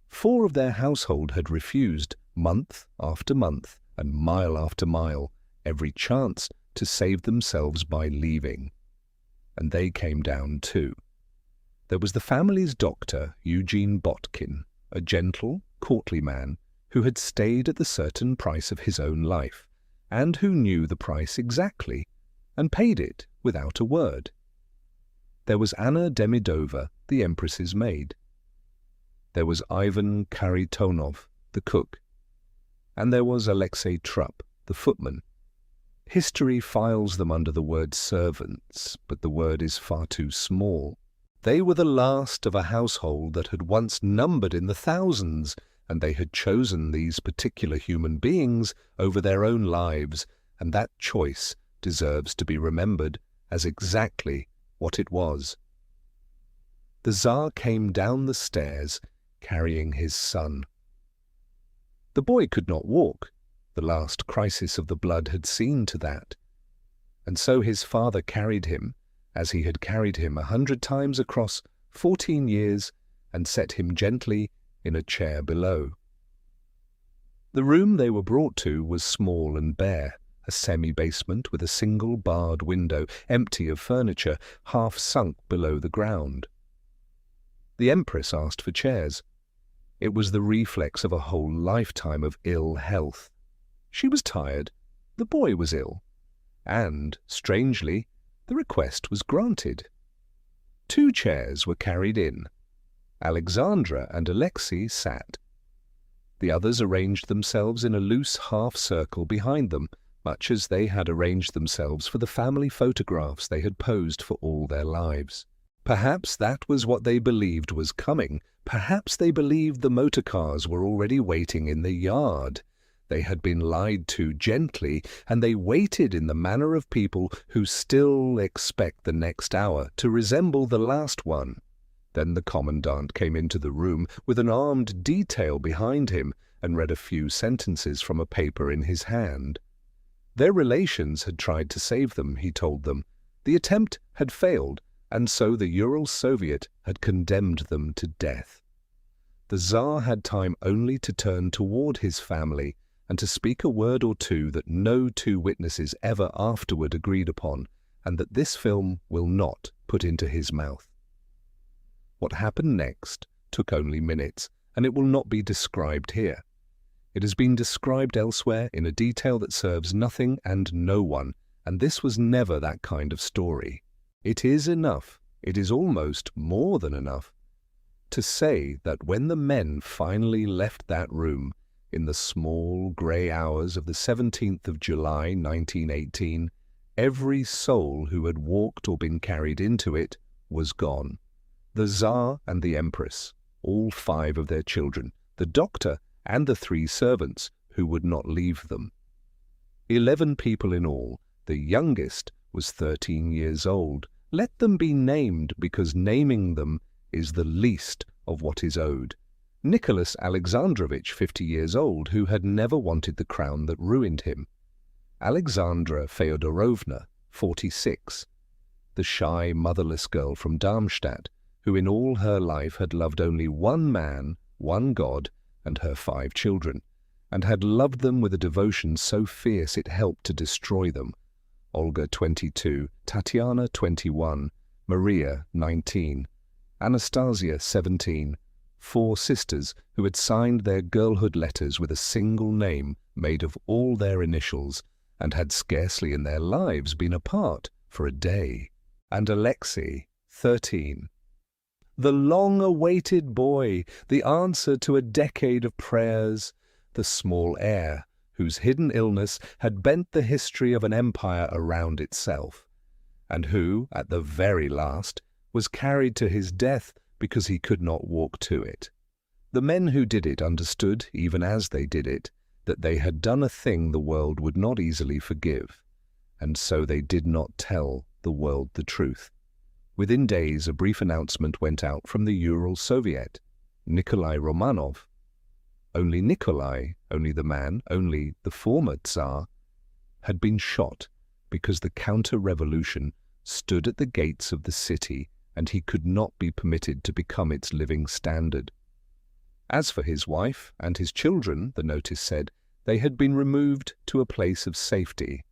4 of their household had refused, month after month and mile after mile, every chance to save themselves by leaving. And they came down too. There was the family's doctor, Eugene Botkin, a gentle, courtly man who had stayed at the certain price of his own life, and who knew the price exactly, and paid it without a word. There was Anna Demidova, the Empress's maid. There was Ivan Karitonov, the cook. And there was Alexei Trupp, the footman. History files them under the word servants, but the word is far too small. They were the last of a household that had once numbered in the thousands, and they had chosen these particular human beings over their own lives, and that choice deserves to be remembered as exactly what it was. The Tsar came down the stairs carrying his son. The boy could not walk. The last crisis of the blood had seen to that. And so his father carried him, as he had carried him 100 times across 14 years, and set him gently in a chair below. The room they were brought to was small and bare, a semi-basement with a single barred window, empty of furniture, half sunk below the ground. The Empress asked for chairs. It was the reflex of a whole lifetime of ill health. She was tired, the boy was ill, and, strangely, the request was granted. 2 chairs were carried in. Alexandra and Alexei sat. The others arranged themselves in a loose half-circle behind them, much as they had arranged themselves for the family photographs they had posed for all their lives. Perhaps that was what they believed was coming. Perhaps they believed the motor cars were already waiting in the yard. They had been lied to gently, and they waited in the manner of people who still expect the next hour to resemble the last one. Then the commandant came into the room with an armed detail behind him and read a few sentences from a paper in his hand. Their relations had tried to save them, he told them. The attempt had failed, and so the Ural Soviet had condemned them to death. The Tsar had time only to turn toward his family and to speak a word or two that no two witnesses ever afterward agreed upon, and that this film will not put into his mouth. What happened next took only minutes, and it will not be described here. It has been described elsewhere in a detail that serves nothing and no one, and this was never that kind of story. It is enough, it is almost more than enough, to say that when the men finally left that room in the small grey hours of the 17th of July 1918, every soul who had walked or been carried into it was gone. The Tsar and the Empress, all 5 of their children, the doctor and the 3 servants who would not leave them. 11 people in all. The youngest was 13 years old. Let them be named, because naming them is the least of what is owed. Nicholas Alexandrovich, 50 years old, who had never wanted the crown that ruined him. Alexandra Feodorovna, 46, the shy, motherless girl from Darmstadt, who in all her life had loved only one man, one God, and her 5 children, and had loved them with a devotion so fierce it helped to destroy them. Olga, 22, Tatiana, 21, Maria, 19, Anastasia, 17, 4 sisters who had signed their girlhood letters with a single name made of all their initials, and had scarcely in their lives been apart for a day. And Alexei, 13. The long-awaited boy, the answer to a decade of prayers, the small heir, whose hidden illness had bent the history of an empire around itself, and who, at the very last, was carried to his death because he could not walk to it. The men who did it understood, even as they did it, that they had done a thing the world would not easily forgive, and so they did not tell the world the truth. Within days, a brief announcement went out from the Ural Soviet. Nikolai Romanov, only Nikolai, only the man, only the former Tsar, had been shot because the counter-revolution stood at the gates of the city and he could not be permitted to become its living standard. As for his wife and his children, the notice said, they had been removed to a place of safety.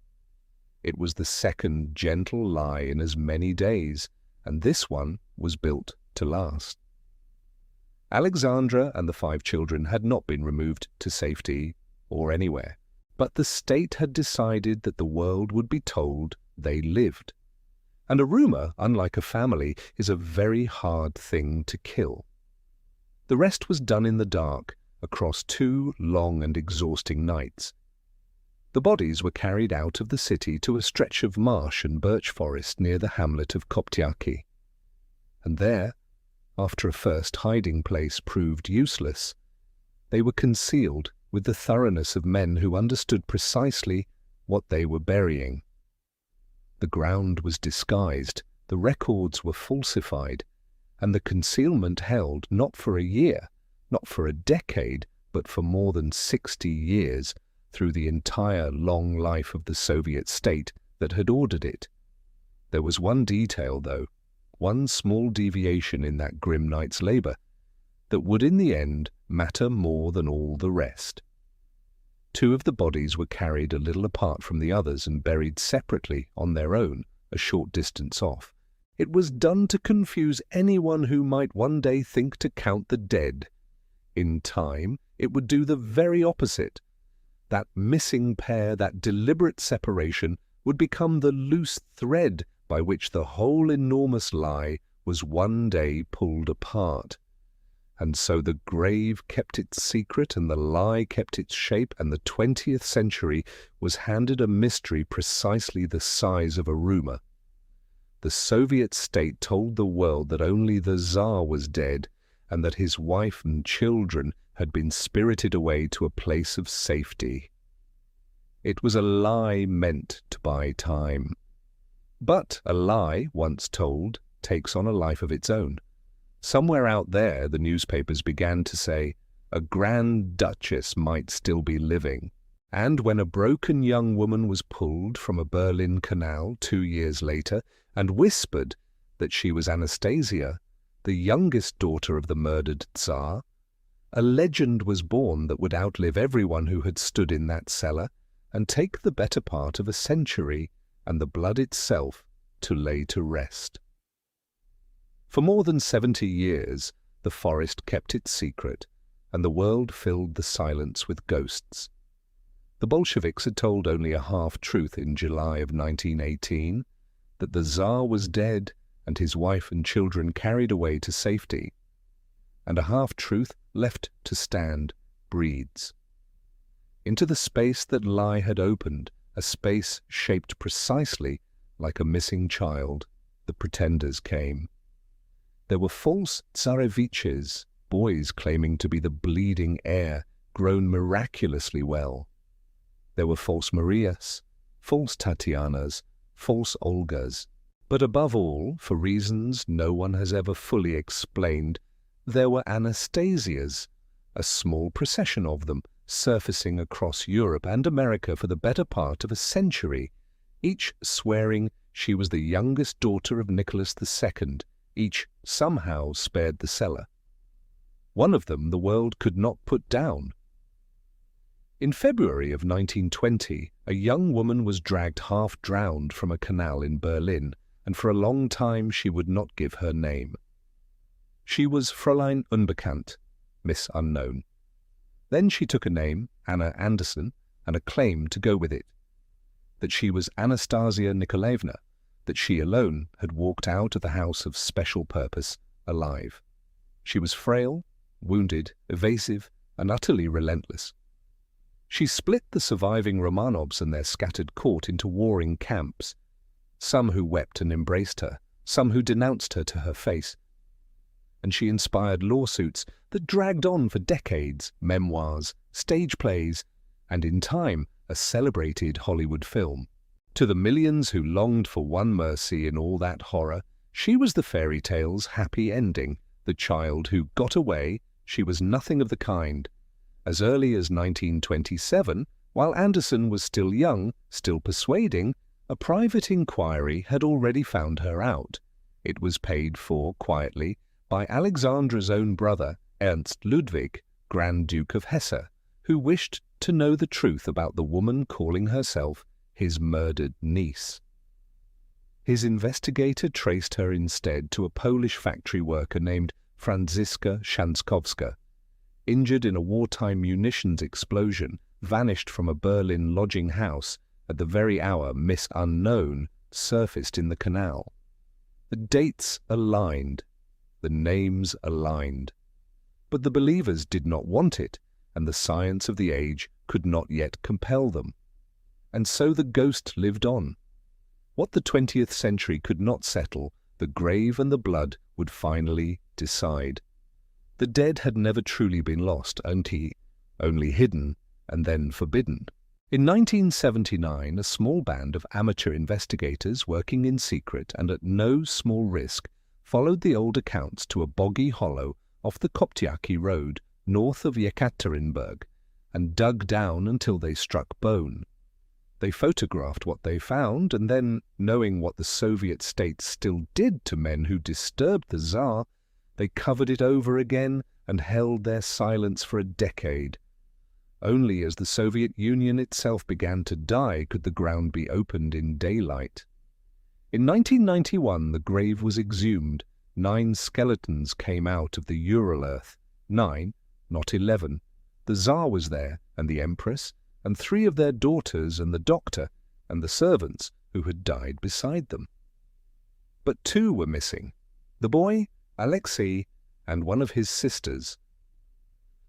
It was the second gentle lie in as many days, and this one was built to last. Alexandra and the 5 children had not been removed to safety or anywhere, but the state had decided that the world would be told they lived. And a rumor, unlike a family, is a very hard thing to kill. The rest was done in the dark, across 2 long and exhausting nights. The bodies were carried out of the city to a stretch of marsh and birch forest near the hamlet of Koptyaki. And there, after a first hiding place proved useless, they were concealed with the thoroughness of men who understood precisely what they were burying. The ground was disguised, the records were falsified, and the concealment held not for a year, not for a decade, but for more than 60 years, through the entire long life of the Soviet state that had ordered it. There was one detail, though, one small deviation in that grim night's labor, that would in the end matter more than all the rest. 2 of the bodies were carried a little apart from the others and buried separately on their own, a short distance off. It was done to confuse anyone who might one day think to count the dead. In time, it would do the very opposite. That missing pair, that deliberate separation, would become the loose thread by which the whole enormous lie was one day pulled apart. And so the grave kept its secret and the lie kept its shape, and the 20th century was handed a mystery precisely the size of a rumor. The Soviet state told the world that only the Tsar was dead and that his wife and children had been spirited away to a place of safety. It was a lie meant to buy time. But a lie, once told, takes on a life of its own. Somewhere out there, the newspapers began to say, a Grand Duchess might still be living. And when a broken young woman was pulled from a Berlin canal 2 years later and whispered that she was Anastasia, the youngest daughter of the murdered Tsar, A legend was born that would outlive everyone who had stood in that cellar and take the better part of a century and the blood itself to lay to rest. For more than 70 years, the forest kept its secret, and the world filled the silence with ghosts. The Bolsheviks had told only a half-truth in July of 1918, that the Tsar was dead and his wife and children carried away to safety, and a half-truth left to stand breeds. Into the space that lie had opened, a space shaped precisely like a missing child, the pretenders came. There were false tsareviches, boys claiming to be the bleeding heir, grown miraculously well. There were false Marias, false Tatianas, false Olgas. But above all, for reasons no one has ever fully explained, there were Anastasias, a small procession of them, surfacing across Europe and America for the better part of a century, each swearing she was the youngest daughter of Nicholas II, each somehow spared the cellar. One of them the world could not put down. In February of 1920, a young woman was dragged half-drowned from a canal in Berlin, and for a long time she would not give her name. She was Fräulein Unbekannt, Miss Unknown. Then she took a name, Anna Anderson, and a claim to go with it. That she was Anastasia Nikolaevna, that she alone had walked out of the house of special purpose alive. She was frail, wounded, evasive, and utterly relentless. She split the surviving Romanovs and their scattered court into warring camps, some who wept and embraced her, some who denounced her to her face. And she inspired lawsuits that dragged on for decades, memoirs, stage plays, and in time a celebrated Hollywood film. To the millions who longed for one mercy in all that horror, she was the fairy tale's happy ending, the child who got away. She was nothing of the kind. As early as 1927, while Anderson was still young, still persuading, a private inquiry had already found her out. It was paid for quietly by Alexandra's own brother, Ernst Ludwig, Grand Duke of Hesse, who wished to know the truth about the woman calling herself his murdered niece. His investigator traced her instead to a Polish factory worker named Franziska Szankowska, injured in a wartime munitions explosion, vanished from a Berlin lodging house at the very hour Miss Unknown surfaced in the canal. The dates aligned, the names aligned. But the believers did not want it, and the science of the age could not yet compel them. And so the ghost lived on. What the 20th century could not settle, the grave and the blood would finally decide. The dead had never truly been lost, only hidden and then forbidden. In 1979, a small band of amateur investigators working in secret and at no small risk followed the old accounts to a boggy hollow off the Koptyaki road north of Yekaterinburg and dug down until they struck bone. They photographed what they found, and then, knowing what the Soviet states still did to men who disturbed the Tsar, they covered it over again and held their silence for a decade. Only as the Soviet Union itself began to die could the ground be opened in daylight. In 1991, the grave was exhumed. 9 skeletons came out of the Ural earth. 9, not 11. The Tsar was there, and the Empress, and 3 of their daughters, and the doctor, and the servants who had died beside them. But 2 were missing: the boy, Alexei, and one of his sisters.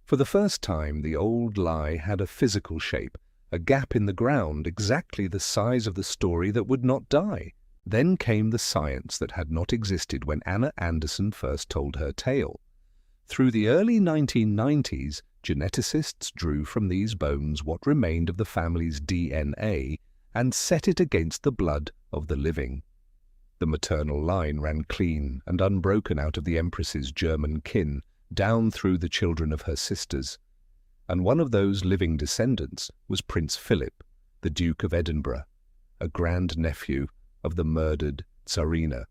For the first time, the old lie had a physical shape, a gap in the ground exactly the size of the story that would not die. Then came the science that had not existed when Anna Anderson first told her tale. Through the early 1990s, geneticists drew from these bones what remained of the family's DNA and set it against the blood of the living. The maternal line ran clean and unbroken out of the Empress's German kin, down through the children of her sisters, and one of those living descendants was Prince Philip, the Duke of Edinburgh, a grand-nephew of the murdered Tsarina.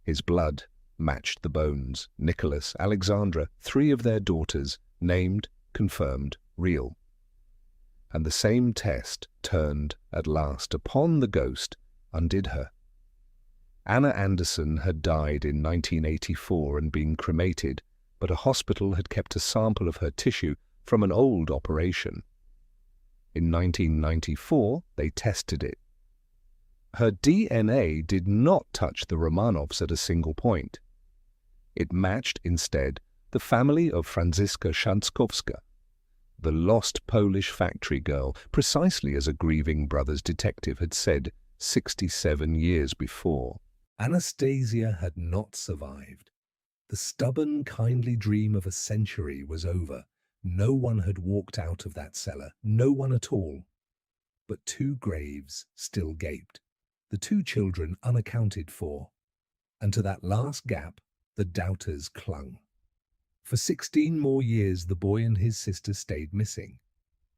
His blood matched the bones. Nicholas, Alexandra, 3 of their daughters, named, confirmed, real. And the same test turned, at last, upon the ghost, undid her. Anna Anderson had died in 1984 and been cremated, but a hospital had kept a sample of her tissue from an old operation. In 1994, they tested it. Her DNA did not touch the Romanovs at a single point. It matched, instead, the family of Franziska Szankowska, the lost Polish factory girl, precisely as a grieving brother's detective had said 67 years before. Anastasia had not survived. The stubborn, kindly dream of a century was over. No one had walked out of that cellar, no one at all. But 2 graves still gaped, the 2 children unaccounted for. And to that last gap, the doubters clung. For 16 more years, the boy and his sister stayed missing.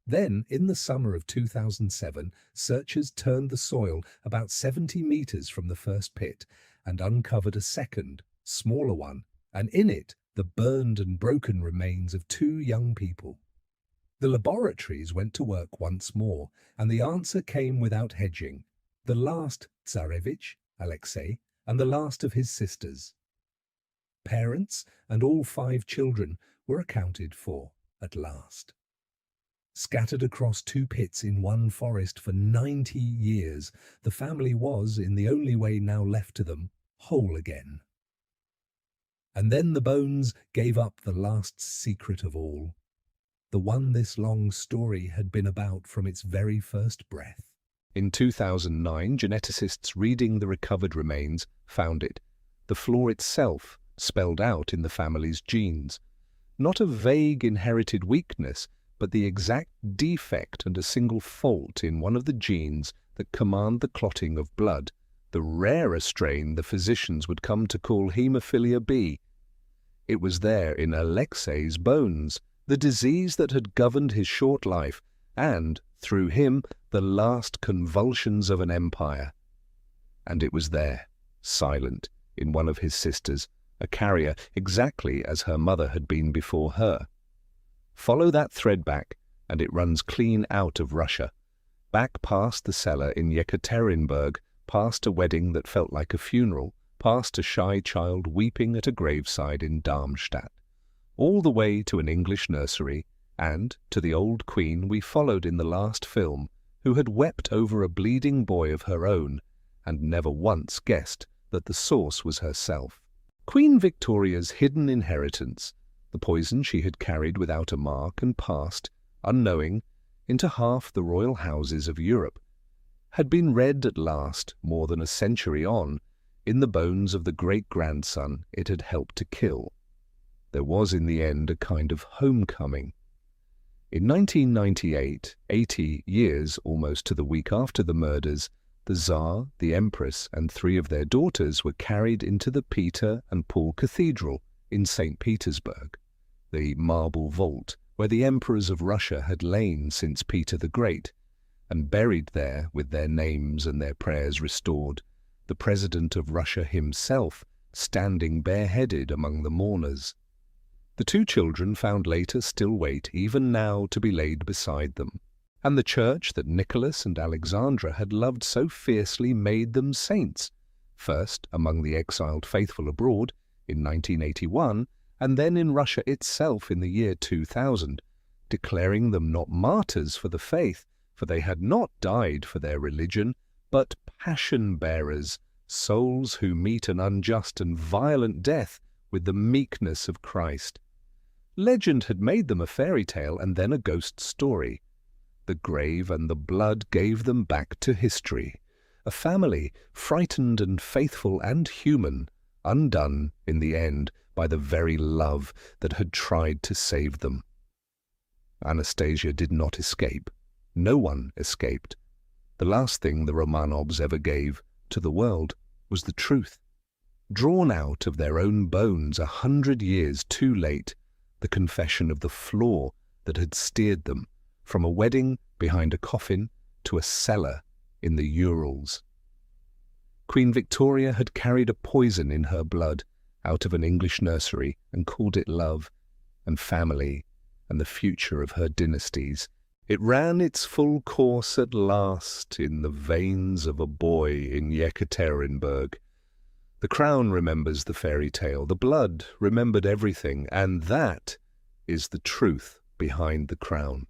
Then, in the summer of 2007, searchers turned the soil about 70 meters from the first pit and uncovered a second, smaller one, and in it, the burned and broken remains of 2 young people. The laboratories went to work once more, and the answer came without hedging. The last Tsarevich, Alexei, and the last of his sisters. Parents and all 5 children were accounted for at last. Scattered across 2 pits in one forest for 90 years, the family was, in the only way now left to them, whole again. And then the bones gave up the last secret of all, the one this long story had been about from its very first breath. In 2009, geneticists reading the recovered remains found it, the flaw itself, spelled out in the family's genes. Not a vague inherited weakness, but the exact defect and a single fault in one of the genes that command the clotting of blood, the rarer strain the physicians would come to call hemophilia B. It was there in Alexei's bones, the disease that had governed his short life, and, through him, the last convulsions of an empire. And it was there, silent, in one of his sisters, a carrier exactly as her mother had been before her. Follow that thread back, and it runs clean out of Russia, back past the cellar in Yekaterinburg, past a wedding that felt like a funeral, past a shy child weeping at a graveside in Darmstadt, all the way to an English nursery, and to the old queen we followed in the last film, who had wept over a bleeding boy of her own, and never once guessed that the source was herself. Queen Victoria's hidden inheritance, the poison she had carried without a mark and passed, unknowing, into half the royal houses of Europe, had been read at last, more than a century on, in the bones of the great-grandson it had helped to kill. There was in the end a kind of homecoming. In 1998, 80 years almost to the week after the murders, the Tsar, the Empress, and 3 of their daughters were carried into the Peter and Paul Cathedral in St. Petersburg, the marble vault where the emperors of Russia had lain since Peter the Great, and buried there, with their names and their prayers restored, the President of Russia himself standing bareheaded among the mourners. The 2 children found later still wait even now to be laid beside them, and the church that Nicholas and Alexandra had loved so fiercely made them saints, first among the exiled faithful abroad in 1981, and then in Russia itself in the year 2000, declaring them not martyrs for the faith, for they had not died for their religion, but passion-bearers, souls who meet an unjust and violent death with the meekness of Christ. Legend had made them a fairy tale and then a ghost story. The grave and the blood gave them back to history, a family frightened and faithful and human, undone in the end by the very love that had tried to save them. Anastasia did not escape. No one escaped. The last thing the Romanovs ever gave to the world was the truth. Drawn out of their own bones 100 years too late, the confession of the flaw that had steered them from a wedding behind a coffin to a cellar in the Urals. Queen Victoria had carried a poison in her blood, out of an English nursery and called it love and family and the future of her dynasties. It ran its full course at last in the veins of a boy in Yekaterinburg. The crown remembers the fairy tale, the blood remembered everything, and that is the truth behind the crown.